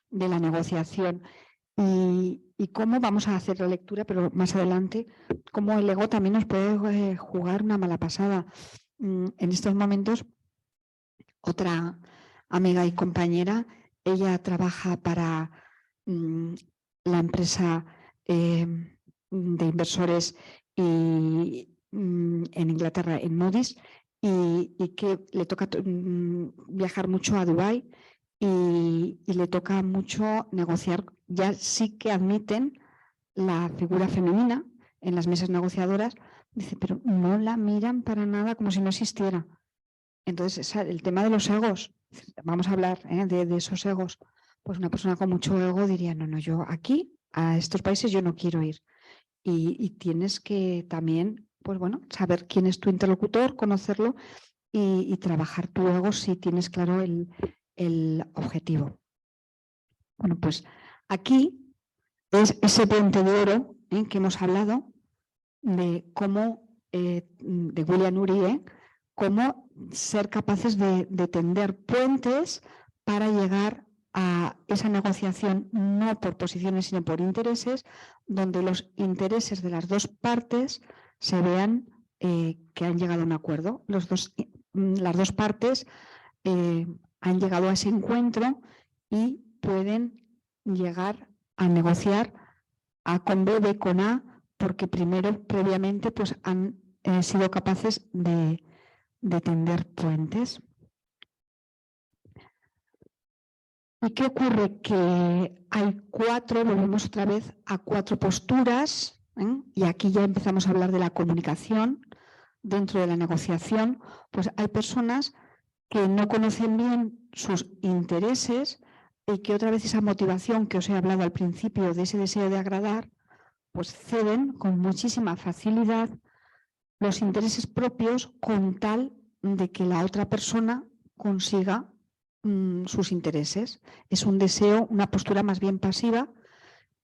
Speaker 2: la negociación. Y cómo vamos a hacer la lectura, pero más adelante, cómo el ego también nos puede jugar una mala pasada. En estos momentos, otra amiga y compañera, ella trabaja para la empresa de inversores en Inglaterra, en Moody's, y que le toca viajar mucho a Dubái y le toca mucho negociar. Ya sí que admiten la figura femenina en las mesas negociadoras, dice, pero no la miran para nada, como si no existiera. Entonces, el tema de los egos, vamos a hablar de esos egos. Pues una persona con mucho ego diría, no, yo aquí, a estos países yo no quiero ir. Y tienes que también, pues bueno, saber quién es tu interlocutor, conocerlo y trabajar tu ego si tienes claro el objetivo. Bueno, pues aquí es ese puente de oro que hemos hablado de cómo, de William Ury, cómo ser capaces de tender puentes para llegar a esa negociación, no por posiciones sino por intereses, donde los intereses de las dos partes se vean que han llegado a un acuerdo. Las dos partes han llegado a ese encuentro y pueden llegar a negociar con B, B con A, porque previamente pues, han sido capaces de tender puentes. ¿Y qué ocurre? Que hay volvemos otra vez a 4 posturas, y aquí ya empezamos a hablar de la comunicación dentro de la negociación. Pues hay personas que no conocen bien sus intereses y que otra vez esa motivación que os he hablado al principio de ese deseo de agradar, pues ceden con muchísima facilidad los intereses propios con tal de que la otra persona consiga sus intereses. Es un deseo, una postura más bien pasiva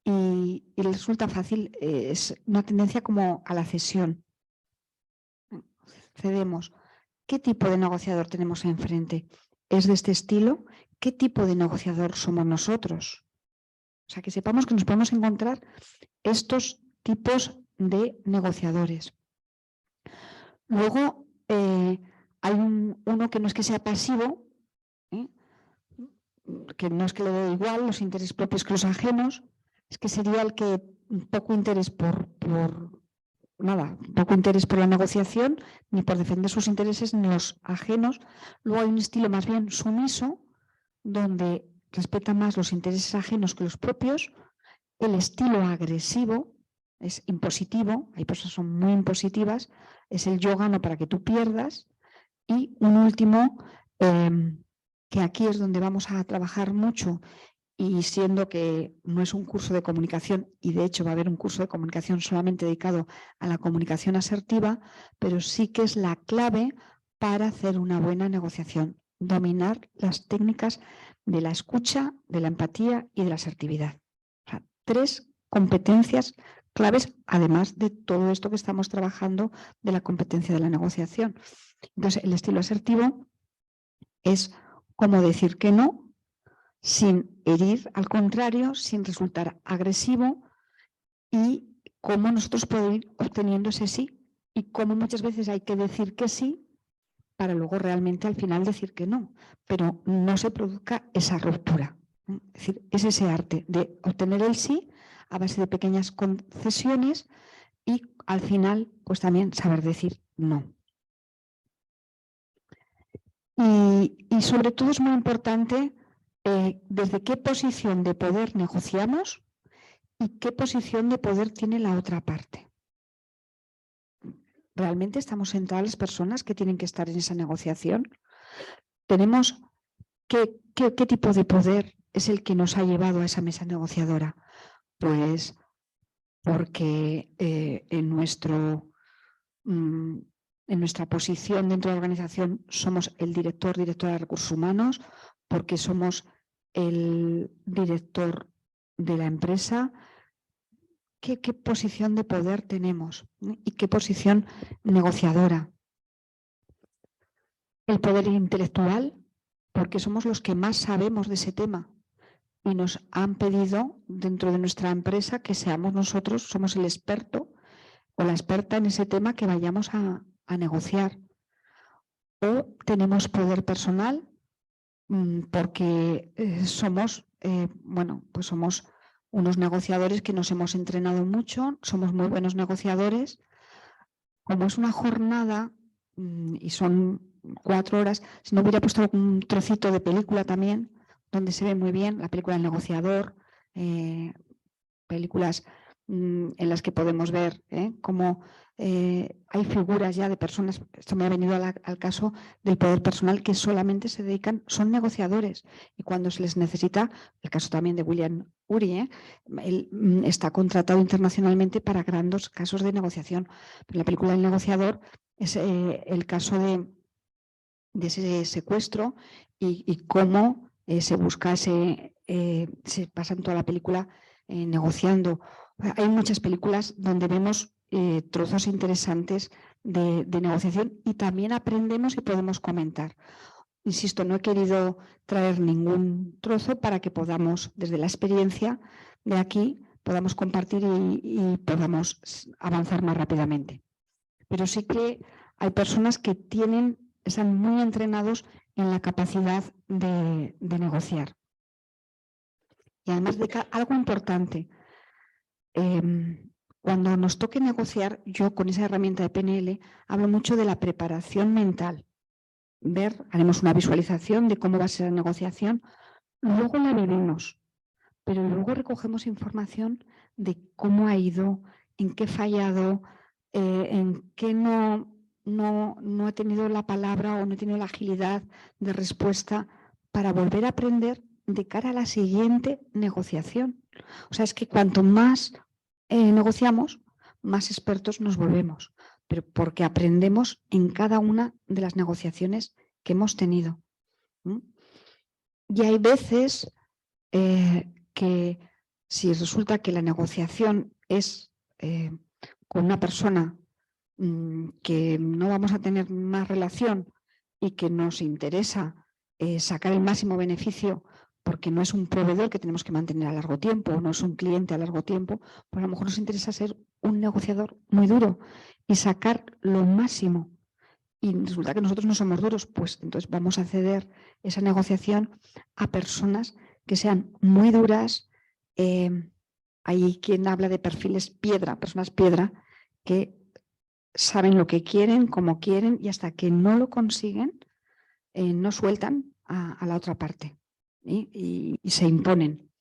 Speaker 2: y les resulta fácil, es una tendencia como a la cesión. Cedemos. ¿Qué tipo de negociador tenemos enfrente? ¿Es de este estilo? ¿Qué tipo de negociador somos nosotros? O sea, que sepamos que nos podemos encontrar estos tipos de negociadores. Luego, hay uno que no es que sea pasivo, que no es que le dé igual los intereses propios que los ajenos, es que sería el que poco interés poco interés por la negociación, ni por defender sus intereses, ni los ajenos. Luego hay un estilo más bien sumiso, donde respeta más los intereses ajenos que los propios. El estilo agresivo es impositivo, hay personas que son muy impositivas, es el yo gano para que tú pierdas. Y un último, que aquí es donde vamos a trabajar mucho, y siendo que no es un curso de comunicación, y de hecho va a haber un curso de comunicación solamente dedicado a la comunicación asertiva, pero sí que es la clave para hacer una buena negociación, dominar las técnicas de la escucha, de la empatía y de la asertividad. O sea, 3 competencias claves, además de todo esto que estamos trabajando de la competencia de la negociación. Entonces, el estilo asertivo es cómo decir que no, sin herir, al contrario, sin resultar agresivo, y cómo nosotros podemos ir obteniendo ese sí, y cómo muchas veces hay que decir que sí para luego realmente al final decir que no, pero no se produzca esa ruptura. Es decir, es ese arte de obtener el sí a base de pequeñas concesiones y al final pues también saber decir no. Y sobre todo es muy importante desde qué posición de poder negociamos y qué posición de poder tiene la otra parte. ¿Realmente estamos sentadas las personas que tienen que estar en esa negociación? ¿Tenemos qué tipo de poder es el que nos ha llevado a esa mesa negociadora? Pues porque en nuestra posición dentro de la organización somos el directora de recursos humanos, porque somos el director de la empresa. ¿Qué posición de poder tenemos? ¿Y qué posición negociadora? El poder intelectual, porque somos los que más sabemos de ese tema y nos han pedido dentro de nuestra empresa que seamos nosotros, somos el experto o la experta en ese tema que vayamos a negociar. O tenemos poder personal, porque somos unos negociadores que nos hemos entrenado mucho, somos muy buenos negociadores. Como es una jornada y son 4 horas, si no hubiera puesto algún trocito de película también, donde se ve muy bien la película El negociador, películas en las que podemos ver cómo hay figuras ya de personas, esto me ha venido al caso del poder personal, que solamente se dedican, son negociadores, y cuando se les necesita, el caso también de William Ury, él está contratado internacionalmente para grandes casos de negociación. Pero la película El negociador es el caso de ese secuestro y cómo se busca se pasa en toda la película negociando. Hay muchas películas donde vemos trozos interesantes de negociación y también aprendemos y podemos comentar. Insisto, no he querido traer ningún trozo para que podamos, desde la experiencia de aquí, podamos compartir y podamos avanzar más rápidamente. Pero sí que hay personas que están muy entrenados en la capacidad de negociar. Y además de algo importante, cuando nos toque negociar, yo con esa herramienta de PNL hablo mucho de la preparación mental. Haremos una visualización de cómo va a ser la negociación, luego la vivimos, pero luego recogemos información de cómo ha ido, en qué he fallado, en qué no no he tenido la palabra o no he tenido la agilidad de respuesta para volver a aprender de cara a la siguiente negociación. O sea, es que cuanto más negociamos, más expertos nos volvemos, pero porque aprendemos en cada una de las negociaciones que hemos tenido. Y hay veces que si resulta que la negociación es con una persona que no vamos a tener más relación y que nos interesa sacar el máximo beneficio porque no es un proveedor que tenemos que mantener a largo tiempo, o no es un cliente a largo tiempo, pues a lo mejor nos interesa ser un negociador muy duro y sacar lo máximo. Y resulta que nosotros no somos duros, pues entonces vamos a ceder esa negociación a personas que sean muy duras. Hay quien habla de perfiles piedra, personas piedra, que saben lo que quieren, cómo quieren, y hasta que no lo consiguen, no sueltan a la otra parte y se imponen.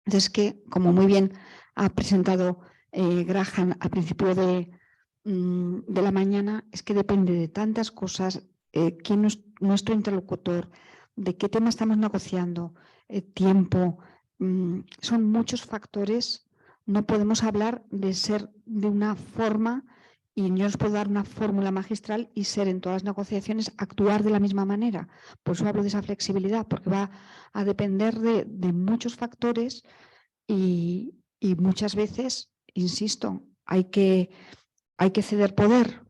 Speaker 2: Entonces, que como muy bien ha presentado Graham al principio de la mañana, es que depende de tantas cosas, quién es nuestro interlocutor, de qué tema estamos negociando, tiempo, son muchos factores. No podemos hablar de ser de una forma y yo os puedo dar una fórmula magistral y ser en todas las negociaciones, actuar de la misma manera. Por eso hablo de esa flexibilidad, porque va a depender de muchos factores y muchas veces, insisto, hay que ceder poder.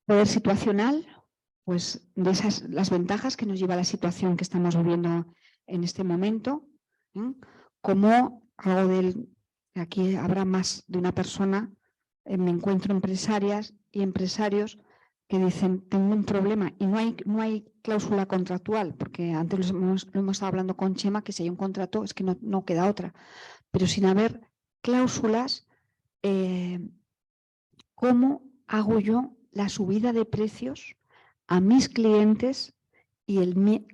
Speaker 2: Poder situacional, pues de las ventajas que nos lleva la situación que estamos viviendo en este momento, como algo aquí habrá más de una persona, me encuentro empresarias y empresarios que dicen, tengo un problema, y no hay cláusula contractual, porque antes lo hemos estado hablando con Chema, que si hay un contrato es que no queda otra, pero sin haber cláusulas, ¿cómo hago yo la subida de precios a mis clientes y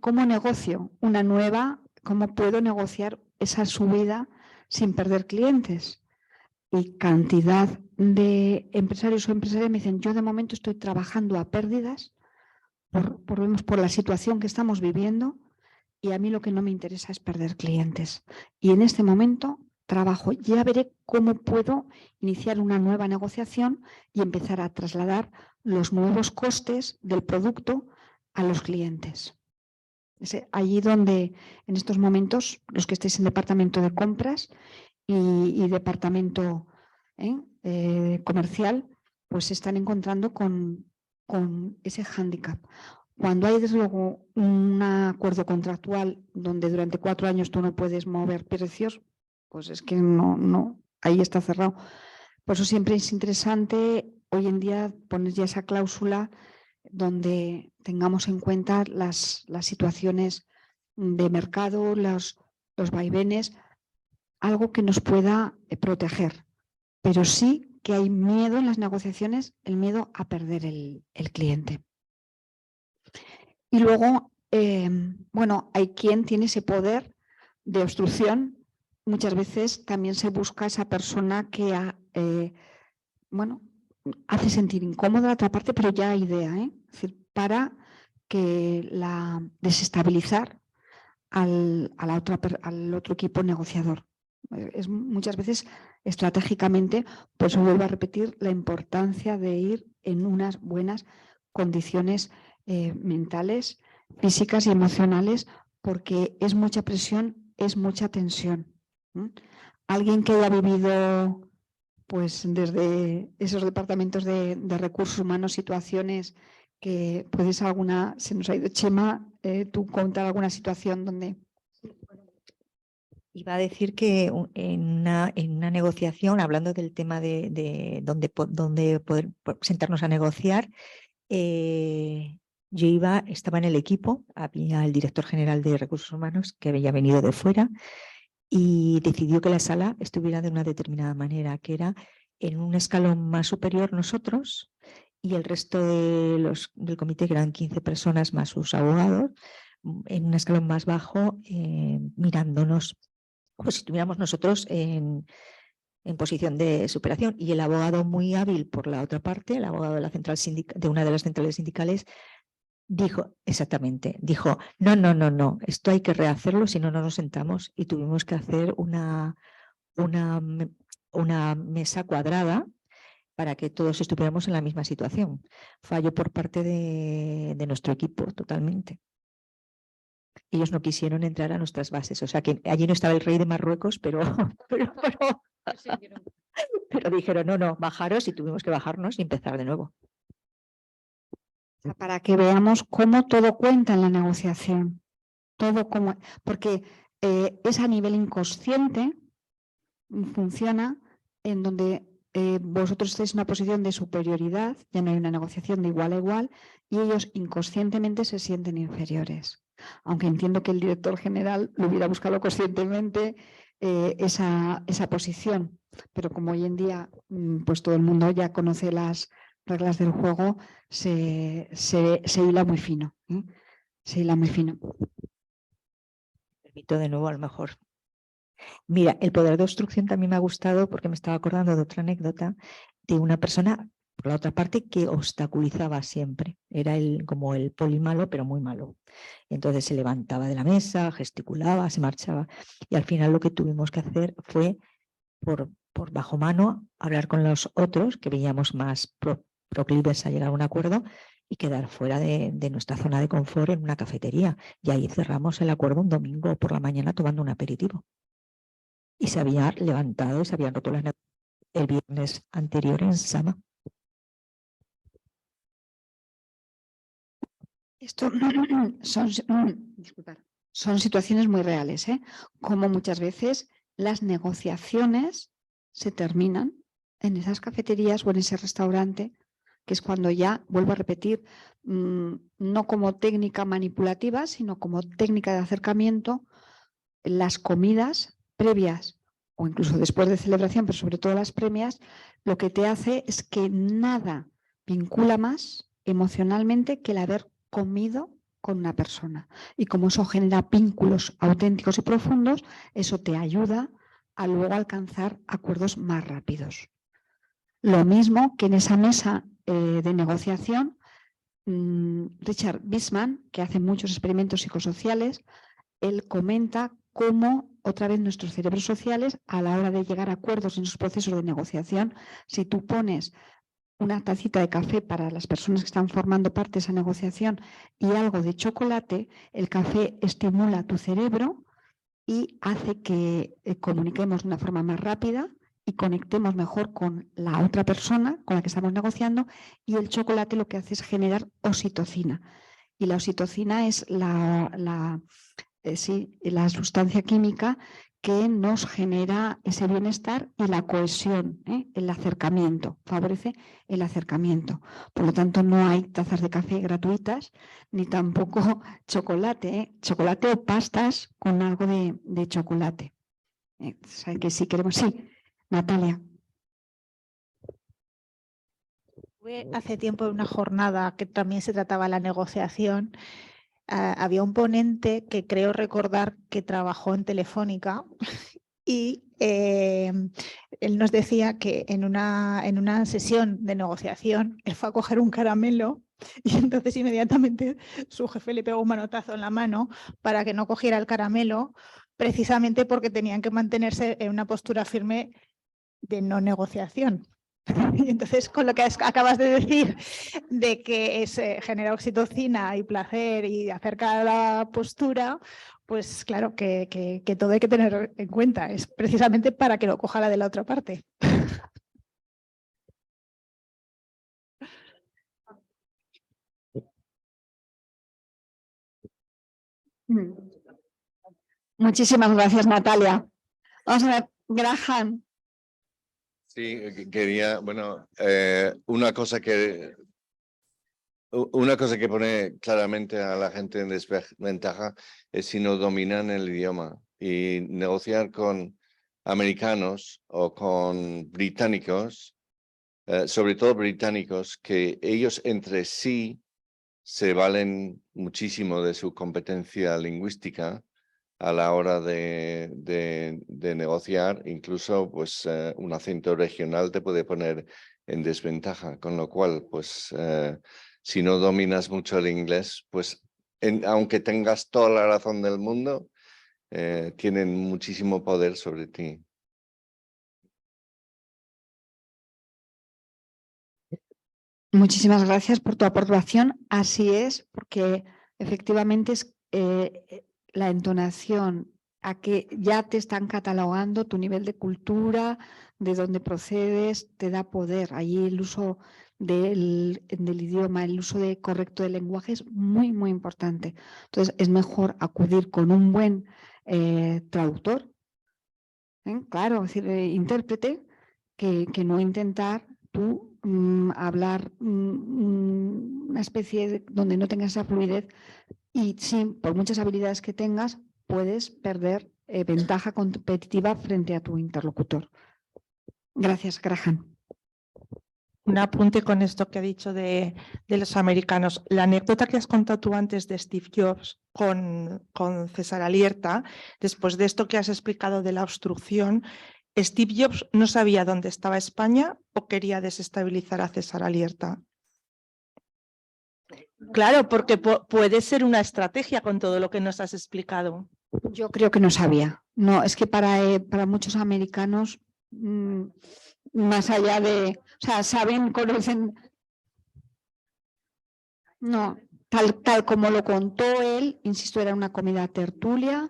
Speaker 2: cómo negocio una nueva, cómo puedo negociar esa subida sin perder clientes? Y cantidad de empresarios o empresarias me dicen, yo de momento estoy trabajando a pérdidas por la situación que estamos viviendo y a mí lo que no me interesa es perder clientes. Y en este momento trabajo, ya veré cómo puedo iniciar una nueva negociación y empezar a trasladar los nuevos costes del producto a los clientes. Es allí donde en estos momentos los que estéis en departamento de compras y departamento comercial, pues se están encontrando con ese hándicap. Cuando hay desde luego un acuerdo contractual donde durante 4 años tú no puedes mover precios, pues es que no, ahí está cerrado. Por eso siempre es interesante hoy en día poner ya esa cláusula donde tengamos en cuenta las situaciones de mercado, los vaivenes, algo que nos pueda proteger. Pero sí que hay miedo en las negociaciones, el miedo a perder el cliente. Y luego, bueno, hay quien tiene ese poder de obstrucción. Muchas veces también se busca esa persona que bueno, hace sentir incómoda a la otra parte, pero ya hay idea, es decir, para que desestabilizar al otro equipo negociador. Es muchas veces estratégicamente, por eso vuelvo a repetir la importancia de ir en unas buenas condiciones mentales, físicas y emocionales, porque es mucha presión, es mucha tensión. Alguien que haya vivido pues desde esos departamentos de recursos humanos, situaciones que puedes se nos ha ido Chema, tú contar alguna situación donde...
Speaker 5: Iba a decir que en una negociación, hablando del tema de dónde poder sentarnos a negociar, yo estaba en el equipo, había el director general de recursos humanos que había venido de fuera y decidió que la sala estuviera de una determinada manera, que era en un escalón más superior nosotros y el resto del comité, que eran 15 personas más sus abogados, en un escalón más bajo mirándonos. pues si estuviéramos nosotros en posición de superación. Y el abogado muy hábil por la otra parte, el abogado de, de una de las centrales sindicales, dijo exactamente, dijo, no, esto hay que rehacerlo, si no, no nos sentamos. Y tuvimos que hacer una mesa cuadrada para que todos estuviéramos en la misma situación. Fallo por parte de nuestro equipo totalmente. Ellos no quisieron entrar a nuestras bases, o sea que allí no estaba el rey de Marruecos, pero dijeron, no, bajaros, y tuvimos que bajarnos y empezar de nuevo.
Speaker 2: Para que veamos cómo todo cuenta en la negociación. Todo como, porque es a nivel inconsciente, funciona en donde vosotros estáis en una posición de superioridad, ya no hay una negociación de igual a igual, y ellos inconscientemente se sienten inferiores. Aunque entiendo que el director general lo hubiera buscado conscientemente esa posición, pero como hoy en día pues todo el mundo ya conoce las reglas del juego, se hila muy fino. Se hila muy fino.
Speaker 5: Repito de nuevo, a lo mejor. Mira, el poder de obstrucción también me ha gustado porque me estaba acordando de otra anécdota de una persona, por la otra parte, que obstaculizaba siempre. Era como el poli malo, pero muy malo. Entonces se levantaba de la mesa, gesticulaba, se marchaba. Y al final lo que tuvimos que hacer fue, por bajo mano, hablar con los otros, que veíamos más proclives a llegar a un acuerdo, y quedar fuera de nuestra zona de confort en una cafetería. Y ahí cerramos el acuerdo un domingo por la mañana tomando un aperitivo. Y se había levantado y se habían roto las el viernes anterior en Sama.
Speaker 2: Esto son situaciones muy reales, como muchas veces las negociaciones se terminan en esas cafeterías o en ese restaurante, que es cuando ya, vuelvo a repetir, no como técnica manipulativa, sino como técnica de acercamiento, las comidas previas o incluso después de celebración, pero sobre todo las previas, lo que te hace es que nada vincula más emocionalmente que el haber comido con una persona. Y como eso genera vínculos auténticos y profundos, eso te ayuda a luego alcanzar acuerdos más rápidos. Lo mismo que en esa mesa de negociación, Richard Wiseman, que hace muchos experimentos psicosociales, él comenta cómo otra vez nuestros cerebros sociales, a la hora de llegar a acuerdos en esos procesos de negociación, si tú pones una tacita de café para las personas que están formando parte de esa negociación y algo de chocolate, el café estimula tu cerebro y hace que comuniquemos de una forma más rápida y conectemos mejor con la otra persona con la que estamos negociando, y el chocolate lo que hace es generar oxitocina. Y la oxitocina es la sustancia química que nos genera ese bienestar y la cohesión, el acercamiento, favorece el acercamiento. Por lo tanto, no hay tazas de café gratuitas, ni tampoco chocolate, chocolate o pastas con algo de chocolate. O sea, que si queremos, sí, Natalia.
Speaker 8: Hace tiempo en una jornada que también se trataba la negociación. Había un ponente que creo recordar que trabajó en Telefónica y él nos decía que en una sesión de negociación él fue a coger un caramelo y entonces inmediatamente su jefe le pegó un manotazo en la mano para que no cogiera el caramelo, precisamente porque tenían que mantenerse en una postura firme de no negociación. Y entonces, con lo que acabas de decir, de que genera oxitocina y placer y acerca la postura, pues claro que todo hay que tener en cuenta. Es precisamente para que lo coja la de la otra parte.
Speaker 2: Muchísimas gracias, Natalia. Vamos a ver, Graham.
Speaker 4: Sí, quería, bueno, una cosa que pone claramente a la gente en desventaja es si no dominan el idioma, y negociar con americanos o con británicos, sobre todo británicos, que ellos entre sí se valen muchísimo de su competencia lingüística, a la hora de negociar, incluso pues un acento regional te puede poner en desventaja, con lo cual pues si no dominas mucho el inglés, pues aunque tengas toda la razón del mundo, tienen muchísimo poder sobre ti.
Speaker 2: Muchísimas gracias por tu aportación. Así es, porque efectivamente es la entonación a que ya te están catalogando tu nivel de cultura, de dónde procedes, te da poder. Allí el uso del idioma, el uso correcto del lenguaje es muy, muy importante. Entonces es mejor acudir con un buen traductor, claro, es decir, intérprete, que no intentar tú hablar una especie donde no tengas esa fluidez y sin, por muchas habilidades que tengas, puedes perder ventaja competitiva frente a tu interlocutor. Gracias, Graham.
Speaker 9: Un apunte con esto que ha dicho de los americanos. La anécdota que has contado tú antes de Steve Jobs con César Alierta, después de esto que has explicado de la obstrucción, ¿Steve Jobs no sabía dónde estaba España o quería desestabilizar a César Alierta? Claro, porque puede ser una estrategia con todo lo que nos has explicado.
Speaker 2: Yo creo que no sabía. No, es que para muchos americanos, más allá de, o sea, saben, conocen. No, tal como lo contó él, insisto, era una comida tertulia,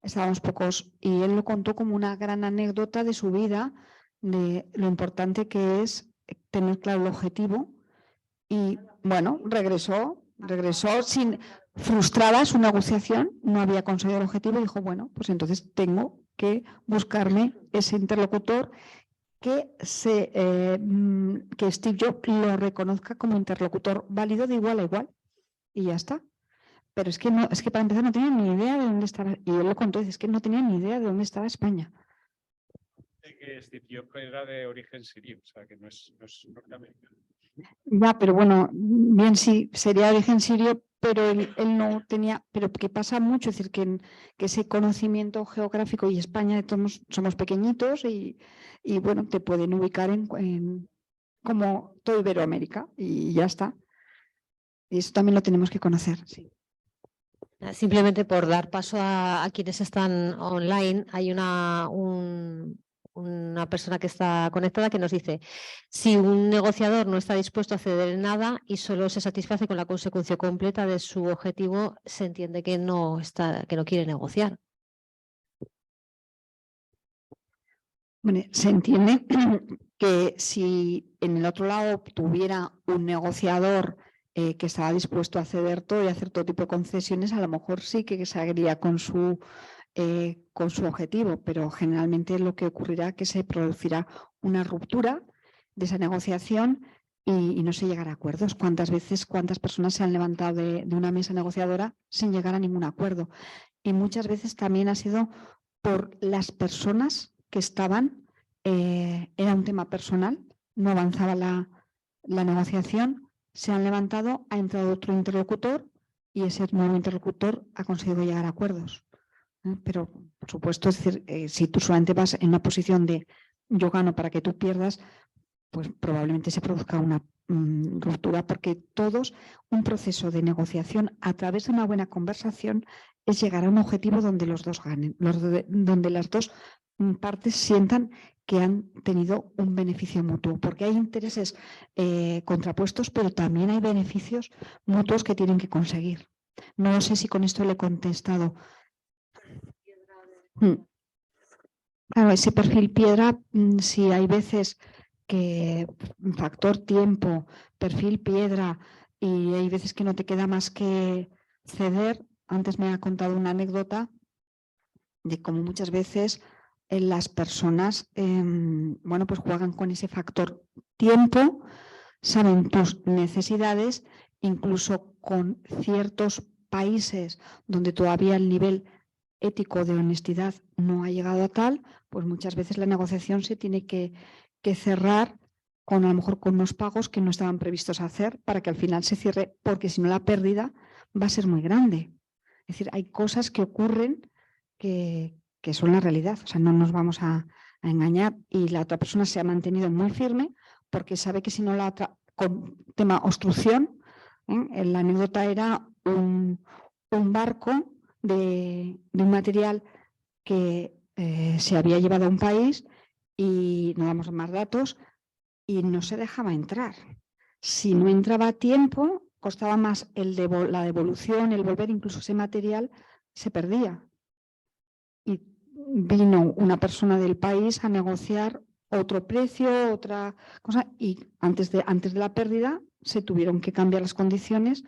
Speaker 2: estábamos pocos, y él lo contó como una gran anécdota de su vida, de lo importante que es tener claro el objetivo. Y bueno, regresó sin frustrada su negociación, no había conseguido el objetivo y dijo, bueno, pues entonces tengo que buscarme ese interlocutor que Steve Jobs lo reconozca como interlocutor válido de igual a igual y ya está. Pero es que no, es que para empezar no tenía ni idea de dónde estaba, y él lo contó, dice, es que no tenía ni idea de dónde estaba España.
Speaker 10: Que Steve Jobs era de origen sirio, o sea que no es norteamericano.
Speaker 2: Ya, pero bueno, bien sí, sería de origen sirio, pero él no tenía, pero que pasa mucho, es decir, que ese conocimiento geográfico y España somos pequeñitos y bueno, te pueden ubicar en como toda Iberoamérica y ya está. Y eso también lo tenemos que conocer. Sí.
Speaker 1: Simplemente por dar paso a quienes están online, hay una persona que está conectada que nos dice: si un negociador no está dispuesto a ceder en nada y solo se satisface con la consecución completa de su objetivo, se entiende que no quiere negociar.
Speaker 2: Bueno, se entiende que si en el otro lado tuviera un negociador que estaba dispuesto a ceder todo y hacer todo tipo de concesiones, a lo mejor sí que se haría con su objetivo, pero generalmente lo que ocurrirá es que se producirá una ruptura de esa negociación y no se llegará a acuerdos. ¿Cuántas personas se han levantado de una mesa negociadora sin llegar a ningún acuerdo? Y muchas veces también ha sido por las personas que estaban, era un tema personal, no avanzaba la negociación, se han levantado, ha entrado otro interlocutor y ese nuevo interlocutor ha conseguido llegar a acuerdos. Pero, por supuesto, es decir, si tú solamente vas en una posición de yo gano para que tú pierdas, pues probablemente se produzca una ruptura, porque un proceso de negociación a través de una buena conversación es llegar a un objetivo donde los dos ganen, donde las dos partes sientan que han tenido un beneficio mutuo, porque hay intereses contrapuestos, pero también hay beneficios mutuos que tienen que conseguir. No sé si con esto le he contestado. Claro, ese perfil piedra, si hay veces que factor tiempo, perfil piedra, y hay veces que no te queda más que ceder. Antes me ha contado una anécdota de cómo muchas veces las personas bueno, pues juegan con ese factor tiempo, saben tus necesidades, incluso con ciertos países donde todavía el nivel ético de honestidad no ha llegado a tal, pues muchas veces la negociación se tiene que cerrar a lo mejor con unos pagos que no estaban previstos hacer para que al final se cierre, porque si no la pérdida va a ser muy grande. Es decir, hay cosas que ocurren que son la realidad. O sea, no nos vamos a engañar, y la otra persona se ha mantenido muy firme porque sabe que si no la otra, con tema obstrucción, la anécdota era un barco de un material que se había llevado a un país y no damos más datos y no se dejaba entrar. Si no entraba a tiempo, costaba más la devolución, el volver, incluso ese material se perdía. Y vino una persona del país a negociar otro precio, otra cosa, y antes de la pérdida se tuvieron que cambiar las condiciones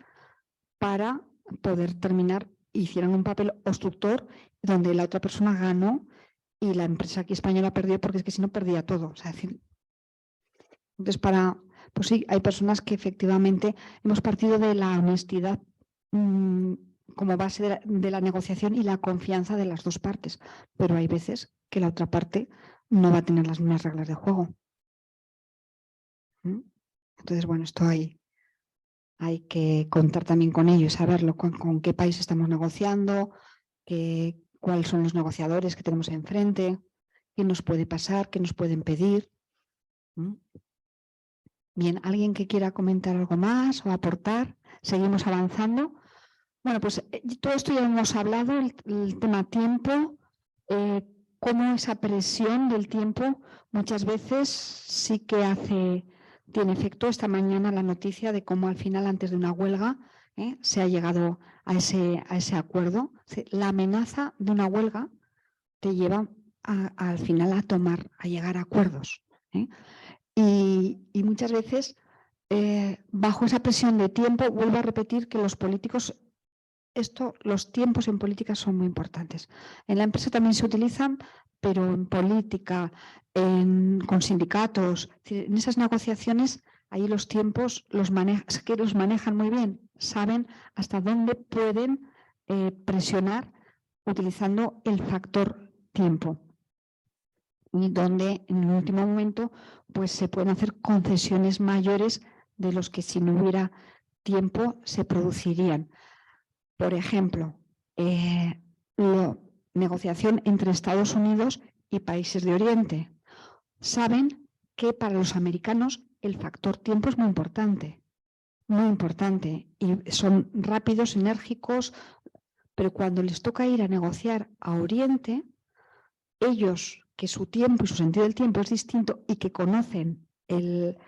Speaker 2: para poder terminar. Hicieron un papel obstructor donde la otra persona ganó y la empresa aquí española perdió, porque es que si no perdía todo. O sea, entonces, pues sí, hay personas que efectivamente hemos partido de la honestidad como base de la negociación y la confianza de las dos partes, pero hay veces que la otra parte no va a tener las mismas reglas de juego. Entonces, bueno, esto hay que contar también con ello y saberlo, con qué país estamos negociando, cuáles son los negociadores que tenemos enfrente, qué nos puede pasar, qué nos pueden pedir. Bien, ¿alguien que quiera comentar algo más o aportar? ¿Seguimos avanzando? Bueno, pues todo esto ya hemos hablado, el tema tiempo, cómo esa presión del tiempo muchas veces sí que tiene efecto. Esta mañana la noticia de cómo al final, antes de una huelga, se ha llegado a ese acuerdo. La amenaza de una huelga te lleva al final a llegar a acuerdos. Y muchas veces, bajo esa presión de tiempo, vuelvo a repetir que los políticos, los tiempos en política son muy importantes. En la empresa también se utilizan, pero en política, con sindicatos, en esas negociaciones, ahí los tiempos los manejan muy bien, saben hasta dónde pueden presionar utilizando el factor tiempo. Y donde en el último momento pues se pueden hacer concesiones mayores de los que si no hubiera tiempo se producirían. Por ejemplo, negociación entre Estados Unidos y países de Oriente. Saben que para los americanos el factor tiempo es muy importante, y son rápidos, enérgicos, pero cuando les toca ir a negociar a Oriente, ellos, que su tiempo y su sentido del tiempo es distinto y que conocen el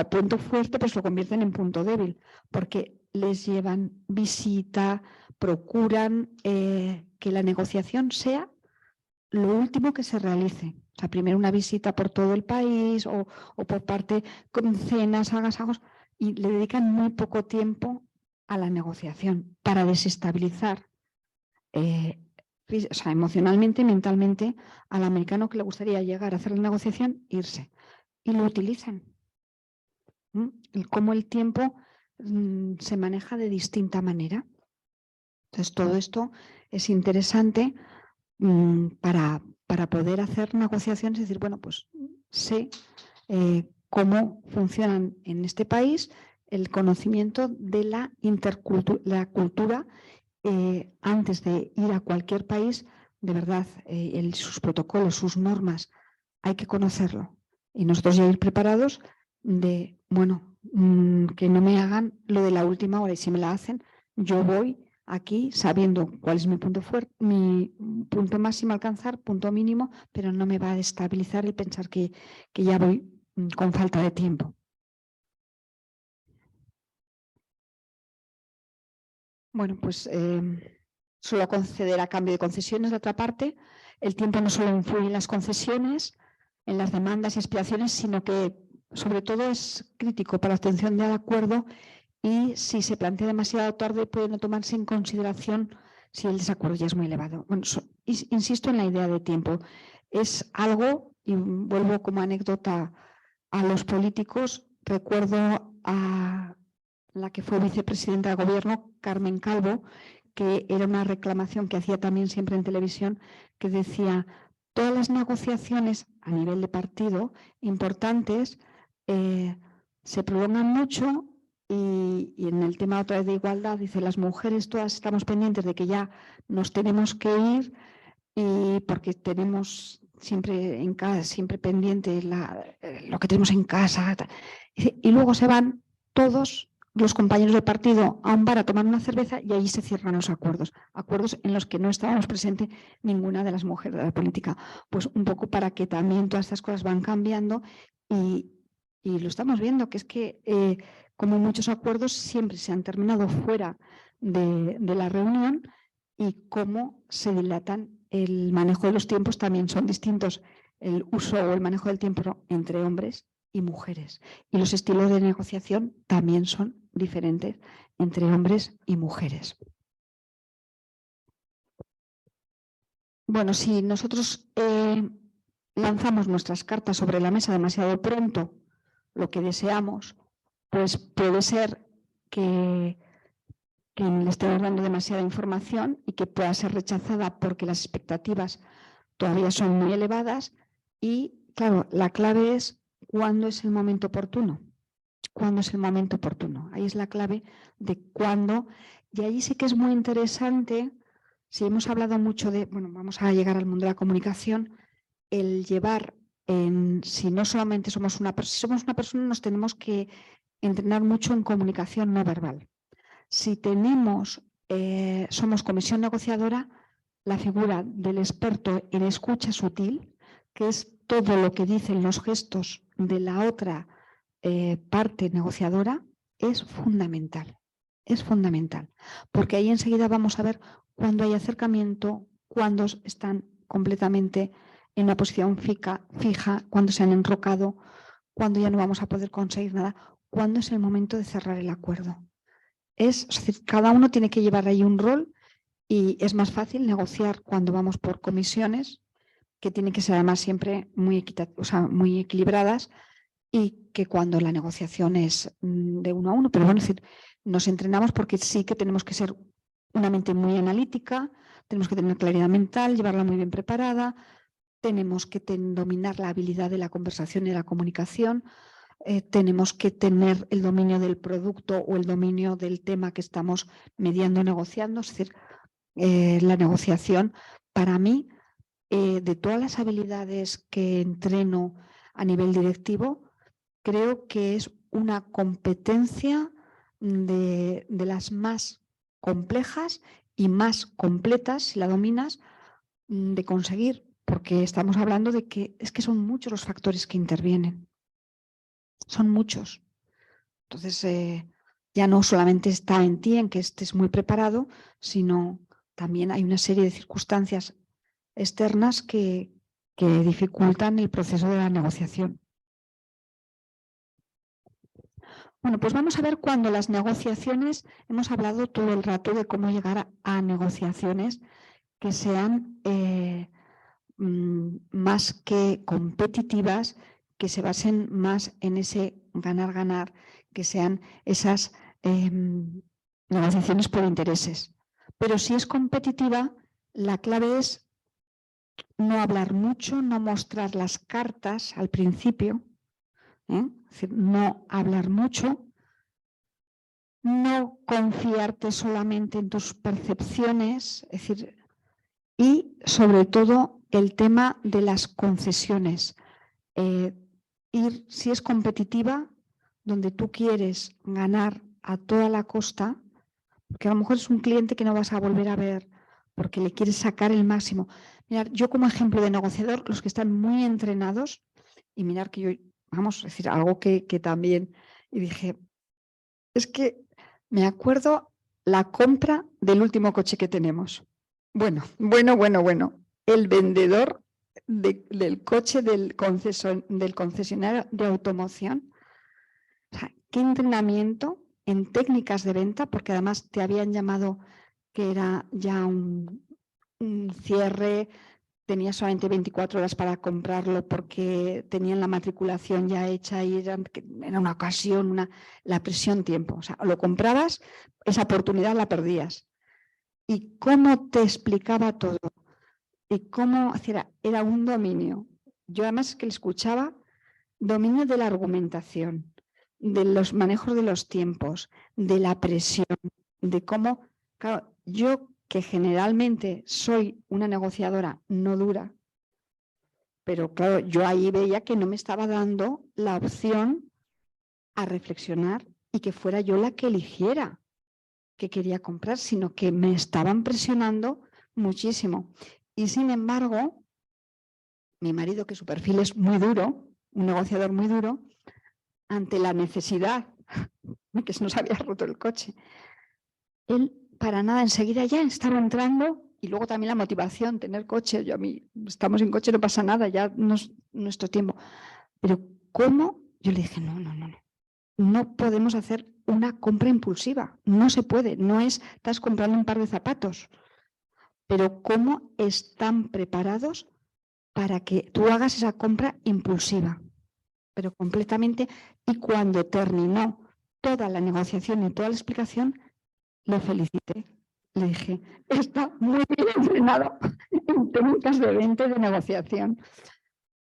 Speaker 2: punto fuerte, pues lo convierten en punto débil, porque les llevan visita, procuran que la negociación sea lo último que se realice. O sea, primero una visita por todo el país o por parte con cenas, agasajos, y le dedican muy poco tiempo a la negociación para desestabilizar emocionalmente, mentalmente, al americano que le gustaría llegar a hacer la negociación, irse. Y lo utilizan. Cómo el tiempo se maneja de distinta manera. Entonces, todo esto es interesante para poder hacer negociaciones y decir, bueno, pues sé cómo funcionan en este país el conocimiento de la cultura. Antes de ir a cualquier país, de verdad, sus protocolos, sus normas, hay que conocerlo. Y nosotros ya ir preparados de, bueno, que no me hagan lo de la última hora, y si me la hacen, yo voy aquí sabiendo cuál es mi punto fuerte, mi punto máximo a alcanzar, punto mínimo, pero no me va a destabilizar el pensar que ya voy con falta de tiempo. Bueno, pues solo conceder a cambio de concesiones. De otra parte, el tiempo no solo influye en las concesiones, en las demandas y expiaciones, sino que sobre todo es crítico para la obtención del acuerdo, y si se plantea demasiado tarde puede no tomarse en consideración si el desacuerdo ya es muy elevado. Bueno, insisto en la idea de tiempo. Es algo, y vuelvo como anécdota a los políticos, recuerdo a la que fue vicepresidenta de gobierno, Carmen Calvo, que era una reclamación que hacía también siempre en televisión, que decía: todas las negociaciones a nivel de partido importantes se prolongan mucho Y en el tema otra vez de igualdad, dice, las mujeres todas estamos pendientes de que ya nos tenemos que ir y porque tenemos siempre en casa, siempre pendiente lo que tenemos en casa. Y luego se van todos los compañeros de partido a un bar a tomar una cerveza y allí se cierran los acuerdos. Acuerdos en los que no estábamos presentes ninguna de las mujeres de la política. Pues un poco para que también todas estas cosas van cambiando y lo estamos viendo, que es que como muchos acuerdos siempre se han terminado fuera de la reunión y cómo se dilatan el manejo de los tiempos también son distintos el uso o el manejo del tiempo entre hombres y mujeres. Y los estilos de negociación también son diferentes entre hombres y mujeres. Bueno, si nosotros lanzamos nuestras cartas sobre la mesa demasiado pronto, lo que deseamos, pues puede ser que le estemos dando demasiada información y que pueda ser rechazada porque las expectativas todavía son muy elevadas y, claro, la clave es cuándo es el momento oportuno. ¿Cuándo es el momento oportuno? Ahí es la clave de cuándo. Y ahí sí que es muy interesante, si hemos hablado mucho de, bueno, vamos a llegar al mundo de la comunicación, el llevar, si no solamente somos una persona, si somos una persona nos tenemos que entrenar mucho en comunicación no verbal. Si tenemos, somos comisión negociadora, la figura del experto en escucha sutil, que es todo lo que dicen los gestos de la otra parte negociadora, es fundamental. Es fundamental, porque ahí enseguida vamos a ver cuándo hay acercamiento, cuándo están completamente en una posición fija, cuándo se han enrocado, cuándo ya no vamos a poder conseguir nada, cuándo es el momento de cerrar el acuerdo. Es decir, cada uno tiene que llevar ahí un rol y es más fácil negociar cuando vamos por comisiones, que tienen que ser además siempre muy equilibradas y que cuando la negociación es de uno a uno. Pero bueno, es decir, nos entrenamos porque sí que tenemos que ser una mente muy analítica, tenemos que tener claridad mental, llevarla muy bien preparada, tenemos que dominar la habilidad de la conversación y la comunicación, tenemos que tener el dominio del producto o el dominio del tema que estamos mediando, negociando. Es decir, la negociación, para mí, de todas las habilidades que entreno a nivel directivo, creo que es una competencia de las más complejas y más completas, si la dominas, de conseguir, porque estamos hablando de que es que son muchos los factores que intervienen. Son muchos. Entonces, ya no solamente está en ti, en que estés muy preparado, sino también hay una serie de circunstancias externas que dificultan el proceso de la negociación. Bueno, pues vamos a ver cuando las negociaciones, hemos hablado todo el rato de cómo llegar a negociaciones que sean más que competitivas, que se basen más en ese ganar-ganar, que sean esas negociaciones por intereses. Pero si es competitiva, la clave es no hablar mucho, no mostrar las cartas al principio, es decir, no hablar mucho, no confiarte solamente en tus percepciones, es decir, y sobre todo el tema de las concesiones. Ir, si es competitiva, donde tú quieres ganar a toda la costa, porque a lo mejor es un cliente que no vas a volver a ver porque le quieres sacar el máximo. Mirar, yo como ejemplo de negociador, los que están muy entrenados, y mirar que yo, vamos a decir algo que también, y dije, es que me acuerdo la compra del último coche que tenemos. Bueno. El vendedor del coche del concesionario de automoción, o sea, qué entrenamiento en técnicas de venta, porque además te habían llamado que era ya un cierre, tenía solamente 24 horas para comprarlo porque tenían la matriculación ya hecha y era una ocasión, la presión tiempo. O sea, lo comprabas, esa oportunidad la perdías. Y cómo te explicaba todo. Y cómo era un dominio. Yo además que le escuchaba, dominio de la argumentación, de los manejos de los tiempos, de la presión, de cómo, claro, yo que generalmente soy una negociadora no dura, pero claro, yo ahí veía que no me estaba dando la opción a reflexionar y que fuera yo la que eligiera que quería comprar, sino que me estaban presionando muchísimo. Y sin embargo, mi marido, que su perfil es muy duro, un negociador muy duro, ante la necesidad de que se nos había roto el coche, él para nada enseguida ya estaba entrando. Y luego también la motivación, tener coche. Yo a mí, estamos en coche, no pasa nada, ya no es nuestro tiempo. Pero ¿cómo? Yo le dije, no. No podemos hacer una compra impulsiva. No se puede. No es, estás comprando un par de zapatos. Pero ¿cómo están preparados para que tú hagas esa compra impulsiva? Pero completamente. Y cuando terminó toda la negociación y toda la explicación, lo felicité. Le dije, está muy bien entrenado en técnicas de venta y de negociación.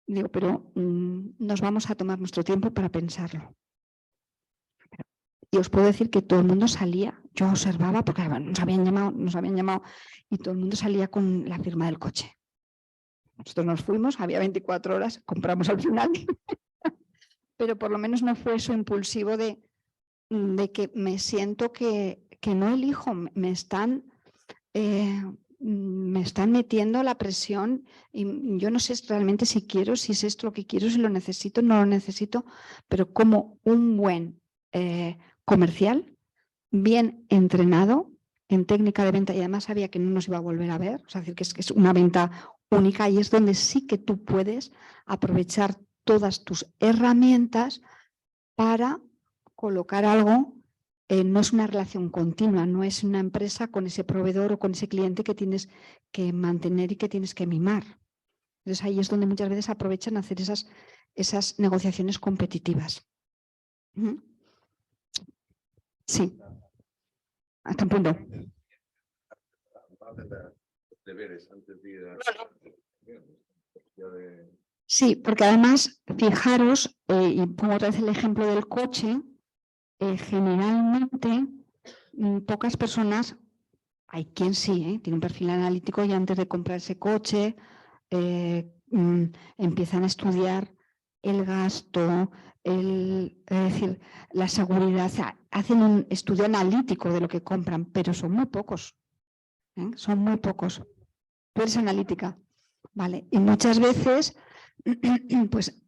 Speaker 2: Digo, pero nos vamos a tomar nuestro tiempo para pensarlo. Y os puedo decir que todo el mundo salía, yo observaba, porque nos habían llamado y todo el mundo salía con la firma del coche. Nosotros nos fuimos, había 24 horas, compramos al final, pero por lo menos no fue eso impulsivo de que me siento que no elijo, me están metiendo la presión y yo no sé realmente si quiero, si es esto lo que quiero, si lo necesito, no lo necesito, pero como un buen comercial, bien entrenado en técnica de venta y además sabía que no nos iba a volver a ver, o sea, decir que es una venta única y es donde sí que tú puedes aprovechar todas tus herramientas para colocar algo. No es una relación continua, no es una empresa con ese proveedor o con ese cliente que tienes que mantener y que tienes que mimar. Entonces ahí es donde muchas veces aprovechan hacer esas negociaciones competitivas. Sí. Hasta un punto. Sí, porque además, fijaros, y pongo otra vez el ejemplo del coche, generalmente pocas personas, hay quien sí, tiene un perfil analítico y antes de comprar ese coche empiezan a estudiar el gasto, es decir, la seguridad, o sea, hacen un estudio analítico de lo que compran, pero son muy pocos. Son muy pocos. Tú eres analítica, ¿vale? Y muchas veces, pues,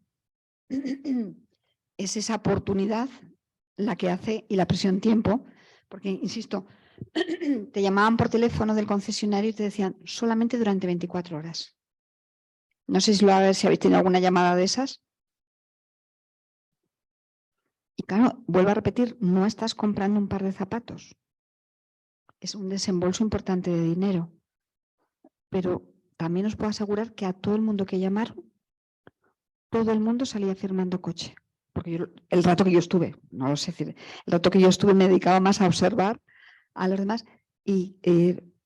Speaker 2: es esa oportunidad la que hace y la presión tiempo, porque, insisto, te llamaban por teléfono del concesionario y te decían solamente durante 24 horas. No sé si habéis tenido alguna llamada de esas. Y claro, vuelvo a repetir, no estás comprando un par de zapatos. Es un desembolso importante de dinero. Pero también os puedo asegurar que a todo el mundo que llamaron, todo el mundo salía firmando coche. Porque el rato que yo estuve, no lo sé decir, el rato que yo estuve me dedicaba más a observar a los demás. Y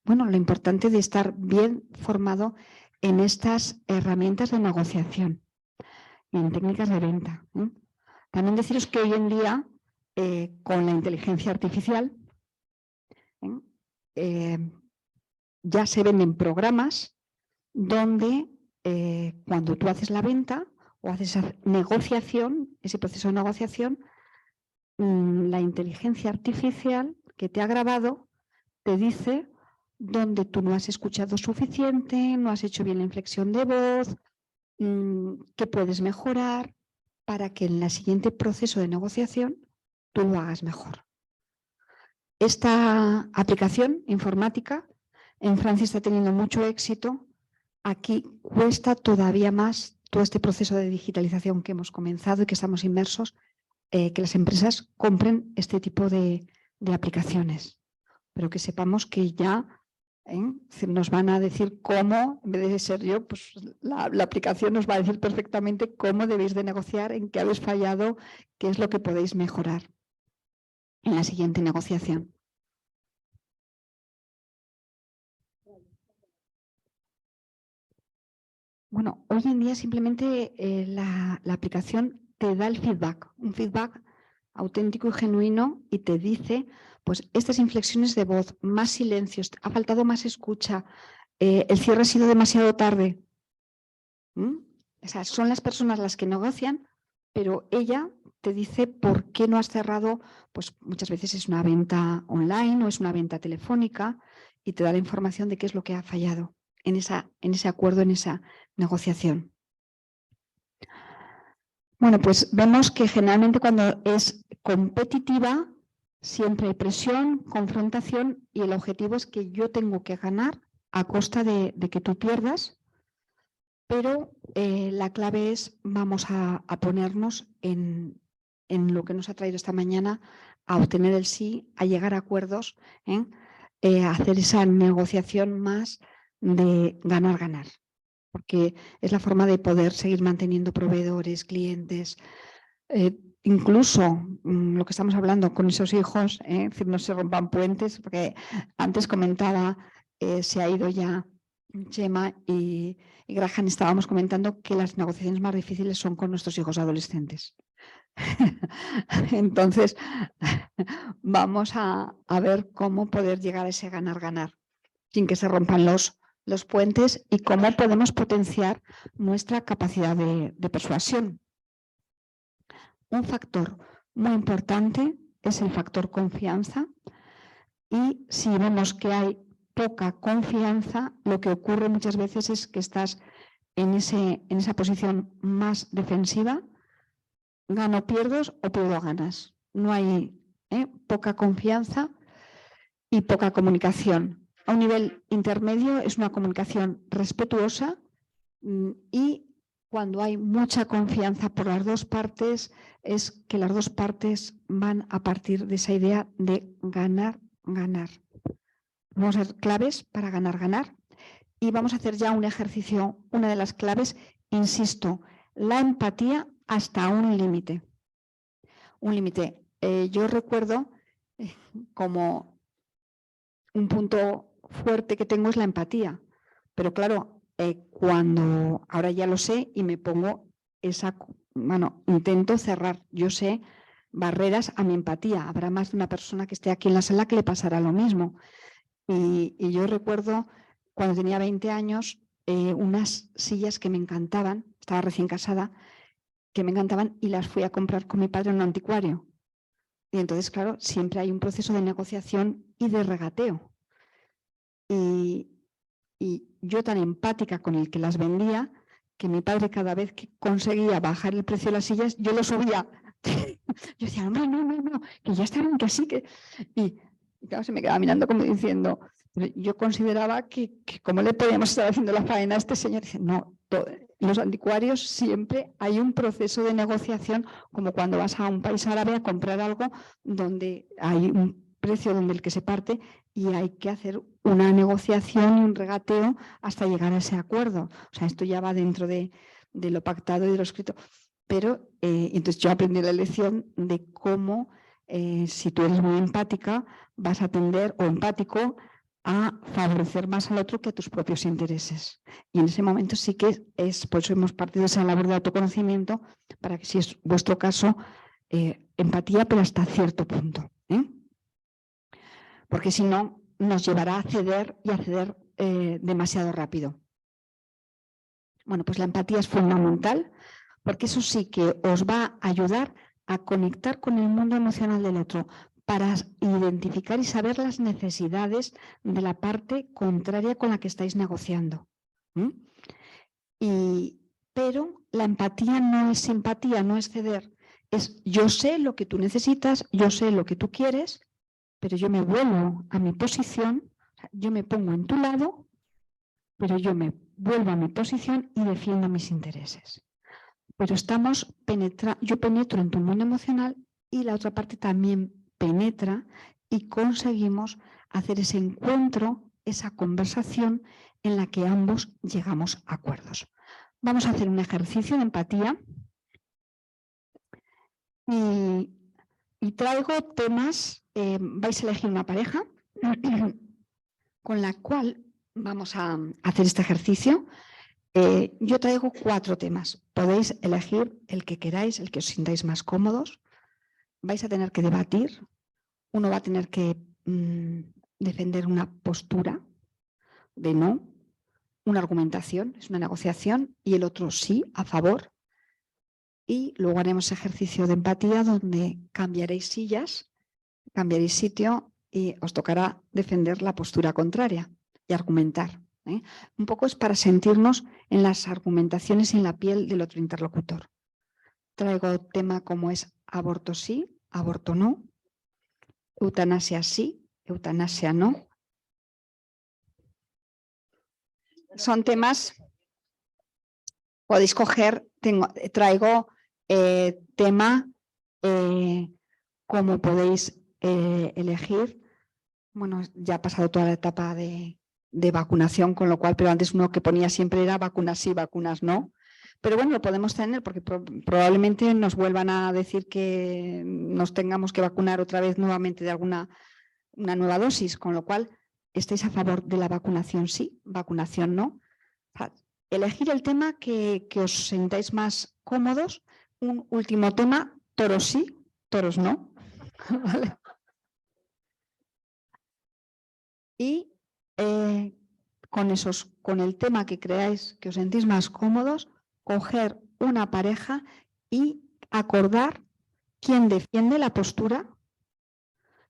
Speaker 2: bueno, lo importante de estar bien formado en estas herramientas de negociación y en técnicas de venta. También deciros que hoy en día, con la inteligencia artificial, ya se venden programas donde cuando tú haces la venta o haces esa negociación, ese proceso de negociación, la inteligencia artificial que te ha grabado te dice dónde tú no has escuchado suficiente, no has hecho bien la inflexión de voz, qué puedes mejorar para que en el siguiente proceso de negociación tú lo hagas mejor. Esta aplicación informática en Francia está teniendo mucho éxito. Aquí cuesta todavía más todo este proceso de digitalización que hemos comenzado y que estamos inmersos, que las empresas compren este tipo de aplicaciones. Pero que sepamos que ya nos van a decir cómo, en vez de ser yo, pues la aplicación nos va a decir perfectamente cómo debéis de negociar, en qué habéis fallado, qué es lo que podéis mejorar en la siguiente negociación. Bueno, hoy en día simplemente la aplicación te da el feedback, un feedback auténtico y genuino y te dice, pues estas inflexiones de voz, más silencios, ha faltado más escucha, el cierre ha sido demasiado tarde. O sea, son las personas las que negocian, pero ella te dice por qué no has cerrado, pues muchas veces es una venta online o es una venta telefónica y te da la información de qué es lo que ha fallado en ese acuerdo, en esa negociación. Bueno, pues vemos que generalmente cuando es competitiva siempre hay presión, confrontación y el objetivo es que yo tengo que ganar a costa de que tú pierdas, pero la clave es vamos a ponernos en lo que nos ha traído esta mañana, a obtener el sí, a llegar a acuerdos, a hacer esa negociación más de ganar-ganar. Porque es la forma de poder seguir manteniendo proveedores, clientes, incluso lo que estamos hablando con esos hijos, es decir, no se rompan puentes, porque antes comentaba, se ha ido ya Gemma y Graham, estábamos comentando que las negociaciones más difíciles son con nuestros hijos adolescentes. Entonces, vamos a ver cómo poder llegar a ese ganar-ganar, sin que se rompan los puentes y cómo podemos potenciar nuestra capacidad de persuasión. Un factor muy importante es el factor confianza y si vemos que hay poca confianza, lo que ocurre muchas veces es que estás en esa posición más defensiva, gano pierdes o pierdo ganas. No hay poca confianza y poca comunicación. A un nivel intermedio es una comunicación respetuosa y cuando hay mucha confianza por las dos partes es que las dos partes van a partir de esa idea de ganar-ganar. Vamos a ser claves para ganar-ganar y vamos a hacer ya un ejercicio, una de las claves, insisto, la empatía hasta un límite. Un límite. Yo recuerdo como un punto fuerte que tengo es la empatía, pero claro, cuando ahora ya lo sé y me pongo intento cerrar, yo sé, barreras a mi empatía. Habrá más de una persona que esté aquí en la sala que le pasará lo mismo. Y yo recuerdo cuando tenía 20 años, unas sillas que me encantaban, estaba recién casada, que me encantaban y las fui a comprar con mi padre en un anticuario. Y entonces, claro, siempre hay un proceso de negociación y de regateo. Y yo tan empática con el que las vendía, que mi padre cada vez que conseguía bajar el precio de las sillas, yo lo subía. Yo decía, no, que ya estaban, que así, que... Y claro, se me quedaba mirando como diciendo, yo consideraba que cómo le podíamos estar haciendo la faena a este señor. Dice, no, en los anticuarios siempre hay un proceso de negociación, como cuando vas a un país árabe a comprar algo donde hay un precio donde el que se parte y hay que hacer una negociación y un regateo hasta llegar a ese acuerdo. O sea, esto ya va dentro de lo pactado y de lo escrito. Pero entonces yo aprendí la lección de cómo, si tú eres muy empática, vas a tender, o empático, a favorecer más al otro que a tus propios intereses. Y en ese momento sí que es, por eso hemos partido de esa labor de autoconocimiento, para que si es vuestro caso, empatía, pero hasta cierto punto. Porque si no, nos llevará a ceder y a ceder demasiado rápido. Bueno, pues la empatía es fundamental, porque eso sí que os va a ayudar a conectar con el mundo emocional del otro, para identificar y saber las necesidades de la parte contraria con la que estáis negociando. Pero la empatía no es simpatía, no es ceder. Es yo sé lo que tú necesitas, yo sé lo que tú quieres, pero yo me vuelvo a mi posición, yo me pongo en tu lado, pero yo me vuelvo a mi posición y defiendo mis intereses. Pero yo penetro en tu mundo emocional y la otra parte también penetra y conseguimos hacer ese encuentro, esa conversación en la que ambos llegamos a acuerdos. Vamos a hacer un ejercicio de empatía y traigo temas, vais a elegir una pareja con la cual vamos a hacer este ejercicio. Yo traigo 4 temas, podéis elegir el que queráis, el que os sintáis más cómodos. vais a tener que debatir, uno va a tener que defender una postura de no, una argumentación, es una negociación, y el otro sí, a favor. Y luego haremos ejercicio de empatía donde cambiaréis sillas, cambiaréis sitio y os tocará defender la postura contraria y argumentar. Un poco es para sentirnos en las argumentaciones y en la piel del otro interlocutor. Traigo tema como es aborto sí, aborto no, eutanasia sí, eutanasia no. Son temas, podéis coger, traigo tema como podéis elegir. Bueno, ya ha pasado toda la etapa de vacunación, con lo cual, pero antes uno que ponía siempre era vacunas sí, vacunas no. Pero bueno, lo podemos tener porque probablemente nos vuelvan a decir que nos tengamos que vacunar otra vez nuevamente de una nueva dosis, con lo cual, ¿estáis a favor de la vacunación sí, vacunación no? O sea, elegir el tema que os sentáis más cómodos. Un último tema, toros sí, toros no. ¿Vale? Y con el tema que creáis que os sentís más cómodos, coger una pareja y acordar quién defiende la postura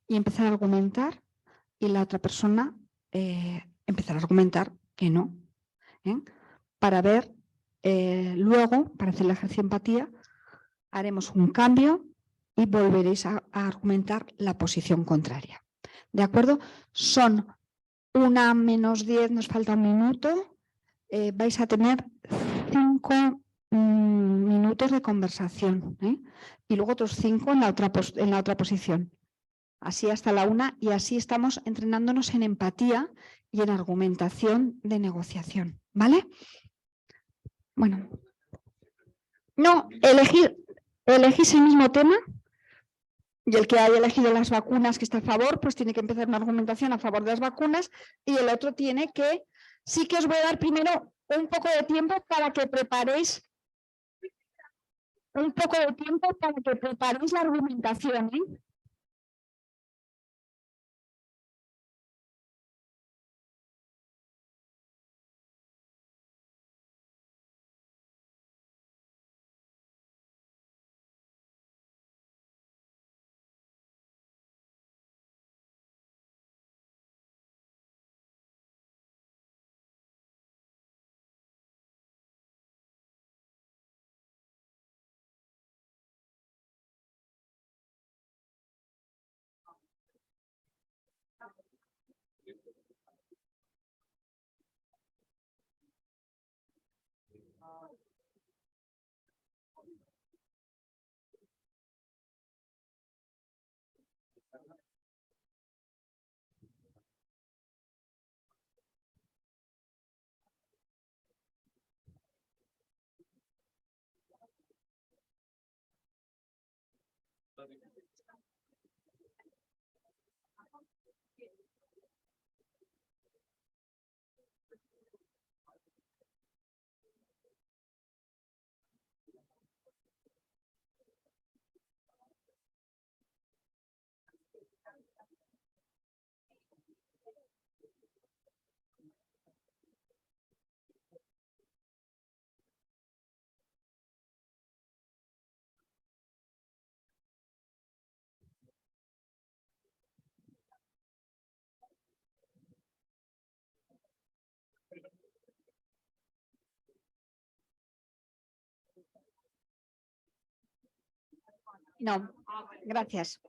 Speaker 2: y empezar a argumentar, y la otra persona empezar a argumentar que no. Para ver, luego, para hacer el ejercicio de empatía, haremos un cambio y volveréis a argumentar la posición contraria. ¿De acuerdo? Son 1:10, nos falta un minuto. Vais a tener 5 minutos de conversación, y luego otros 5 en la otra posición. Así hasta la 1, y así estamos entrenándonos en empatía y en argumentación de negociación. ¿Vale? Bueno. No, elegís el mismo tema. Y el que haya elegido las vacunas, que está a favor, pues tiene que empezar una argumentación a favor de las vacunas, y el otro tiene que, sí que os voy a dar primero un poco de tiempo para que preparéis la argumentación. No, gracias.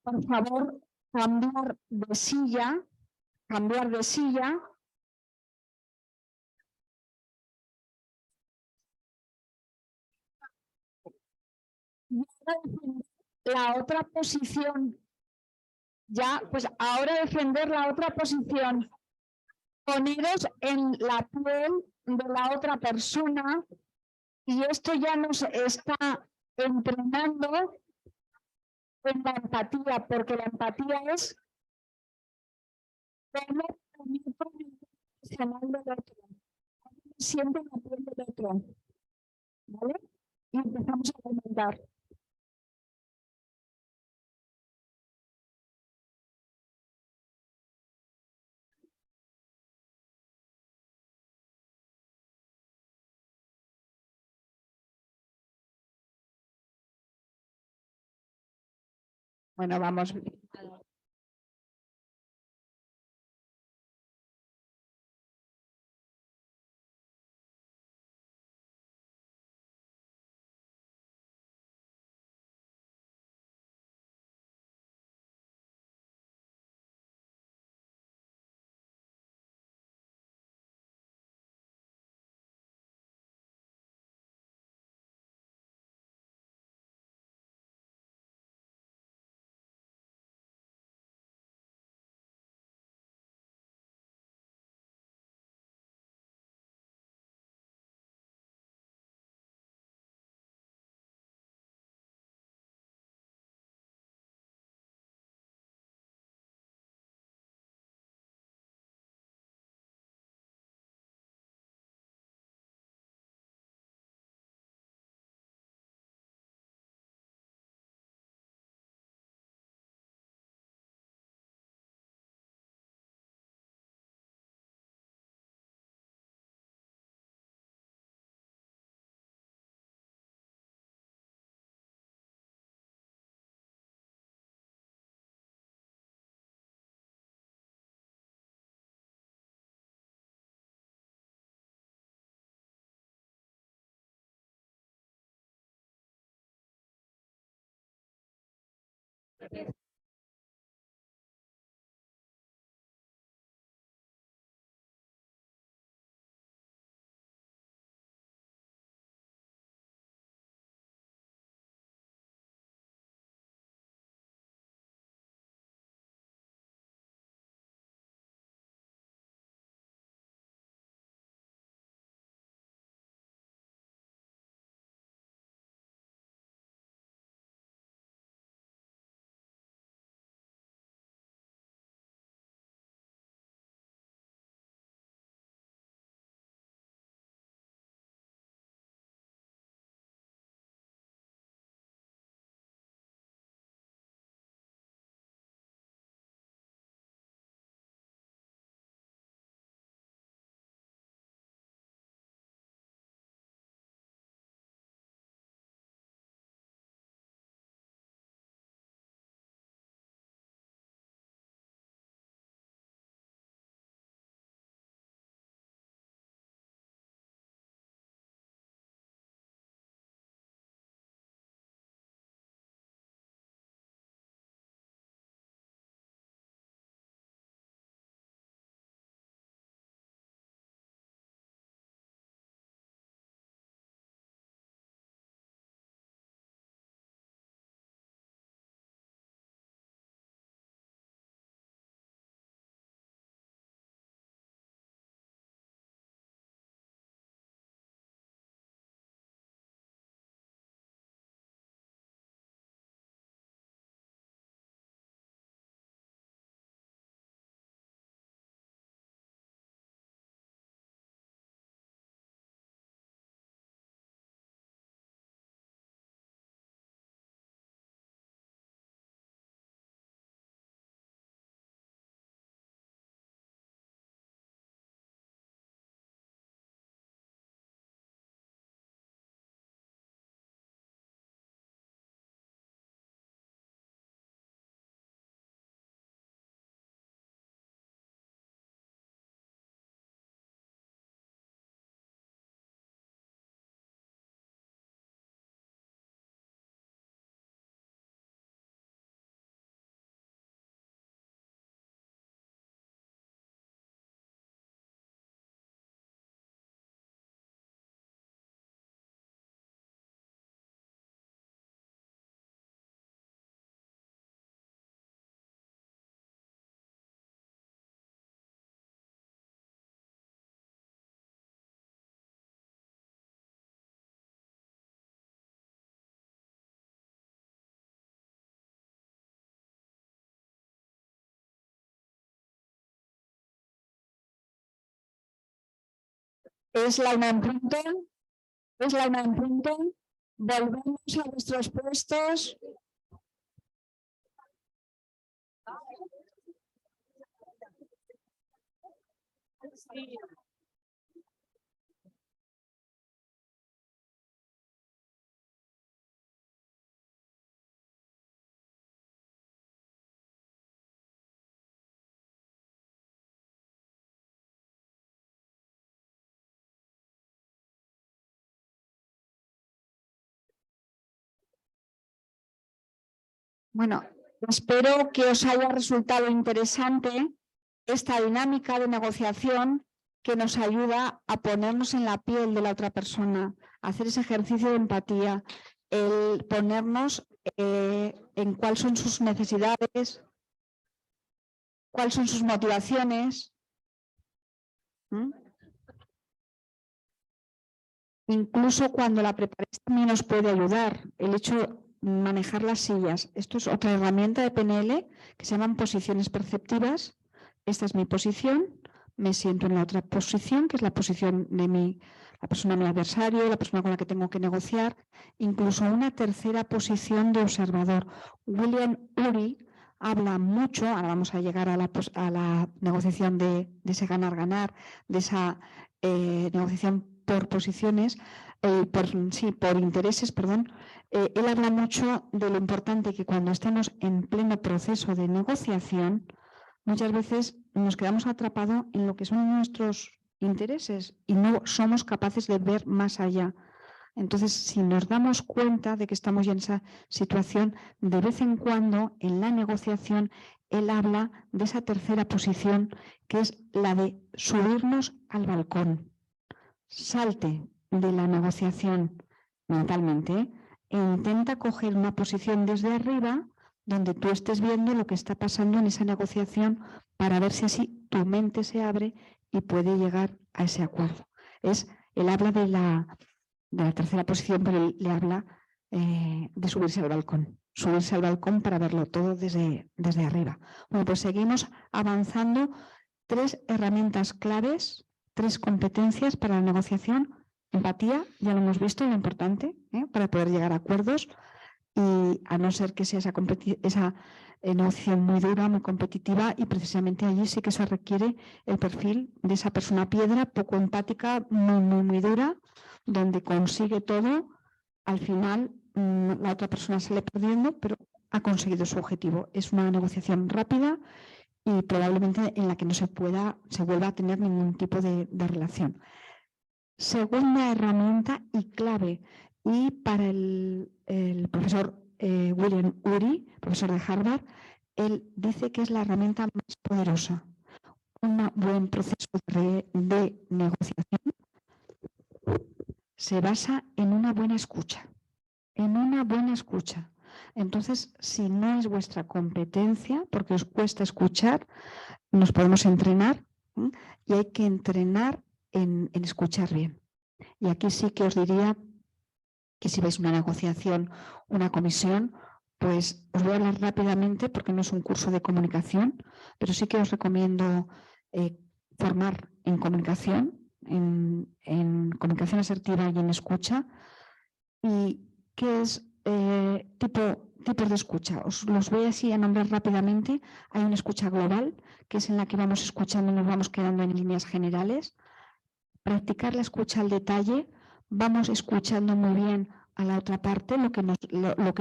Speaker 2: Por favor, cambiar de silla, cambiar de silla. La otra posición. Ya, pues ahora defender la otra posición. Poneros en la piel de la otra persona y esto ya nos está entrenando en la empatía, porque la empatía es cómo emocional del otro, siente la piel del otro, ¿vale? Y empezamos a comentar. Bueno, vamos. Es la 1 en punto. Es la 1 en punto. Volvemos a vuestros puestos. Bueno, espero que os haya resultado interesante esta dinámica de negociación que nos ayuda a ponernos en la piel de la otra persona, a hacer ese ejercicio de empatía, el ponernos en cuáles son sus necesidades, cuáles son sus motivaciones. Incluso cuando la preparación también nos puede ayudar, el hecho de manejar las sillas. Esto es otra herramienta de PNL que se llaman posiciones perceptivas. Esta es mi posición, me siento en la otra posición, que es la posición de la persona mi adversario, la persona con la que tengo que negociar, incluso una tercera posición de observador. William Ury habla mucho, ahora vamos a llegar a la negociación de ese ganar-ganar, de esa negociación por posiciones, por intereses, perdón. Él habla mucho de lo importante que cuando estemos en pleno proceso de negociación, muchas veces nos quedamos atrapados en lo que son nuestros intereses y no somos capaces de ver más allá. Entonces, si nos damos cuenta de que estamos ya en esa situación, de vez en cuando en la negociación él habla de esa tercera posición, que es la de subirnos al balcón. Salte de la negociación mentalmente, ¿eh? E intenta coger una posición desde arriba donde tú estés viendo lo que está pasando en esa negociación para ver si así tu mente se abre y puede llegar a ese acuerdo. Él habla de la tercera posición, pero él le habla de subirse al balcón. Subirse al balcón para verlo todo desde arriba. Bueno, pues seguimos avanzando. 3 herramientas claves, 3 competencias para la negociación. Empatía, ya lo hemos visto, lo importante, para poder llegar a acuerdos. Y a no ser que sea esa negociación muy dura, muy competitiva, y precisamente allí sí que se requiere el perfil de esa persona piedra, poco empática, muy dura, donde consigue todo, al final la otra persona sale perdiendo, pero ha conseguido su objetivo. Es una negociación rápida y probablemente en la que no se vuelva a tener ningún tipo de relación. Segunda herramienta y clave, y para el profesor William Ury, profesor de Harvard, él dice que es la herramienta más poderosa. Un buen proceso de negociación se basa en una buena escucha. En una buena escucha. Entonces, si no es vuestra competencia, porque os cuesta escuchar, nos podemos entrenar, y hay que entrenar en escuchar bien. Y aquí sí que os diría que si veis una negociación, una comisión, pues os voy a hablar rápidamente porque no es un curso de comunicación, pero sí que os recomiendo formar en comunicación, en comunicación asertiva y en escucha. ¿Y qué es tipos de escucha? Os los voy así a nombrar rápidamente. Hay una escucha global, que es en la que vamos escuchando y nos vamos quedando en líneas generales. Practicar la escucha al detalle, vamos escuchando muy bien a la otra parte, lo que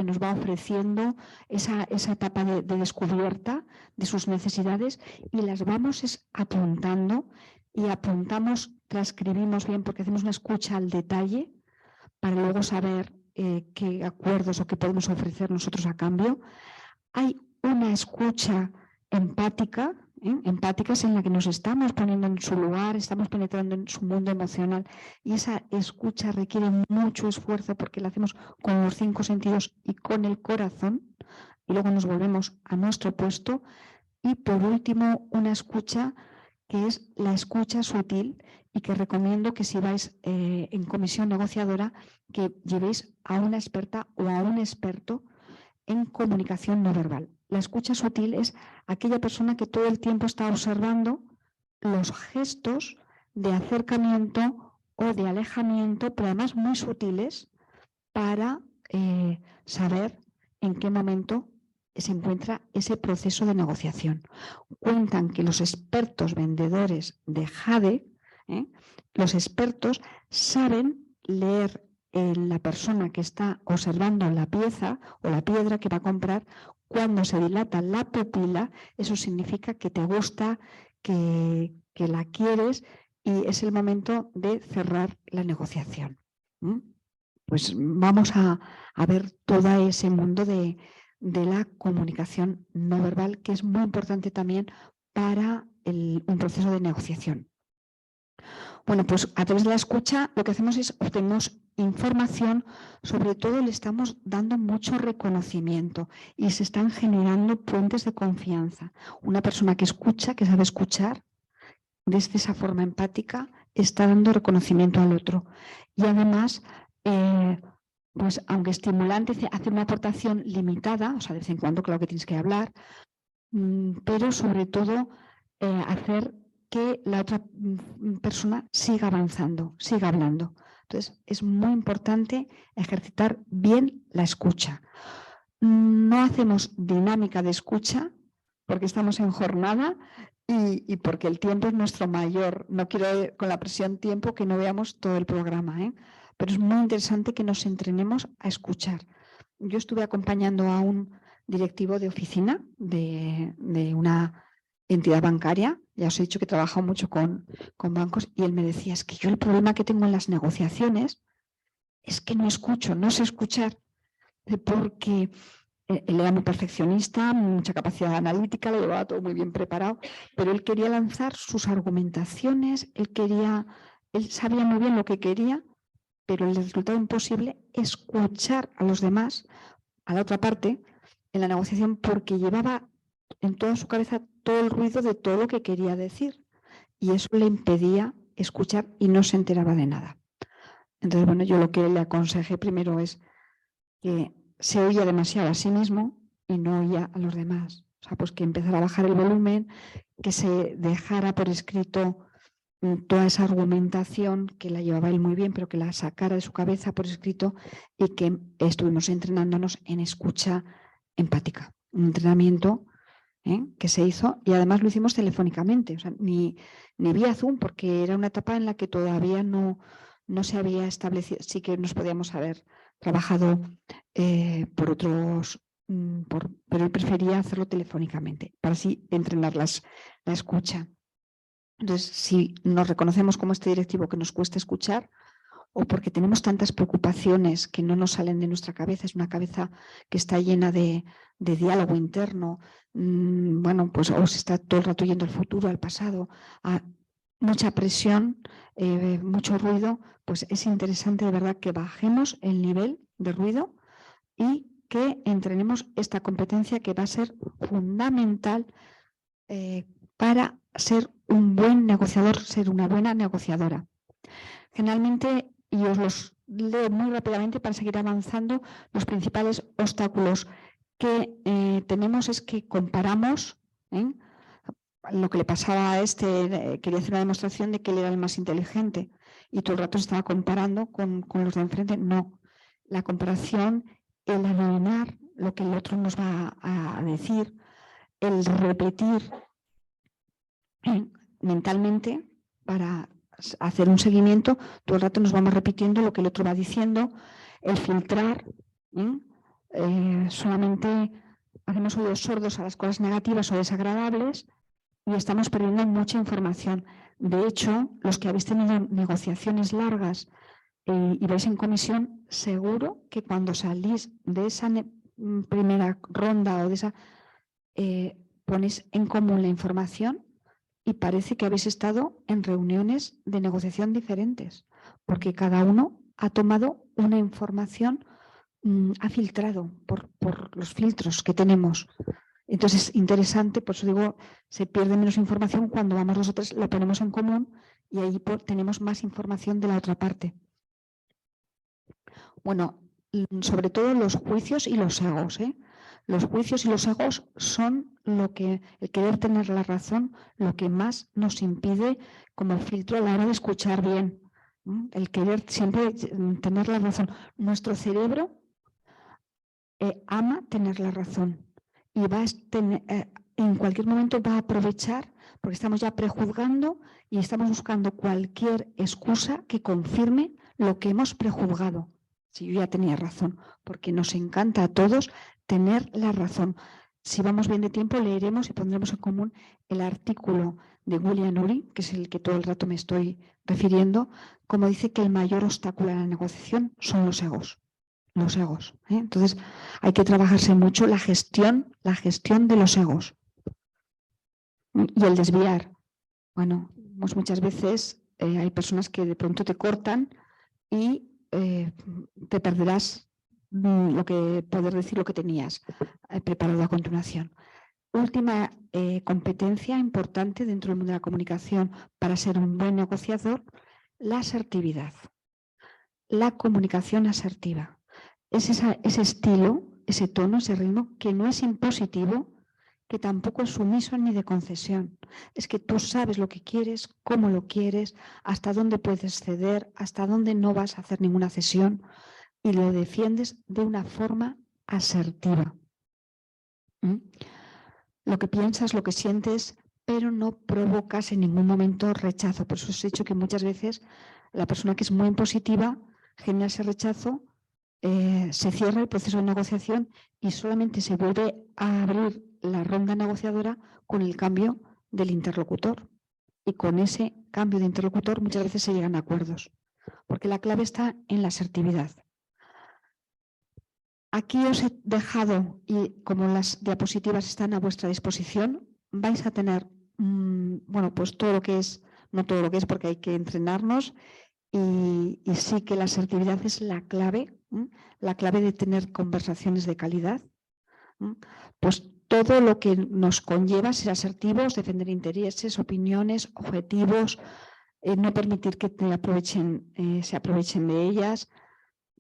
Speaker 2: nos va ofreciendo esa etapa de descubierta de sus necesidades, y las vamos apuntando, y apuntamos, transcribimos bien porque hacemos una escucha al detalle para luego saber qué acuerdos o qué podemos ofrecer nosotros a cambio. Hay una escucha empática, empática es en la que nos estamos poniendo en su lugar, estamos penetrando en su mundo emocional, y esa escucha requiere mucho esfuerzo porque la hacemos con los 5 sentidos y con el corazón, y luego nos volvemos a nuestro puesto. Y por último, una escucha que es la escucha sutil, y que recomiendo que si vais en comisión negociadora, que llevéis a una experta o a un experto en comunicación no verbal. La escucha sutil es aquella persona que todo el tiempo está observando los gestos de acercamiento o de alejamiento, pero además muy sutiles, para saber en qué momento se encuentra ese proceso de negociación. Cuentan que los expertos vendedores de Jade, los expertos saben leer en la persona que está observando la pieza o la piedra que va a comprar. Cuando se dilata la pupila, eso significa que te gusta, que la quieres, y es el momento de cerrar la negociación. Pues vamos a ver todo ese mundo de la comunicación no verbal, que es muy importante también para un proceso de negociación. Bueno, pues a través de la escucha lo que hacemos es obtenemos información, sobre todo le estamos dando mucho reconocimiento y se están generando puentes de confianza. Una persona que escucha, que sabe escuchar, desde esa forma empática, está dando reconocimiento al otro. Y además, pues aunque estimulante, hace una aportación limitada, o sea, de vez en cuando claro que tienes que hablar, pero sobre todo hacer que la otra persona siga avanzando, siga hablando. Entonces, es muy importante ejercitar bien la escucha. No hacemos dinámica de escucha porque estamos en jornada y porque el tiempo es nuestro mayor. No quiero con la presión tiempo que no veamos todo el programa, pero es muy interesante que nos entrenemos a escuchar. Yo estuve acompañando a un directivo de oficina de una entidad bancaria, ya os he dicho que he trabajado mucho con bancos, y él me decía, es que yo el problema que tengo en las negociaciones es que no escucho, no sé escuchar, porque él era muy perfeccionista, mucha capacidad analítica, lo llevaba todo muy bien preparado, pero él quería lanzar sus argumentaciones, él sabía muy bien lo que quería, pero le resultaba imposible escuchar a los demás, a la otra parte, en la negociación, porque llevaba en toda su cabeza todo el ruido de todo lo que quería decir, y eso le impedía escuchar y no se enteraba de nada. Entonces, bueno, yo lo que le aconsejé primero es que se oía demasiado a sí mismo y no oía a los demás. O sea, pues que empezara a bajar el volumen, que se dejara por escrito toda esa argumentación que la llevaba él muy bien, pero que la sacara de su cabeza por escrito, y que estuvimos entrenándonos en escucha empática. Un entrenamiento que se hizo, y además lo hicimos telefónicamente, o sea, ni vía Zoom, porque era una etapa en la que todavía no se había establecido. Sí que nos podíamos haber trabajado por otros, pero él prefería hacerlo telefónicamente, para así entrenar la escucha. Entonces, si nos reconocemos como este directivo que nos cuesta escuchar, o porque tenemos tantas preocupaciones que no nos salen de nuestra cabeza, es una cabeza que está llena de diálogo interno, bueno, pues o se está todo el rato yendo al futuro, al pasado, a mucha presión, mucho ruido, pues es interesante de verdad que bajemos el nivel de ruido y que entrenemos esta competencia, que va a ser fundamental para ser un buen negociador, ser una buena negociadora. Generalmente, y os los leo muy rápidamente para seguir avanzando, los principales obstáculos que tenemos es que comparamos. Lo que le pasaba a quería hacer una demostración de que él era el más inteligente y todo el rato se estaba comparando con los de enfrente. No, la comparación, el adivinar lo que el otro nos va a decir, el repetir mentalmente para hacer un seguimiento, todo el rato nos vamos repitiendo lo que el otro va diciendo, el filtrar, solamente hacemos oídos sordos a las cosas negativas o desagradables y estamos perdiendo mucha información. De hecho, los que habéis tenido negociaciones largas y vais en comisión, seguro que cuando salís de esa primera ronda o de esa, ponéis en común la información y parece que habéis estado en reuniones de negociación diferentes, porque cada uno ha tomado una información, ha filtrado por los filtros que tenemos. Entonces es interesante, por eso digo, se pierde menos información cuando vamos nosotros, la ponemos en común y ahí tenemos más información de la otra parte. Bueno, sobre todo los juicios y los egos. Los juicios y los egos son el querer tener la razón, lo que más nos impide como filtro a la hora de escuchar bien. El querer siempre tener la razón. Nuestro cerebro ama tener la razón y en cualquier momento va a aprovechar, porque estamos ya prejuzgando y estamos buscando cualquier excusa que confirme lo que hemos prejuzgado. Si yo ya tenía razón, porque nos encanta a todos tener la razón. Si vamos bien de tiempo, leeremos y pondremos en común el artículo de William Ury, que es el que todo el rato me estoy refiriendo, como dice que el mayor obstáculo a la negociación son los egos. Los egos. Entonces, hay que trabajarse mucho la gestión de los egos. Y el desviar. Bueno, pues muchas veces hay personas que de pronto te cortan y te perderás poder decir lo que tenías preparado a continuación. Última competencia importante dentro del mundo de la comunicación para ser un buen negociador, la asertividad. La comunicación asertiva. Es ese estilo, ese tono, ese ritmo que no es impositivo, que tampoco es sumiso ni de concesión. Es que tú sabes lo que quieres, cómo lo quieres, hasta dónde puedes ceder, hasta dónde no vas a hacer ninguna cesión y lo defiendes de una forma asertiva. Lo que piensas, lo que sientes, pero no provocas en ningún momento rechazo. Por eso os he dicho que muchas veces la persona que es muy impositiva genera ese rechazo, se cierra el proceso de negociación y solamente se vuelve a abrir la ronda negociadora con el cambio del interlocutor. Y con ese cambio de interlocutor muchas veces se llegan a acuerdos. Porque porque la clave está en la asertividad. Aquí os he dejado, y como las diapositivas están a vuestra disposición, vais a tener, bueno, pues todo lo que es, no todo lo que es porque hay que entrenarnos, y sí que la asertividad es la clave de tener conversaciones de calidad. Pues todo lo que nos conlleva ser asertivos, defender intereses, opiniones, objetivos, no permitir que se aprovechen de ellas,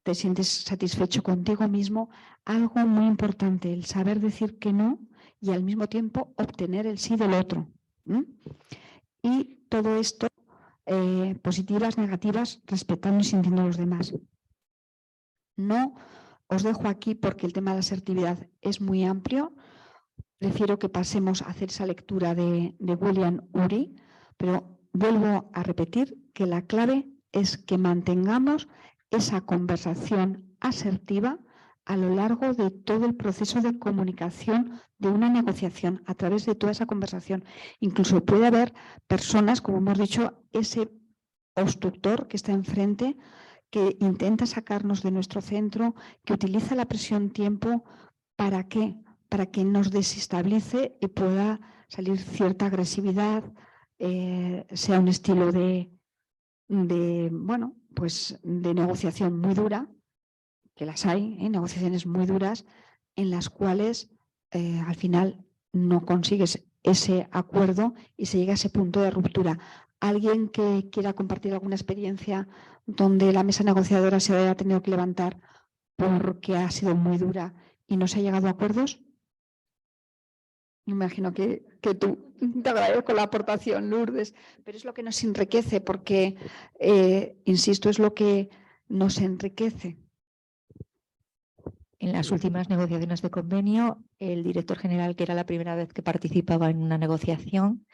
Speaker 2: te sientes satisfecho contigo mismo. Algo muy importante, el saber decir que no y al mismo tiempo obtener el sí del otro. Y todo esto, positivas, negativas, respetando y sintiendo a los demás. No os dejo aquí porque el tema de la asertividad es muy amplio. Prefiero que pasemos a hacer esa lectura de William Ury, pero vuelvo a repetir que la clave es que mantengamos esa conversación asertiva a lo largo de todo el proceso de comunicación de una negociación, a través de toda esa conversación. Incluso puede haber personas, como hemos dicho, ese obstructor que está enfrente, que intenta sacarnos de nuestro centro, que utiliza la presión-tiempo. ¿Para qué? Para que nos desestabilice y pueda salir cierta agresividad, sea un estilo de negociación muy dura, que las hay, negociaciones muy duras, en las cuales al final no consigues ese acuerdo y se llega a ese punto de ruptura. ¿Alguien que quiera compartir alguna experiencia donde la mesa negociadora se haya tenido que levantar porque ha sido muy dura y no se ha llegado a acuerdos? Me imagino que tú, te agradezco la aportación, Lourdes, pero es lo que nos enriquece porque, insisto, es lo que nos enriquece.
Speaker 5: En las últimas negociaciones de convenio, el director general, que era la primera vez que participaba en una negociación,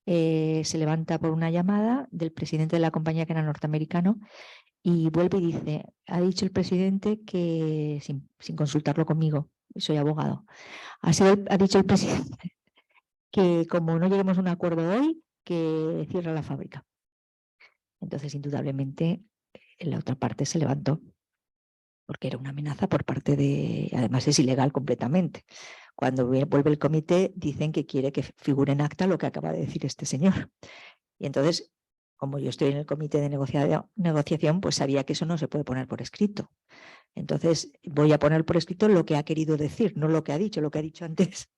Speaker 5: se levanta por una llamada del presidente de la compañía, que era norteamericano, y vuelve y dice: ha dicho el presidente que, sin consultarlo conmigo, soy abogado, ha dicho el presidente que como no lleguemos a un acuerdo hoy, que cierra la fábrica. Entonces, indudablemente, la otra parte se levantó, porque era una amenaza por parte de... Además, es ilegal completamente. Cuando vuelve el comité, dicen que quiere que figure en acta lo que acaba de decir este señor. Y entonces, como yo estoy en el comité de negociación, pues sabía que eso no se puede poner por escrito. Entonces, voy a poner por escrito lo que ha querido decir, no lo que ha dicho antes.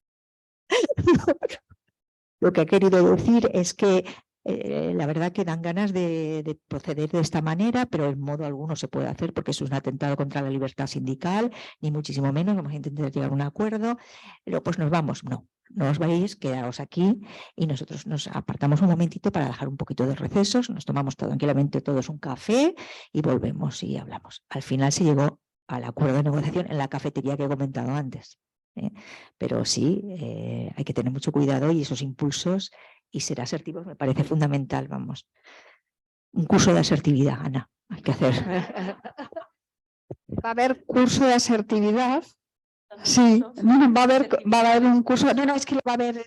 Speaker 5: Lo que ha querido decir es que la verdad que dan ganas de proceder de esta manera, pero en modo alguno se puede hacer porque eso es un atentado contra la libertad sindical, ni muchísimo menos. Vamos a intentar llegar a un acuerdo, pero pues nos vamos. No os vais, quedaos aquí y nosotros nos apartamos un momentito para dejar un poquito de recesos, nos tomamos tranquilamente todos un café y volvemos y hablamos. Al final se llegó al acuerdo de negociación en la cafetería que he comentado antes. Pero sí, hay que tener mucho cuidado y esos impulsos y ser asertivos me parece fundamental. Vamos, un curso de asertividad, Ana, hay que hacer.
Speaker 2: Va a haber curso de asertividad. Sí, va a haber un curso, es que va a haber,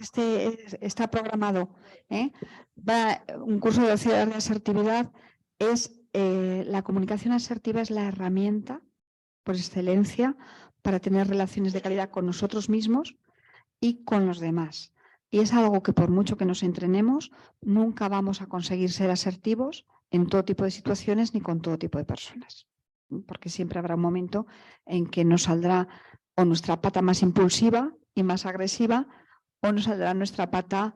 Speaker 2: está programado. Un curso de asertividad es, la comunicación asertiva es la herramienta por excelencia para tener relaciones de calidad con nosotros mismos y con los demás. Y es algo que por mucho que nos entrenemos, nunca vamos a conseguir ser asertivos en todo tipo de situaciones ni con todo tipo de personas. Porque siempre habrá un momento en que nos saldrá o nuestra pata más impulsiva y más agresiva, o nos saldrá nuestra pata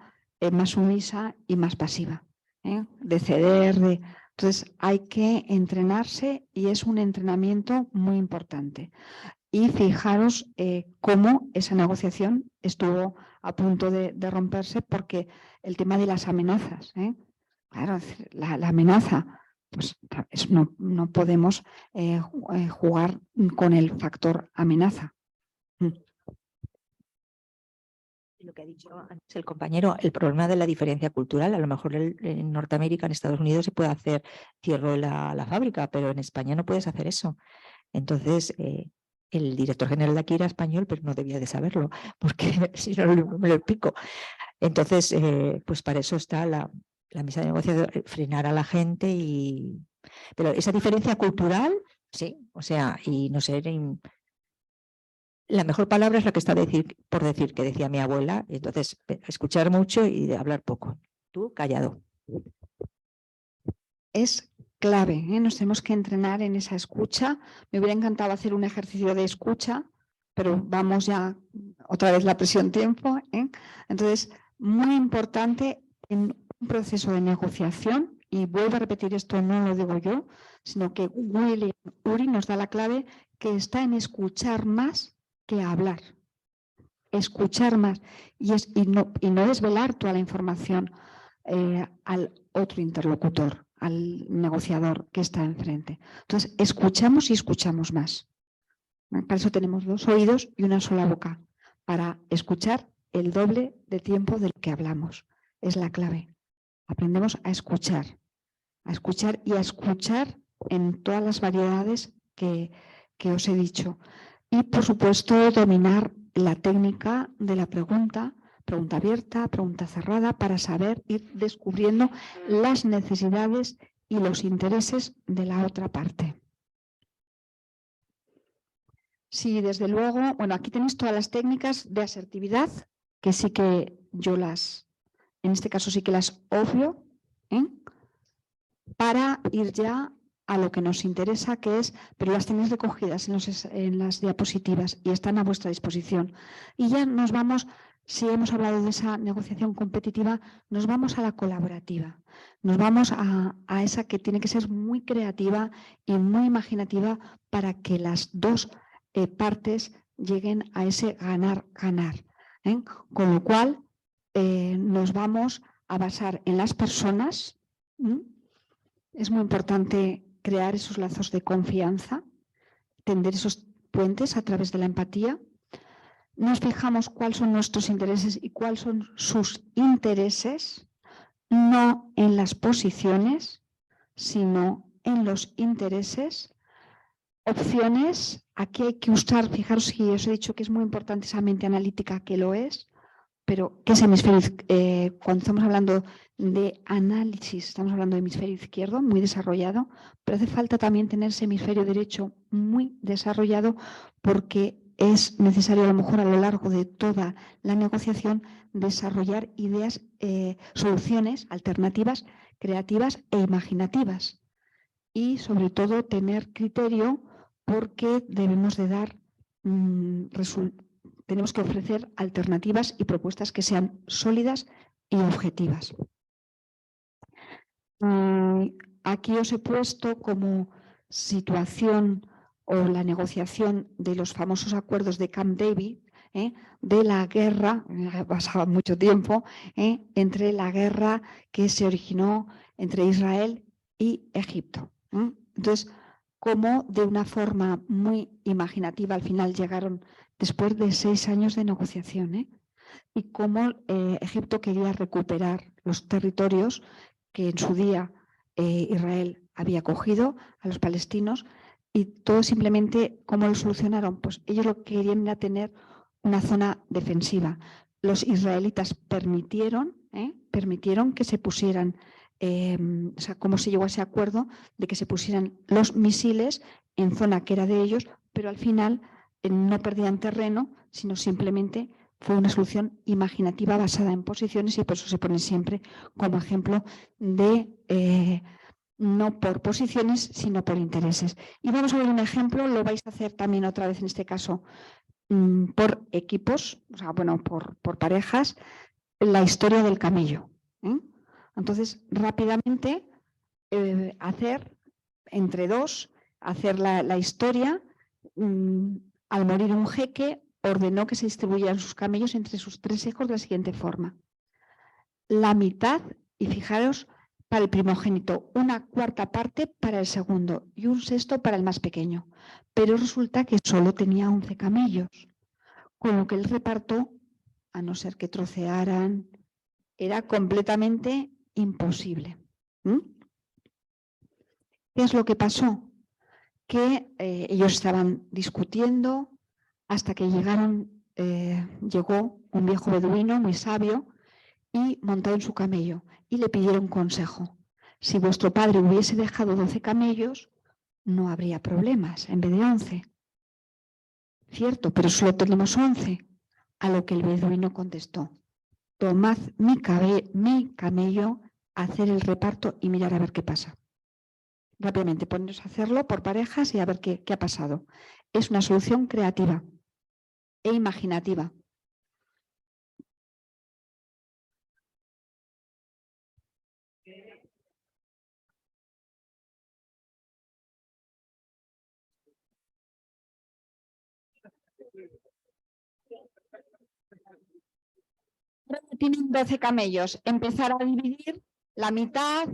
Speaker 2: más sumisa y más pasiva, de ceder. Entonces hay que entrenarse y es un entrenamiento muy importante. Y fijaros cómo esa negociación estuvo a punto de romperse porque el tema de las amenazas. Claro, la amenaza, pues no podemos jugar con el factor amenaza.
Speaker 5: Lo que ha dicho antes el compañero, el problema de la diferencia cultural, a lo mejor en Norteamérica, en Estados Unidos se puede hacer cierro la fábrica, pero en España no puedes hacer eso. Entonces, el director general de aquí era español, pero no debía de saberlo, porque si no me lo explico. Entonces, pues para eso está la mesa de negociación, frenar a la gente y Pero esa diferencia cultural, sí, o sea, y no sé, la mejor palabra es la que está por decir, que decía mi abuela, y entonces escuchar mucho y hablar poco. Tú callado.
Speaker 2: Es clave, ¿eh? Nos tenemos que entrenar en esa escucha. Me hubiera encantado hacer un ejercicio de escucha, pero vamos ya otra vez la presión tiempo, ¿eh? Entonces, muy importante en un proceso de negociación, y vuelvo a repetir esto, no lo digo yo, sino que William Ury nos da la clave, que está en escuchar más que hablar. Escuchar más y no desvelar toda la información al otro interlocutor, al negociador que está enfrente. Entonces, escuchamos y escuchamos más. Para eso tenemos 2 oídos y una sola boca, para escuchar el doble de tiempo del que hablamos. Es la clave. Aprendemos a escuchar y a escuchar en todas las variedades que os he dicho. Y, por supuesto, dominar la técnica de la pregunta abierta, pregunta cerrada, para saber ir descubriendo las necesidades y los intereses de la otra parte. Sí, desde luego, bueno, aquí tenéis todas las técnicas de asertividad, que sí que yo en este caso sí que las obvio, ¿eh? Para ir ya a lo que nos interesa, que es, pero las tenéis recogidas en las diapositivas y están a vuestra disposición. Y ya nos vamos, si hemos hablado de esa negociación competitiva, nos vamos a la colaborativa. Nos vamos a esa que tiene que ser muy creativa y muy imaginativa para que las dos partes lleguen a ese ganar-ganar. Con lo cual, nos vamos a basar en las personas. Es muy importante crear esos lazos de confianza, tender esos puentes a través de la empatía. Nos fijamos cuáles son nuestros intereses y cuáles son sus intereses, no en las posiciones, sino en los intereses. Opciones, aquí hay que usar, fijaros que os he dicho que es muy importante esa mente analítica, que lo es, pero ¿qué es hemisferio? Cuando estamos hablando de análisis, estamos hablando de hemisferio izquierdo, muy desarrollado, pero hace falta también tener ese hemisferio derecho muy desarrollado, porque es necesario a lo mejor a lo largo de toda la negociación desarrollar ideas, soluciones alternativas, creativas e imaginativas. Y sobre todo tener criterio, porque debemos de dar tenemos que ofrecer alternativas y propuestas que sean sólidas y objetivas. Aquí os he puesto como situación o la negociación de los famosos acuerdos de Camp David, de la guerra, pasaba mucho tiempo, entre la guerra que se originó entre Israel y Egipto. Entonces, cómo de una forma muy imaginativa al final llegaron después de 6 años de negociación, y cómo Egipto quería recuperar los territorios que en su día Israel había cogido a los palestinos, y todo simplemente, ¿cómo lo solucionaron? Pues ellos lo que querían era tener una zona defensiva. Los israelitas permitieron que se pusieran, o sea, cómo se llegó a ese acuerdo de que se pusieran los misiles en zona que era de ellos, pero al final no perdían terreno, sino simplemente fue una solución imaginativa basada en posiciones, y por eso se pone siempre como ejemplo de no por posiciones, sino por intereses. Y vamos a ver un ejemplo, lo vais a hacer también otra vez en este caso por equipos, o sea, bueno, por parejas, la historia del camello. Entonces, rápidamente, hacer entre dos, hacer la historia. Al morir un jeque, ordenó que se distribuyeran sus camellos entre sus 3 hijos de la siguiente forma: la mitad, y fijaros, para el primogénito, 1/4 parte para el segundo y 1/6 para el más pequeño. Pero resulta que solo tenía 11 camellos, con lo que el reparto, a no ser que trocearan, era completamente imposible. ¿Qué es lo que pasó? Que ellos estaban discutiendo hasta que llegó un viejo beduino muy sabio y montado en su camello, y le pidieron consejo. Si vuestro padre hubiese dejado 12 camellos, no habría problemas en vez de 11. Cierto, pero solo tenemos 11. A lo que el beduino contestó: tomad mi camello, hacer el reparto y mirar a ver qué pasa. Rápidamente poneros a hacerlo por parejas y a ver qué ha pasado. Es una solución creativa e imaginativa. Tienen 12 camellos. Empezar a dividir la mitad.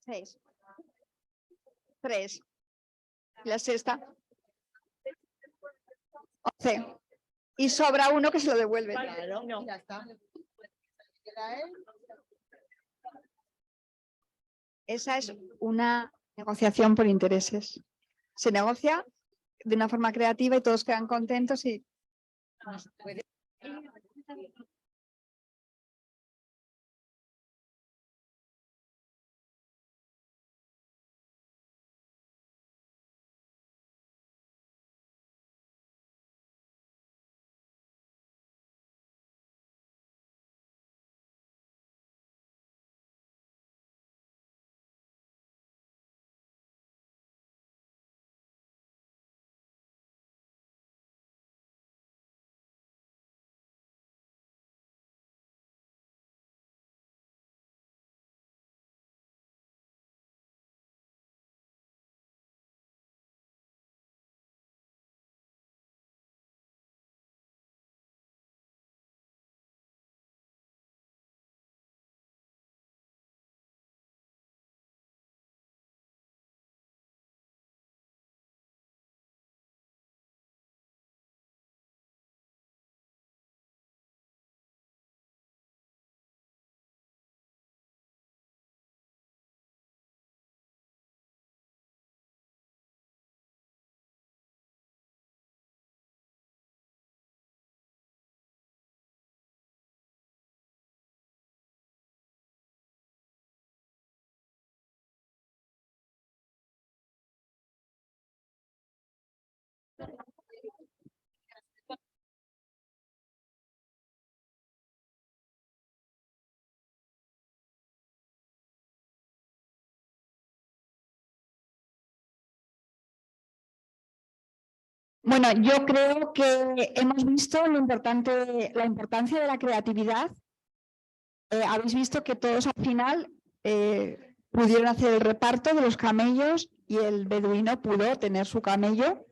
Speaker 2: Seis. 3. La sexta. 11. Y sobra uno que se lo devuelve.
Speaker 8: Claro, ya está.
Speaker 2: Esa es una negociación por intereses. Se negocia de una forma creativa y todos quedan contentos y bueno, yo creo que hemos visto la importancia de la creatividad. Habéis visto que todos al final pudieron hacer el reparto de los camellos y el beduino pudo tener su camello.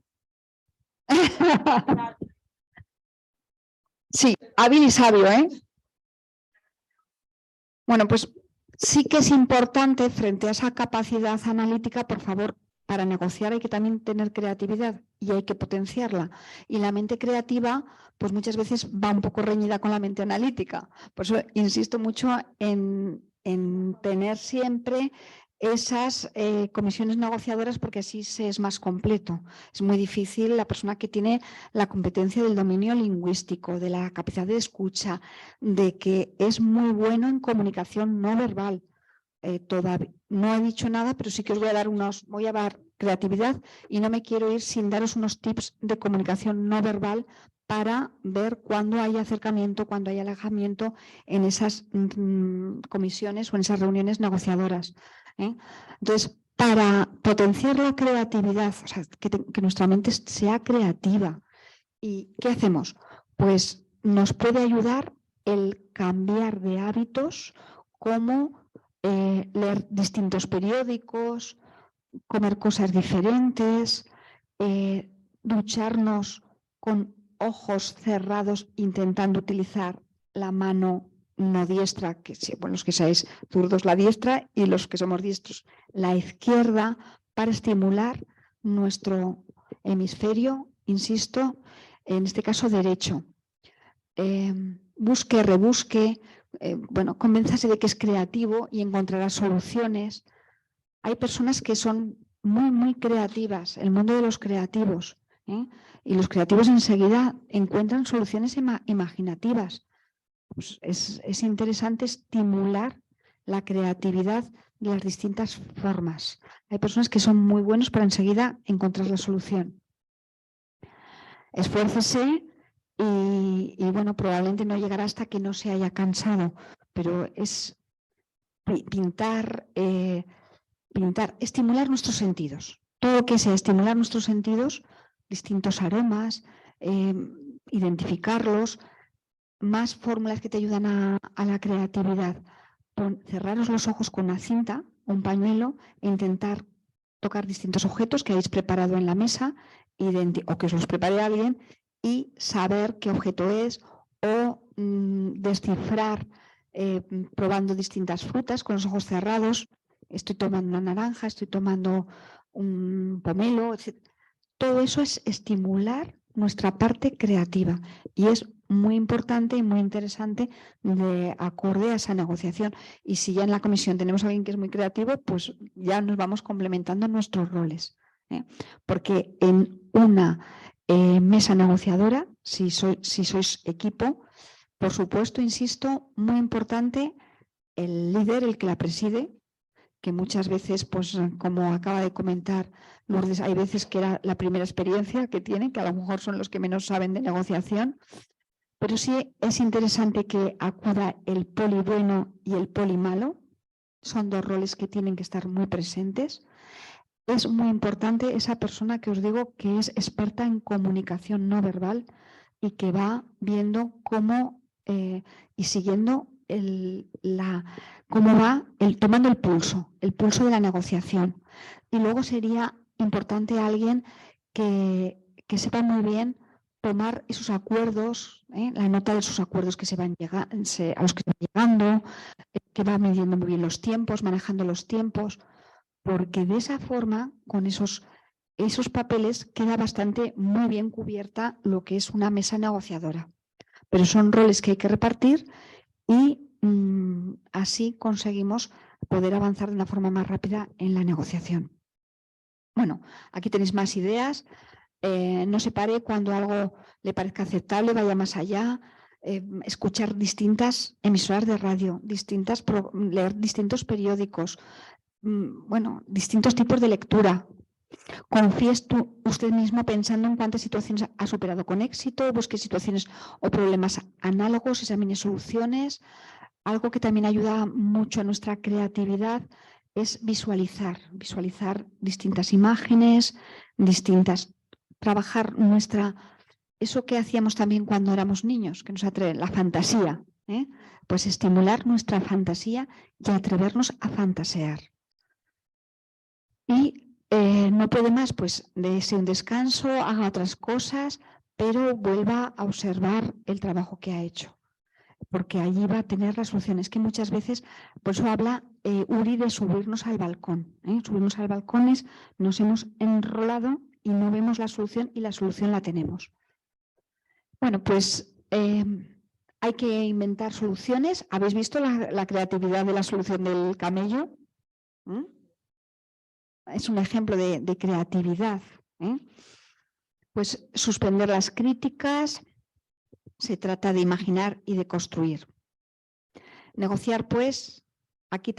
Speaker 2: Sí, hábil y sabio, ¿eh? Bueno, pues sí que es importante frente a esa capacidad analítica, por favor, para negociar hay que también tener creatividad y hay que potenciarla. Y la mente creativa, pues muchas veces va un poco reñida con la mente analítica. Por eso insisto mucho en tener siempre esas comisiones negociadoras porque así se es más completo. Es muy difícil la persona que tiene la competencia del dominio lingüístico, de la capacidad de escucha, de que es muy bueno en comunicación no verbal. Todavía no he dicho nada, pero sí que os voy a dar creatividad y no me quiero ir sin daros unos tips de comunicación no verbal para ver cuándo hay acercamiento, cuándo hay alejamiento en esas comisiones o en esas reuniones negociadoras. Entonces, para potenciar la creatividad, o sea, que nuestra mente sea creativa. ¿Y qué hacemos? Pues nos puede ayudar el cambiar de hábitos como leer distintos periódicos, comer cosas diferentes, ducharnos con ojos cerrados intentando utilizar la mano no diestra, que bueno, los que seáis zurdos la diestra y los que somos diestros la izquierda, para estimular nuestro hemisferio, insisto, en este caso derecho. Busque, rebusque, bueno, convénzase de que es creativo y encontrará soluciones. Hay personas que son muy creativas, el mundo de los creativos, ¿eh? Y los creativos enseguida encuentran soluciones imaginativas. Pues es interesante estimular la creatividad de las distintas formas. Hay personas que son muy buenos para enseguida encontrar la solución. Esfuércese y bueno, probablemente no llegará hasta que no se haya cansado, pero es pintar, estimular nuestros sentidos. Todo lo que sea estimular nuestros sentidos, distintos aromas, identificarlos, más fórmulas que te ayudan a la creatividad. Cerraros los ojos con una cinta, un pañuelo, e intentar tocar distintos objetos que hayáis preparado en la mesa o que os los prepare alguien y saber qué objeto es o descifrar probando distintas frutas con los ojos cerrados. Estoy tomando una naranja, estoy tomando un pomelo, etc. Todo eso es estimular nuestra parte creativa y es muy importante y muy interesante de acorde a esa negociación. Y si ya en la comisión tenemos a alguien que es muy creativo, pues ya nos vamos complementando nuestros roles, ¿eh? Porque en una mesa negociadora, si sois equipo, por supuesto, insisto, muy importante el líder, el que la preside, que muchas veces, pues como acaba de comentar Lourdes, hay veces que era la primera experiencia que tienen, que a lo mejor son los que menos saben de negociación, pero sí es interesante que acuda el poli bueno y el poli malo. Son dos roles que tienen que estar muy presentes. Es muy importante esa persona que os digo que es experta en comunicación no verbal y que va viendo cómo y siguiendo cómo va tomando el pulso de la negociación. Y luego sería importante alguien que sepa muy bien tomar esos acuerdos, la nota de esos acuerdos que a los que se va llegando, que va midiendo muy bien los tiempos, manejando los tiempos, porque de esa forma, con esos papeles, queda bastante muy bien cubierta lo que es una mesa negociadora. Pero son roles que hay que repartir y así conseguimos poder avanzar de una forma más rápida en la negociación. Bueno, aquí tenéis más ideas. No se pare cuando algo le parezca aceptable, vaya más allá. Escuchar distintas emisoras de radio, leer distintos periódicos, bueno, distintos tipos de lectura. Confíe usted mismo pensando en cuántas situaciones ha superado con éxito, busque situaciones o problemas análogos, examine soluciones. Algo que también ayuda mucho a nuestra creatividad es visualizar distintas imágenes, trabajar eso que hacíamos también cuando éramos niños, que nos atrae la fantasía, pues estimular nuestra fantasía y atrevernos a fantasear. Y no puede más, pues dése un descanso, haga otras cosas, pero vuelva a observar el trabajo que ha hecho, porque allí va a tener las soluciones, que muchas veces, por eso habla Uri de subirnos al balcón. Subirnos al balcón es, nos hemos enrolado y no vemos la solución y la solución la tenemos. Bueno, pues hay que inventar soluciones. ¿Habéis visto la creatividad de la solución del camello? Es un ejemplo de creatividad. Pues suspender las críticas, se trata de imaginar y de construir. Negociar, pues, aquí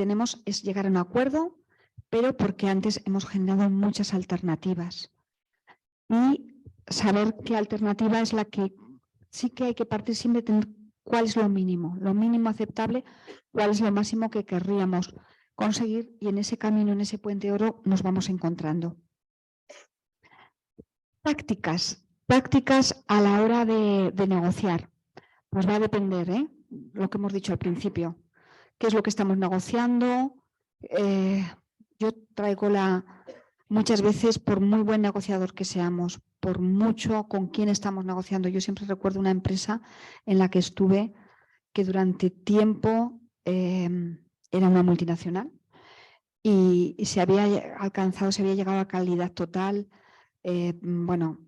Speaker 2: es llegar a un acuerdo, pero porque antes hemos generado muchas alternativas. Y saber qué alternativa es la que sí que hay que partir siempre de cuál es lo mínimo aceptable, cuál es lo máximo que querríamos conseguir, y en ese camino, en ese puente oro, nos vamos encontrando. Prácticas a la hora de negociar. Pues va a depender, lo que hemos dicho al principio. ¿Qué es lo que estamos negociando? Yo traigo muchas veces, por muy buen negociador que seamos, por mucho con quién estamos negociando. Yo siempre recuerdo una empresa en la que estuve que durante tiempo era una multinacional y se había llegado a calidad total. Bueno,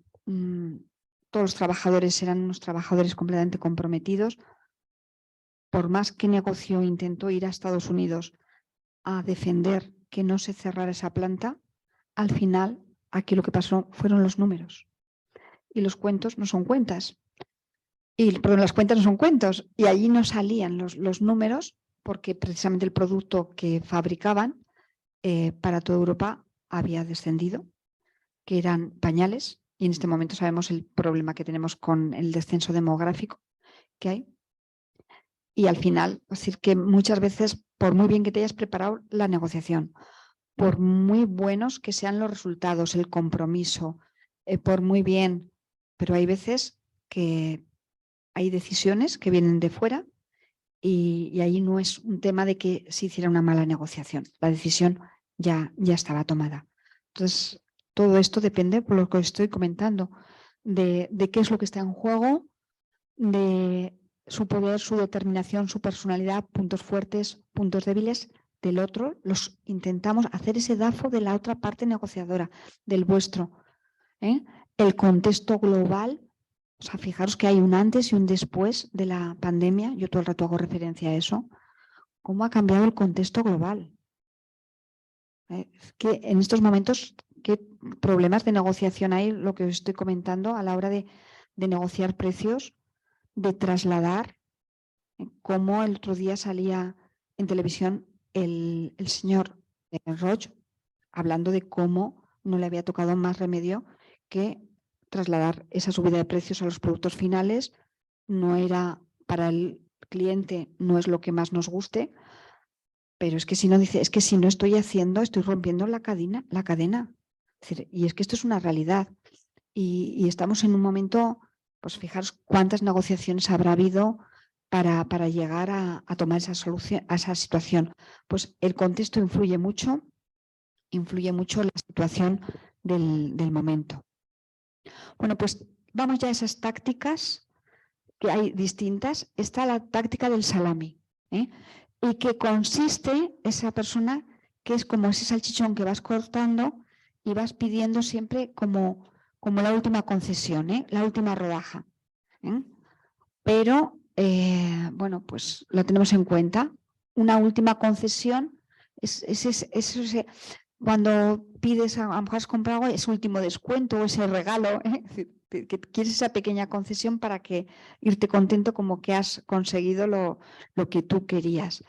Speaker 2: todos los trabajadores eran unos trabajadores completamente comprometidos. Por más que negoció, intentó ir a Estados Unidos a defender que no se cerrara esa planta, al final aquí lo que pasó fueron los números. Y los cuentos no son cuentas. Perdón, las cuentas no son cuentos. Y allí no salían los números porque precisamente el producto que fabricaban para toda Europa había descendido, que eran pañales. Y en este momento sabemos el problema que tenemos con el descenso demográfico que hay. Y al final, es decir, que muchas veces, por muy bien que te hayas preparado la negociación, por muy buenos que sean los resultados, el compromiso, por muy bien, pero hay veces que hay decisiones que vienen de fuera y ahí no es un tema de que se hiciera una mala negociación. La decisión ya estaba tomada. Entonces, todo esto depende, por lo que os estoy comentando, de qué es lo que está en juego, de su poder, su determinación, su personalidad, puntos fuertes, puntos débiles del otro. Los intentamos hacer ese DAFO de la otra parte negociadora, del vuestro. El contexto global, o sea, fijaros que hay un antes y un después de la pandemia. Yo todo el rato hago referencia a eso. ¿Cómo ha cambiado el contexto global? Que en estos momentos, ¿qué problemas de negociación hay? Lo que os estoy comentando a la hora de negociar precios, de trasladar, como el otro día salía en televisión el señor Roig hablando de cómo no le había tocado más remedio que trasladar esa subida de precios a los productos finales. No era para el cliente, no es lo que más nos guste, pero es que si no dice, es que si no estoy haciendo, estoy rompiendo la cadena. Es decir, y es que esto es una realidad. Y estamos en un momento, pues fijaros cuántas negociaciones habrá habido para llegar a tomar esa solución, a esa situación. Pues el contexto influye mucho la situación del momento. Bueno, pues vamos ya a esas tácticas que hay distintas. Está la táctica del salami, y que consiste esa persona que es como ese salchichón que vas cortando y vas pidiendo siempre como la última concesión, la última rodaja. Pero, bueno, pues lo tenemos en cuenta. Una última concesión es cuando pides, a lo mejor has comprado ese último descuento o ese regalo, que quieres esa pequeña concesión para que irte contento como que has conseguido lo que tú querías.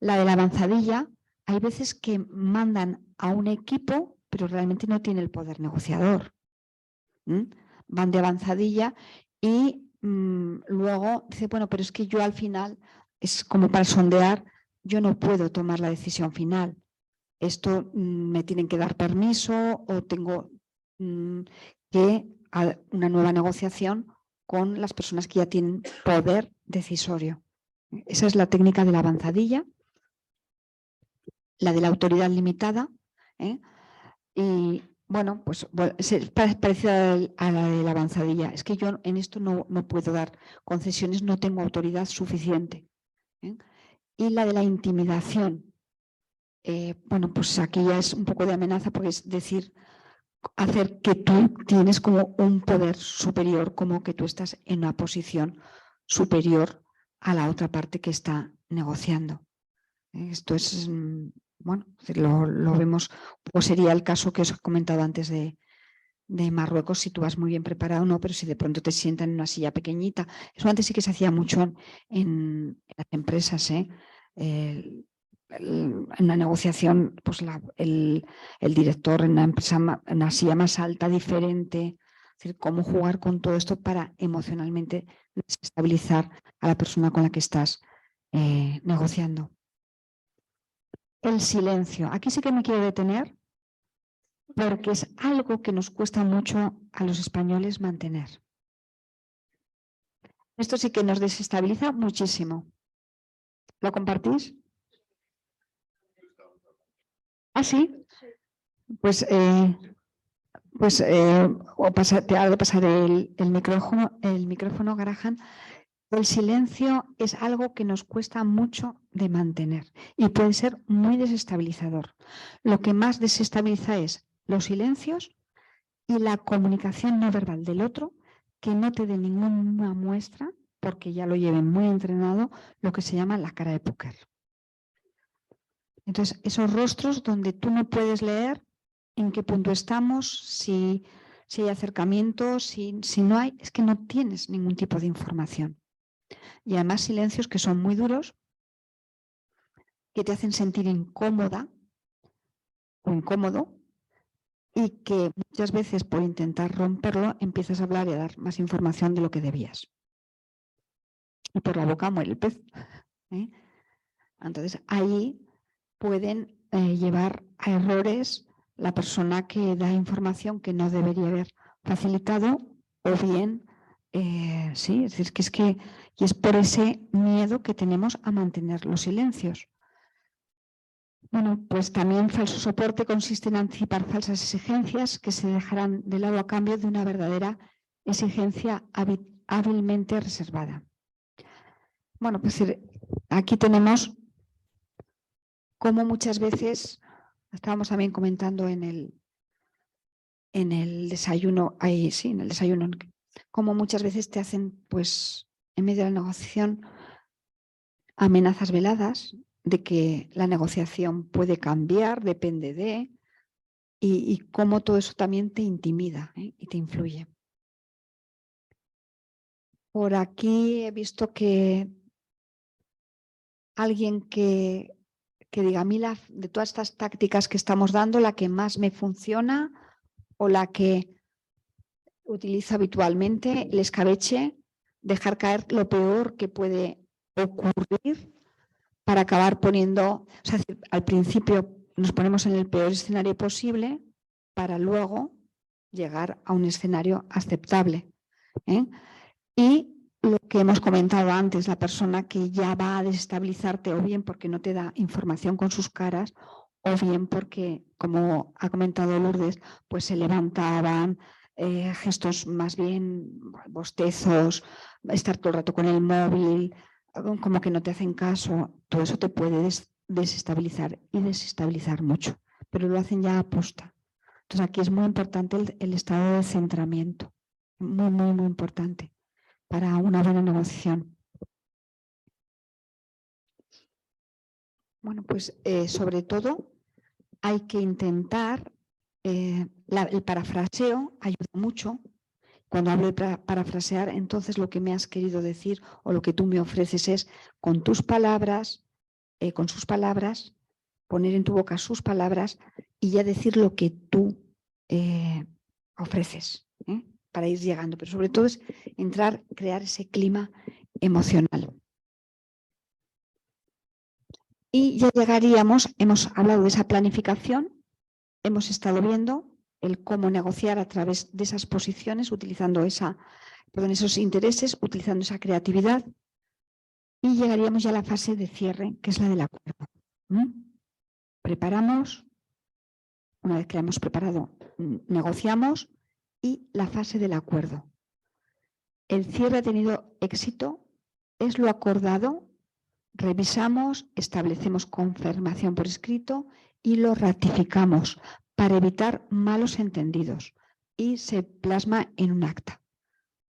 Speaker 2: La de la avanzadilla, hay veces que mandan a un equipo, pero realmente no tiene el poder negociador. Van de avanzadilla y luego dice, bueno, pero es que yo al final, es como para sondear, yo no puedo tomar la decisión final. Esto me tienen que dar permiso o tengo que una nueva negociación con las personas que ya tienen poder decisorio. Esa es la técnica de la avanzadilla, la de la autoridad limitada. Y bueno, pues es parecida a la de la avanzadilla. Es que yo en esto no puedo dar concesiones, no tengo autoridad suficiente. Y la de la intimidación. Bueno, pues aquí ya es un poco de amenaza porque es decir, hacer que tú tienes como un poder superior, como que tú estás en una posición superior a la otra parte que está negociando. Esto es, bueno, lo vemos, o sería el caso que os he comentado antes de Marruecos, si tú vas muy bien preparado, no, pero si de pronto te sientan en una silla pequeñita. Eso antes sí que se hacía mucho en las empresas, en una negociación, pues el director en una empresa, en una silla más alta, diferente. Es decir, cómo jugar con todo esto para emocionalmente desestabilizar a la persona con la que estás negociando. El silencio. Aquí sí que me quiero detener porque es algo que nos cuesta mucho a los españoles mantener. Esto sí que nos desestabiliza muchísimo. ¿Lo compartís? ¿Ah, sí? Pues, te hago pasar el micrófono, Graham. El silencio es algo que nos cuesta mucho de mantener y puede ser muy desestabilizador. Lo que más desestabiliza es los silencios y la comunicación no verbal del otro, que no te dé ninguna muestra, porque ya lo lleven muy entrenado, lo que se llama la cara de póker. Entonces, esos rostros donde tú no puedes leer en qué punto estamos, si hay acercamiento, si no hay, es que no tienes ningún tipo de información. Y además silencios que son muy duros, que te hacen sentir incómoda o incómodo y que muchas veces por intentar romperlo empiezas a hablar y a dar más información de lo que debías. Y por la boca muere el pez. Entonces ahí pueden llevar a errores la persona que da información que no debería haber facilitado o bien, sí, es decir, y es por ese miedo que tenemos a mantener los silencios. Bueno, pues también falso soporte consiste en anticipar falsas exigencias que se dejarán de lado a cambio de una verdadera exigencia hábilmente reservada. Bueno, pues aquí tenemos cómo muchas veces, estábamos también comentando en el desayuno, cómo muchas veces te hacen, pues, en medio de la negociación, amenazas veladas de que la negociación puede cambiar, depende de, y cómo todo eso también te intimida y te influye. Por aquí he visto que alguien que diga, a mí de todas estas tácticas que estamos dando, la que más me funciona o la que utilizo habitualmente, el escabeche, dejar caer lo peor que puede ocurrir para acabar poniendo, o sea, al principio nos ponemos en el peor escenario posible para luego llegar a un escenario aceptable. Y lo que hemos comentado antes, la persona que ya va a desestabilizarte o bien porque no te da información con sus caras o bien porque, como ha comentado Lourdes, pues se levantaban, gestos más bien, bostezos, estar todo el rato con el móvil, como que no te hacen caso, todo eso te puede desestabilizar y desestabilizar mucho, pero lo hacen ya a posta. Entonces aquí es muy importante el estado de centramiento, muy, muy, muy importante para una buena negociación. Bueno, pues sobre todo hay que intentar, el parafraseo ayuda mucho. Cuando hablo de parafrasear, entonces lo que me has querido decir o lo que tú me ofreces es con tus palabras, con sus palabras, poner en tu boca sus palabras y ya decir lo que tú ofreces, para ir llegando. Pero sobre todo es crear ese clima emocional. Y ya llegaríamos, hemos hablado de esa planificación, hemos estado viendo el cómo negociar a través de esas posiciones, utilizando esos intereses, utilizando esa creatividad, y llegaríamos ya a la fase de cierre, que es la del acuerdo. Preparamos, una vez que la hemos preparado, negociamos, y la fase del acuerdo. El cierre ha tenido éxito, es lo acordado, revisamos, establecemos confirmación por escrito y lo ratificamos para evitar malos entendidos y se plasma en un acta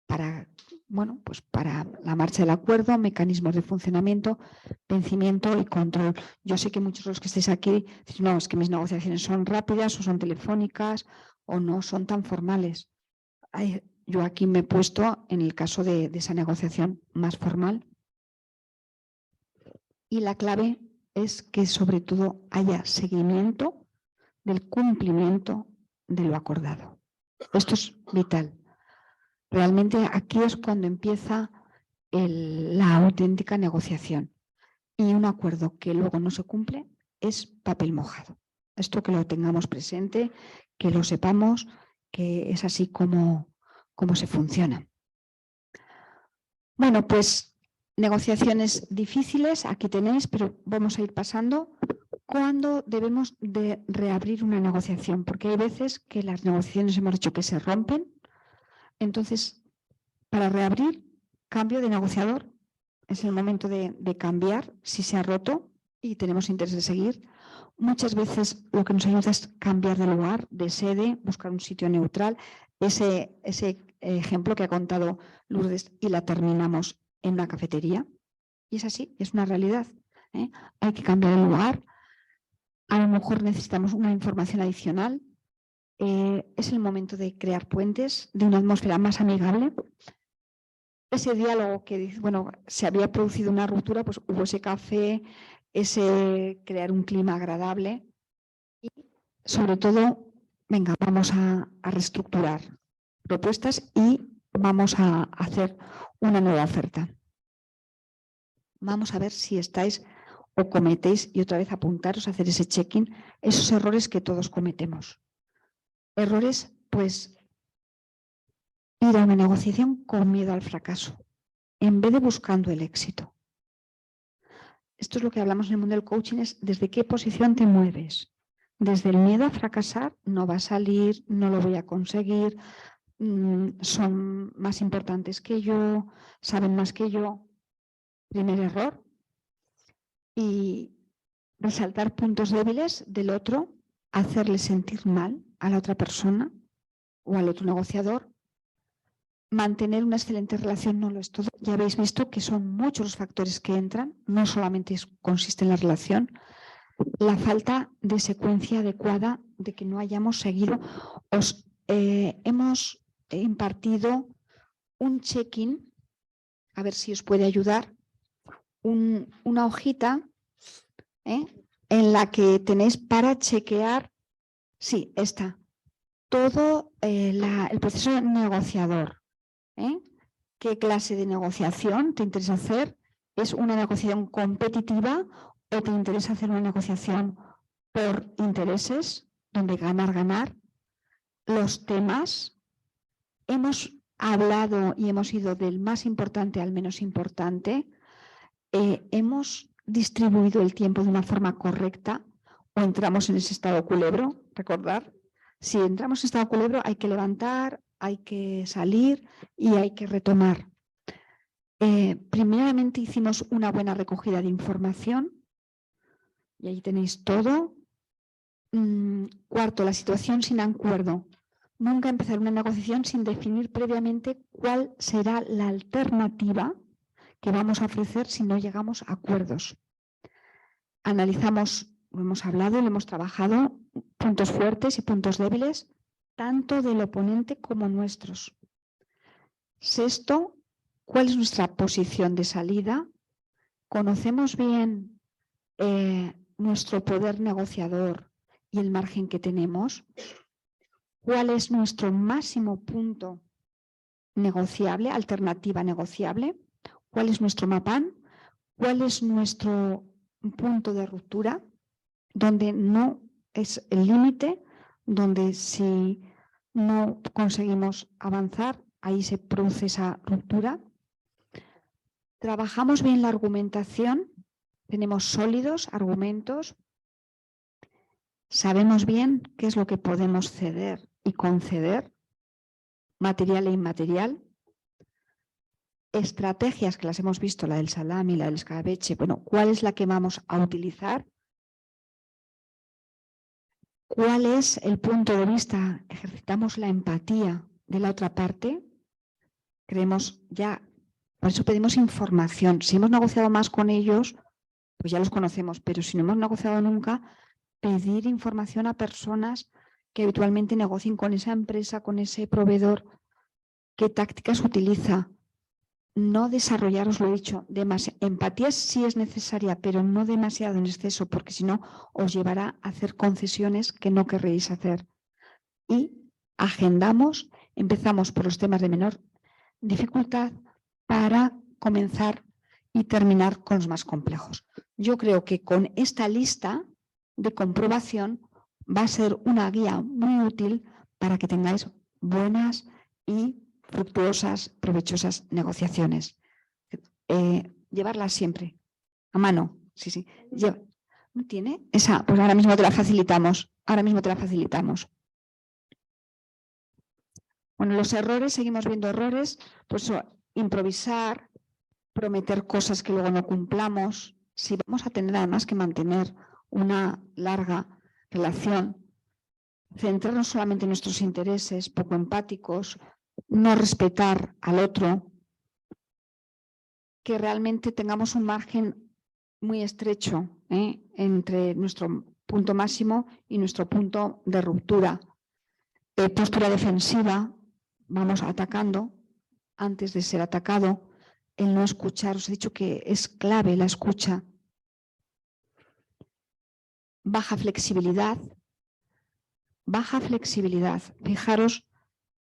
Speaker 2: para la marcha del acuerdo, mecanismos de funcionamiento, vencimiento y control. Yo sé que muchos de los que estáis aquí dicen, no, es que mis negociaciones son rápidas o son telefónicas o no son tan formales. Yo aquí me he puesto en el caso de esa negociación más formal. Y la clave es que sobre todo haya seguimiento del cumplimiento de lo acordado. Esto es vital. Realmente aquí es cuando empieza la auténtica negociación. Y un acuerdo que luego no se cumple es papel mojado. Esto que lo tengamos presente, que lo sepamos, que es así como se funciona. Bueno, pues negociaciones difíciles, aquí tenéis, pero vamos a ir pasando. ¿Cuándo debemos de reabrir una negociación? Porque hay veces que las negociaciones hemos dicho que se rompen. Entonces, para reabrir, cambio de negociador. Es el momento de cambiar si se ha roto y tenemos interés de seguir. Muchas veces lo que nos ayuda es cambiar de lugar, de sede, buscar un sitio neutral. Ese ejemplo que ha contado Lourdes y la terminamos en una cafetería. Y es así, es una realidad. Hay que cambiar el lugar. A lo mejor necesitamos una información adicional. Es el momento de crear puentes, de una atmósfera más amigable. Ese diálogo que dice, bueno, se había producido una ruptura, pues hubo ese café, ese crear un clima agradable. Y sobre todo, venga, vamos a reestructurar propuestas y vamos a hacer una nueva oferta. Vamos a ver si estáis o cometéis, y otra vez apuntaros a hacer ese check-in, esos errores que todos cometemos. Errores, pues, ir a una negociación con miedo al fracaso, en vez de buscando el éxito. Esto es lo que hablamos en el mundo del coaching, es desde qué posición te mueves. Desde el miedo a fracasar, no va a salir, no lo voy a conseguir, son más importantes que yo, saben más que yo. Primer error. Y resaltar puntos débiles del otro, hacerle sentir mal a la otra persona o al otro negociador. Mantener una excelente relación no lo es todo. Ya habéis visto que son muchos los factores que entran, no solamente consiste en la relación. La falta de secuencia adecuada, de que no hayamos seguido. Hemos impartido un check-in, a ver si os puede ayudar, una hojita en la que tenéis para chequear, sí, está, todo el proceso negociador. ¿Qué clase de negociación te interesa hacer? ¿Es una negociación competitiva o te interesa hacer una negociación por intereses, donde ganar? Los temas, hemos hablado y hemos ido del más importante al menos importante. Hemos distribuido el tiempo de una forma correcta o entramos en ese estado culebro. Recordar, si entramos en estado culebro hay que levantar, hay que salir y hay que retomar. Primeramente hicimos una buena recogida de información y ahí tenéis todo. Cuarto, la situación sin acuerdo. Nunca empezar una negociación sin definir previamente cuál será la alternativa que vamos a ofrecer si no llegamos a acuerdos. Analizamos, lo hemos hablado, lo hemos trabajado, puntos fuertes y puntos débiles, tanto del oponente como nuestros. Sexto, ¿cuál es nuestra posición de salida? ¿Conocemos bien nuestro poder negociador y el margen que tenemos? ¿Cuál es nuestro máximo punto negociable, alternativa negociable? ¿Cuál es nuestro MAPAN? ¿Cuál es nuestro punto de ruptura? Donde no es el límite, donde si no conseguimos avanzar, ahí se produce esa ruptura. Trabajamos bien la argumentación, tenemos sólidos argumentos, sabemos bien qué es lo que podemos ceder y conceder, material e inmaterial. Estrategias que las hemos visto, la del salami, la del escabeche, bueno, ¿cuál es la que vamos a utilizar? ¿Cuál es el punto de vista? Ejercitamos la empatía de la otra parte. Creemos ya, por eso pedimos información. Si hemos negociado más con ellos, pues ya los conocemos, pero si no hemos negociado nunca, pedir información a personas que habitualmente negocien con esa empresa, con ese proveedor, qué tácticas utiliza. No desarrollar, os lo he dicho, empatía sí es necesaria, pero no demasiado en exceso, porque si no os llevará a hacer concesiones que no querréis hacer. Y agendamos, empezamos por los temas de menor dificultad para comenzar y terminar con los más complejos. Yo creo que con esta lista de comprobación va a ser una guía muy útil para que tengáis buenas y fructuosas, provechosas negociaciones. Llevarlas siempre a mano. Sí. ¿No tiene? Esa, pues ahora mismo te la facilitamos. Bueno, los errores, seguimos viendo errores, pues improvisar, prometer cosas que luego no cumplamos. Si vamos a tener además que mantener una larga relación, centrarnos solamente en nuestros intereses, poco empáticos, no respetar al otro, que realmente tengamos un margen muy estrecho entre nuestro punto máximo y nuestro punto de ruptura. Postura defensiva, vamos atacando antes de ser atacado. El no escuchar, os he dicho que es clave la escucha. Baja flexibilidad. Baja flexibilidad. Fijaros,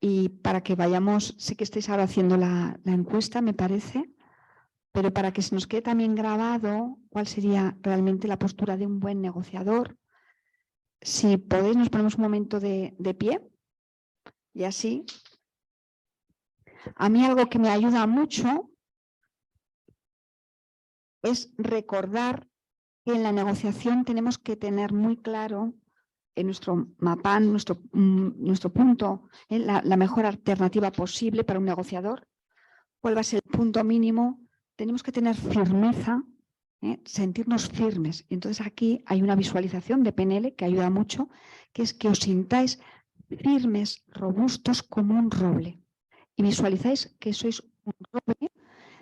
Speaker 2: y para que vayamos, sé que estáis ahora haciendo la encuesta, me parece, pero para que se nos quede también grabado cuál sería realmente la postura de un buen negociador. Si podéis, nos ponemos un momento de pie y así. A mí algo que me ayuda mucho es recordar que en la negociación tenemos que tener muy claro en nuestro mapa, nuestro punto, la mejor alternativa posible para un negociador. ¿Cuál va a ser el punto mínimo? Tenemos que tener firmeza, sentirnos firmes. Entonces aquí hay una visualización de PNL que ayuda mucho, que es que os sintáis firmes, robustos como un roble. Y visualizáis que sois un roble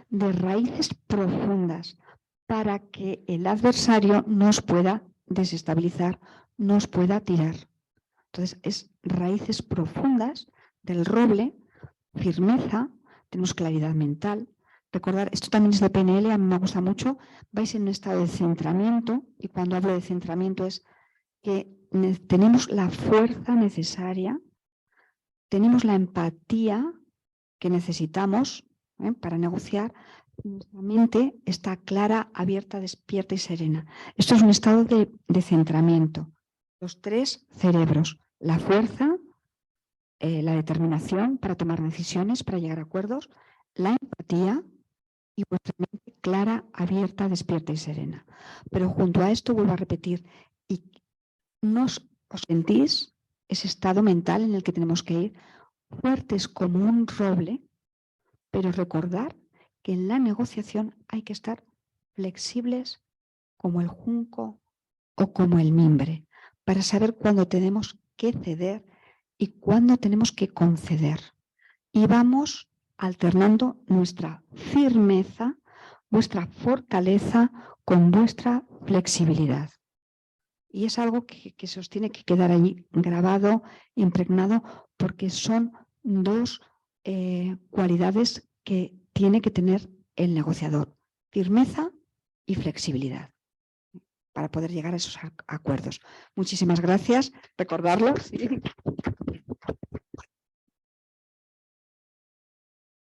Speaker 2: de raíces profundas para que el adversario no os pueda desestabilizar, no os pueda tirar. Entonces es raíces profundas del roble, firmeza, tenemos claridad mental. Recordar, esto también es de PNL, a mí me gusta mucho, vais en un estado de centramiento, y cuando hablo de centramiento es que tenemos la fuerza necesaria, tenemos la empatía que necesitamos para negociar, nuestra mente está clara, abierta, despierta y serena. Esto es un estado de centramiento. Los tres cerebros, la fuerza, la determinación para tomar decisiones, para llegar a acuerdos, la empatía y vuestra mente clara, abierta, despierta y serena. Pero junto a esto vuelvo a repetir, y os sentís ese estado mental en el que tenemos que ir fuertes como un roble, pero recordar que en la negociación hay que estar flexibles como el junco o como el mimbre, para saber cuándo tenemos que ceder y cuándo tenemos que conceder. Y vamos alternando nuestra firmeza, vuestra fortaleza con vuestra flexibilidad. Y es algo que se os tiene que quedar allí grabado, impregnado, porque son dos cualidades que tiene que tener el negociador: firmeza y flexibilidad, para poder llegar a esos acuerdos. Muchísimas gracias. Recordarlo. Sí.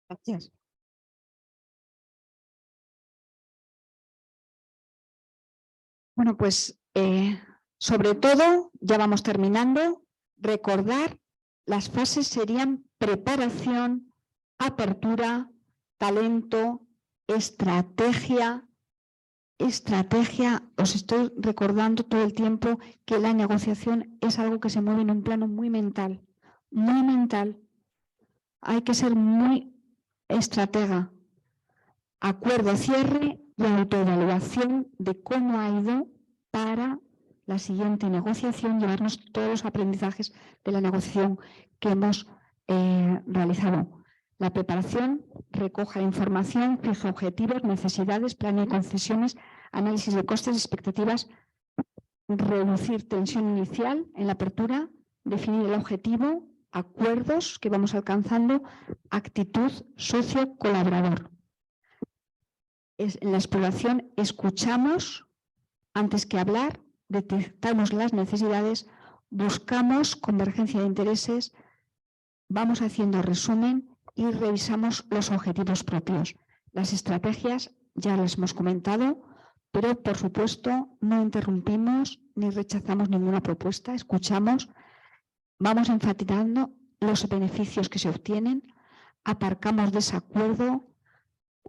Speaker 2: Gracias. Bueno, pues sobre todo, ya vamos terminando, recordar las fases serían preparación, apertura, talento, estrategia. Estrategia, os estoy recordando todo el tiempo que la negociación es algo que se mueve en un plano muy mental, muy mental. Hay que ser muy estratega. Acuerdo, cierre y autoevaluación de cómo ha ido para la siguiente negociación, llevarnos todos los aprendizajes de la negociación que hemos realizado. La preparación recoja información, fija objetivos, necesidades, planea concesiones, análisis de costes, expectativas, reducir tensión inicial en la apertura, definir el objetivo, acuerdos que vamos alcanzando, actitud socio-colaborador. En la exploración escuchamos antes que hablar, detectamos las necesidades, buscamos convergencia de intereses, vamos haciendo resumen y revisamos los objetivos propios. Las estrategias ya las hemos comentado, pero por supuesto no interrumpimos ni rechazamos ninguna propuesta, escuchamos, vamos enfatizando los beneficios que se obtienen, aparcamos desacuerdo,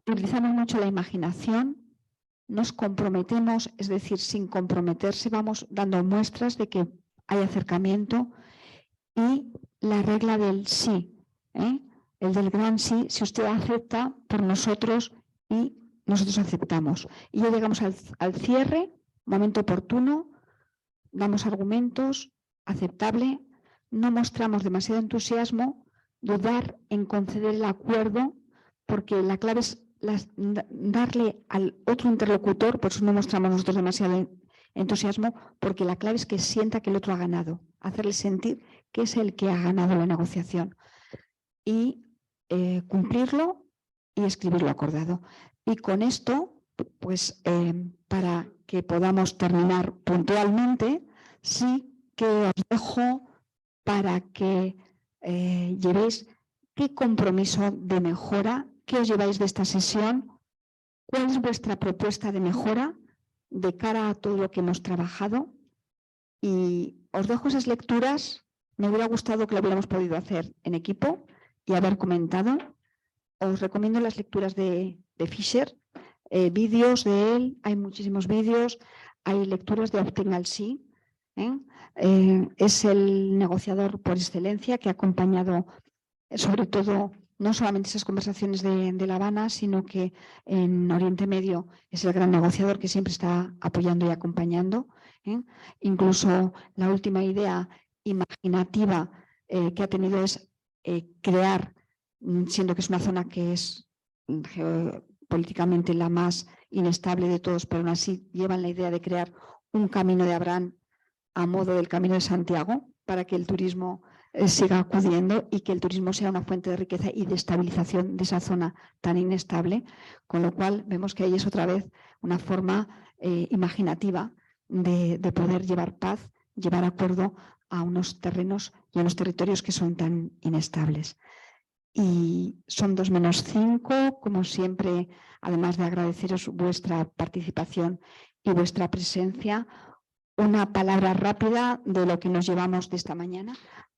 Speaker 2: utilizamos mucho la imaginación, nos comprometemos, es decir, sin comprometerse vamos dando muestras de que hay acercamiento, y la regla del sí, el del gran sí, si usted acepta por nosotros y nosotros aceptamos. Y ya llegamos al cierre, momento oportuno, damos argumentos, aceptable, no mostramos demasiado entusiasmo, dudar en conceder el acuerdo, porque la clave es darle al otro interlocutor, por eso no mostramos nosotros demasiado entusiasmo, porque la clave es que sienta que el otro ha ganado, hacerle sentir que es el que ha ganado la negociación y cumplirlo y escribir lo acordado. Y con esto, pues para que podamos terminar puntualmente, sí que os dejo para que llevéis qué compromiso de mejora, qué os lleváis de esta sesión, cuál es vuestra propuesta de mejora de cara a todo lo que hemos trabajado. Y os dejo esas lecturas. Me hubiera gustado que lo hubiéramos podido hacer en equipo y haber comentado. Os recomiendo las lecturas de Fisher, vídeos de él, hay muchísimos vídeos, hay lecturas de Optimal Sea. Es el negociador por excelencia que ha acompañado sobre todo no solamente esas conversaciones de La Habana, sino que en Oriente Medio es el gran negociador que siempre está apoyando y acompañando. Incluso la última idea imaginativa que ha tenido es crear, siendo que es una zona que es geopolíticamente la más inestable de todos, pero aún así llevan la idea de crear un camino de Abraham a modo del Camino de Santiago para que el turismo siga acudiendo y que el turismo sea una fuente de riqueza y de estabilización de esa zona tan inestable, con lo cual vemos que ahí es otra vez una forma imaginativa de poder llevar paz, llevar acuerdo a unos terrenos y a unos territorios que son tan inestables. Y son 2:05, como siempre, además de agradeceros vuestra participación y vuestra presencia, una palabra rápida de lo que nos llevamos de esta mañana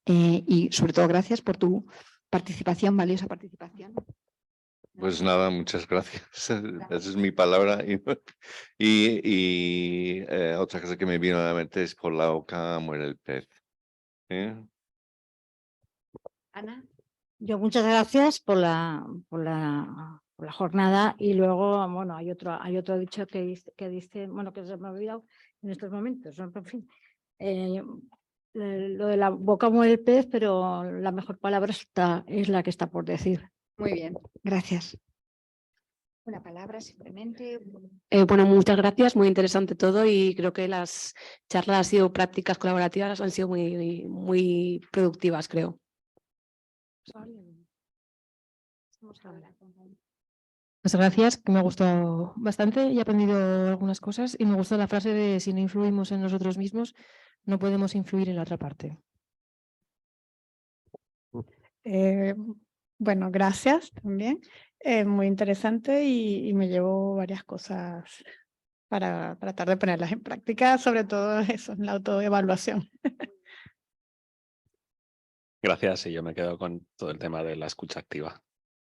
Speaker 2: y sobre todo gracias por tu participación, valiosa participación.
Speaker 4: Pues nada, muchas gracias. Esa es mi palabra. Y otra cosa que me vino a la mente es: por la boca muere el pez.
Speaker 2: Ana.
Speaker 3: Yo muchas gracias por la jornada y luego, bueno, hay otro dicho que dice, bueno, que se me ha olvidado en estos momentos, ¿no? En fin, lo de la boca muere el pez, pero la mejor palabra es la que está por decir.
Speaker 2: Muy bien, gracias. Una palabra simplemente.
Speaker 11: Bueno, muchas gracias, muy interesante todo y creo que las charlas han sido prácticas colaborativas, han sido muy productivas, creo.
Speaker 12: Muchas gracias, que me ha gustado bastante y he aprendido algunas cosas y me gustó la frase de si no influimos en nosotros mismos, no podemos influir en la otra parte.
Speaker 8: Bueno, gracias también. Muy interesante y me llevo varias cosas para tratar de ponerlas en práctica, sobre todo eso, en la autoevaluación.
Speaker 10: Gracias, y yo me quedo con todo el tema de la escucha activa.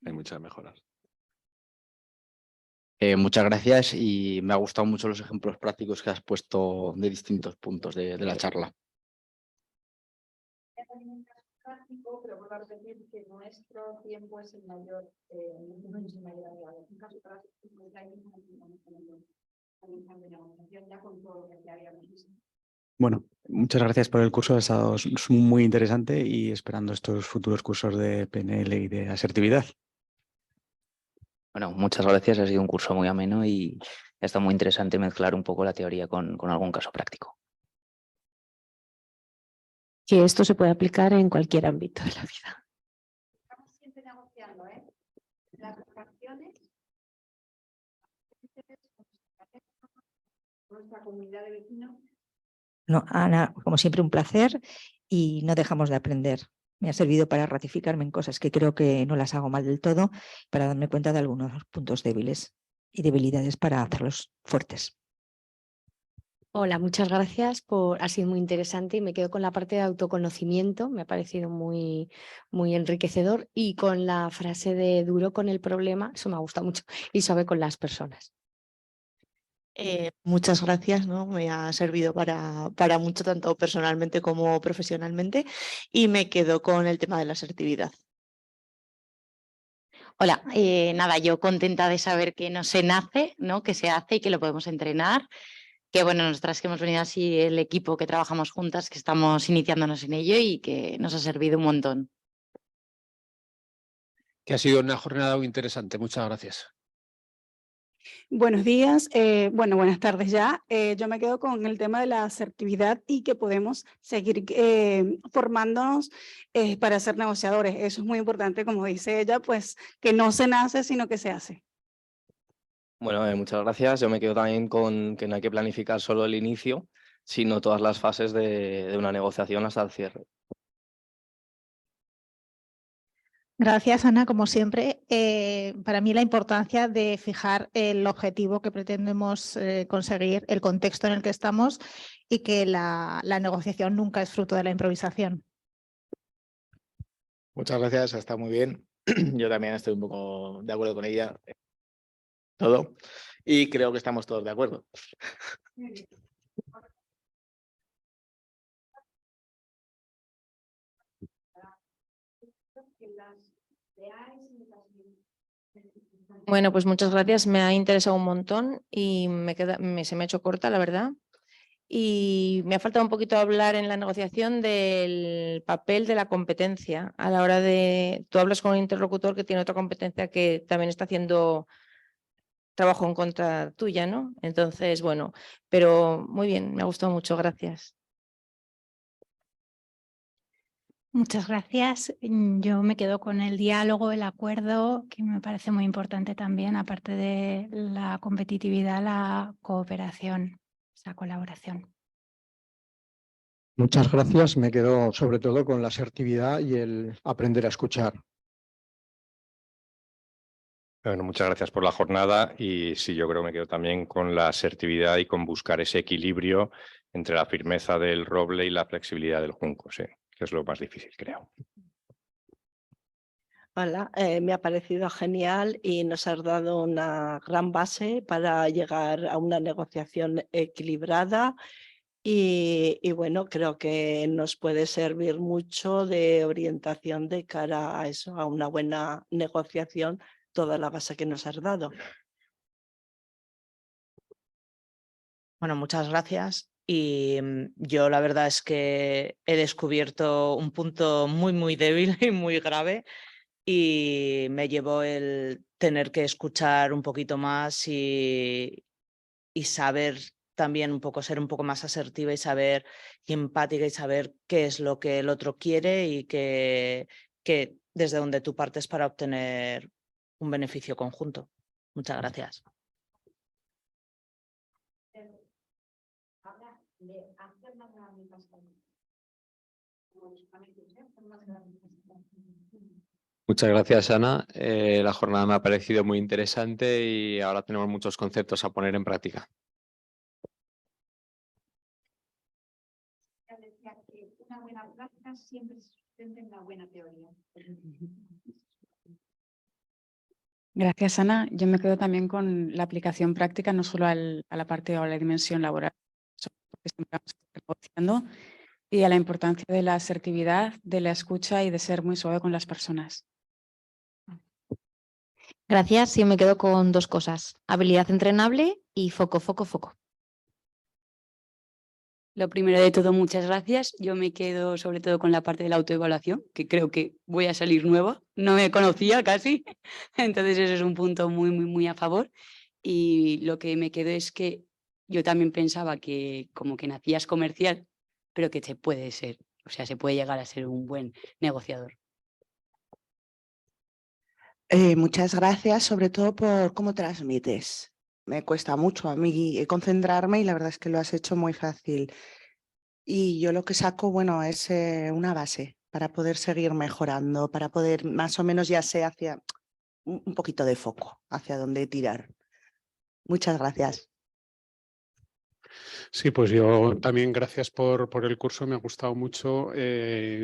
Speaker 10: Hay mucho de mejorar.
Speaker 13: Muchas gracias y me ha gustado mucho los ejemplos prácticos que has puesto de distintos puntos de la charla.
Speaker 2: Pero vuelvo a repetir que nuestro tiempo es el mayor, no es el mayor aliado. En caso práctico, ya con todo lo que habíamos visto.
Speaker 14: Bueno, muchas gracias por el curso, ha estado muy interesante y esperando estos futuros cursos de PNL y de asertividad.
Speaker 15: Bueno, muchas gracias, ha sido un curso muy ameno y ha estado muy interesante mezclar un poco la teoría con algún caso práctico.
Speaker 11: Que esto se puede aplicar en cualquier ámbito de la vida.
Speaker 2: Estamos siempre negociando, las refacciones, nuestra comunidad de vecinos.
Speaker 5: No, Ana, como siempre, un placer y no dejamos de aprender. Me ha servido para ratificarme en cosas que creo que no las hago mal del todo, para darme cuenta de algunos puntos débiles y debilidades para hacerlos fuertes.
Speaker 11: Hola, muchas gracias, ha sido muy interesante y me quedo con la parte de autoconocimiento, me ha parecido muy enriquecedor y con la frase de duro con el problema, eso me ha gustado mucho, y suave con las personas.
Speaker 16: Muchas gracias, ¿no? Me ha servido para mucho, tanto personalmente como profesionalmente, y me quedo con el tema de la asertividad.
Speaker 6: Hola, nada, yo contenta de saber que no se nace, ¿no? Que se hace y que lo podemos entrenar. Que bueno, nosotras que hemos venido así, el equipo que trabajamos juntas, que estamos iniciándonos en ello y que nos ha servido un montón.
Speaker 17: Que ha sido una jornada muy interesante. Muchas gracias.
Speaker 18: Buenos días, buenas tardes ya. Yo me quedo con el tema de la asertividad y que podemos seguir formándonos para ser negociadores. Eso es muy importante, como dice ella, pues que no se nace, sino que se hace.
Speaker 19: Bueno, muchas gracias. Yo me quedo también con que no hay que planificar solo el inicio, sino todas las fases de una negociación hasta el cierre.
Speaker 8: Gracias, Ana, como siempre. Para mí la importancia de fijar el objetivo que pretendemos conseguir, el contexto en el que estamos y que la negociación nunca es fruto de la improvisación.
Speaker 20: Muchas gracias, está muy bien. Yo también estoy un poco de acuerdo con ella. Todo. Y creo que estamos todos de acuerdo.
Speaker 12: Bueno, pues muchas gracias. Me ha interesado un montón y se me ha hecho corta, la verdad. Y me ha faltado un poquito hablar en la negociación del papel de la competencia a la hora de... Tú hablas con un interlocutor que tiene otra competencia que también está haciendo trabajo en contra tuya, ¿no? Entonces, bueno, pero muy bien, me ha gustado mucho, gracias.
Speaker 21: Muchas gracias. Yo me quedo con el diálogo, el acuerdo, que me parece muy importante también, aparte de la competitividad, la cooperación, esa colaboración.
Speaker 22: Muchas gracias. Me quedo sobre todo con la asertividad y el aprender a escuchar.
Speaker 23: Bueno, muchas gracias por la jornada y sí, yo creo que me quedo también con la asertividad y con buscar ese equilibrio entre la firmeza del roble y la flexibilidad del junco, sí, que es lo más difícil, creo.
Speaker 24: Hola, me ha parecido genial y nos has dado una gran base para llegar a una negociación equilibrada y bueno, creo que nos puede servir mucho de orientación de cara a eso, a una buena negociación, toda la base que nos has dado.
Speaker 16: Bueno, muchas gracias. Y yo la verdad es que he descubierto un punto muy débil y muy grave y me llevó el tener que escuchar un poquito más y saber también un poco, ser un poco más asertiva y saber y empática y saber qué es lo que el otro quiere y que desde donde tú partes para obtener un beneficio conjunto. Muchas gracias.
Speaker 25: Muchas gracias, Ana. La jornada me ha parecido muy interesante y ahora tenemos muchos conceptos a poner en práctica.
Speaker 26: Una buena práctica siempre se sustenta en una buena teoría.
Speaker 3: Gracias, Ana. Yo me quedo también con la aplicación práctica, no solo a la parte o a la dimensión laboral, porque siempre vamos negociando, y a la importancia de la asertividad, de la escucha y de ser muy suave con las personas.
Speaker 11: Gracias. Yo me quedo con dos cosas: habilidad entrenable y foco, foco, foco.
Speaker 27: Lo primero de todo, muchas gracias. Yo me quedo sobre todo con la parte de la autoevaluación, que creo que voy a salir nueva. No me conocía casi, entonces eso es un punto muy a favor. Y lo que me quedo es que yo también pensaba que como que nacías comercial, pero que se puede ser, o sea, se puede llegar a ser un buen negociador.
Speaker 16: Muchas gracias, sobre todo por cómo transmites. Me cuesta mucho a mí concentrarme y la verdad es que lo has hecho muy fácil. Y yo lo que saco, bueno, es una base para poder seguir mejorando, para poder más o menos ya sé hacia un poquito de foco, hacia dónde tirar. Muchas gracias.
Speaker 10: Sí, pues yo también gracias por el curso, me ha gustado mucho.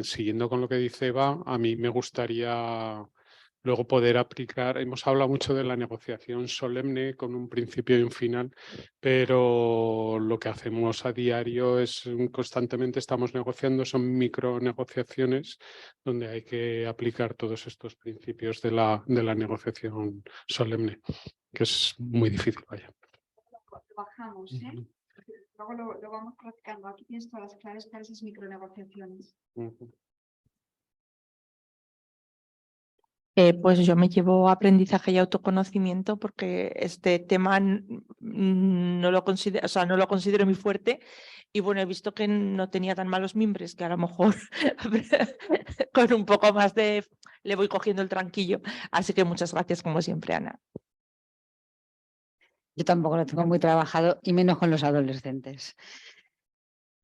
Speaker 10: Siguiendo con lo que dice Eva, a mí me gustaría luego poder aplicar, hemos hablado mucho de la negociación solemne con un principio y un final, pero lo que hacemos a diario es constantemente estamos negociando, son micronegociaciones donde hay que aplicar todos estos principios de la negociación solemne, que es muy difícil, vaya.
Speaker 26: Lo bajamos, ¿eh? Luego lo vamos practicando. Aquí tienes todas las claves para esas micronegociaciones.
Speaker 12: Pues yo me llevo aprendizaje y autoconocimiento porque este tema no lo considero, no lo considero muy fuerte y bueno, he visto que no tenía tan malos mimbres, que a lo mejor con un poco más de le voy cogiendo el tranquillo. Así que muchas gracias como siempre, Ana.
Speaker 6: Yo tampoco lo tengo muy trabajado y menos con los adolescentes.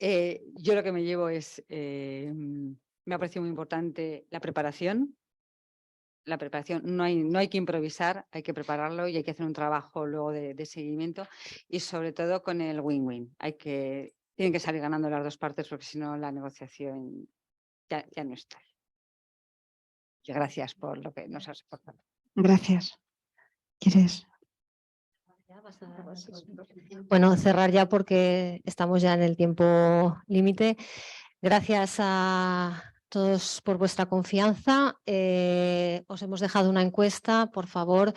Speaker 6: Yo lo que me llevo es, me ha parecido muy importante la preparación. La preparación, no hay que improvisar, hay que prepararlo y hay que hacer un trabajo luego de seguimiento y sobre todo con el win-win. Tienen que salir ganando las dos partes porque si no la negociación ya no está. Y gracias por lo que nos has aportado.
Speaker 2: Gracias. ¿Quieres?
Speaker 1: Bueno, cerrar ya porque estamos ya en el tiempo límite. Gracias a todos por vuestra confianza. Os hemos dejado una encuesta, por favor,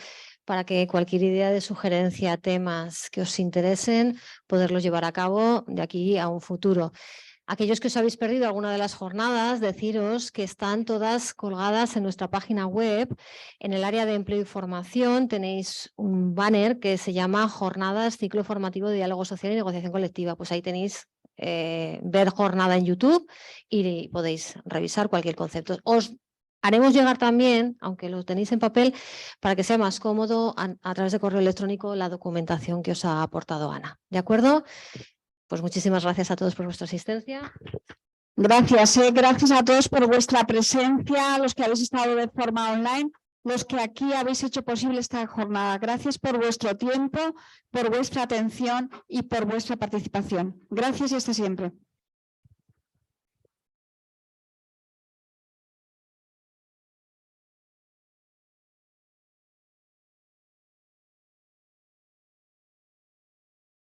Speaker 1: para que cualquier idea de sugerencia, temas que os interesen, poderlos llevar a cabo de aquí a un futuro. Aquellos que os habéis perdido alguna de las jornadas, deciros que están todas colgadas en nuestra página web. En el área de empleo y formación tenéis un banner que se llama Jornadas Ciclo Formativo de Diálogo Social y Negociación Colectiva. Pues ahí tenéis ver jornada en YouTube y podéis revisar cualquier concepto. Os haremos llegar también, aunque lo tenéis en papel, para que sea más cómodo a través de correo electrónico la documentación que os ha aportado Ana. ¿De acuerdo? Pues muchísimas gracias a todos por vuestra asistencia.
Speaker 2: Gracias, gracias a todos por vuestra presencia, los que habéis estado de forma online, los que aquí habéis hecho posible esta jornada. Gracias por vuestro tiempo, por vuestra atención y por vuestra participación. Gracias y hasta siempre.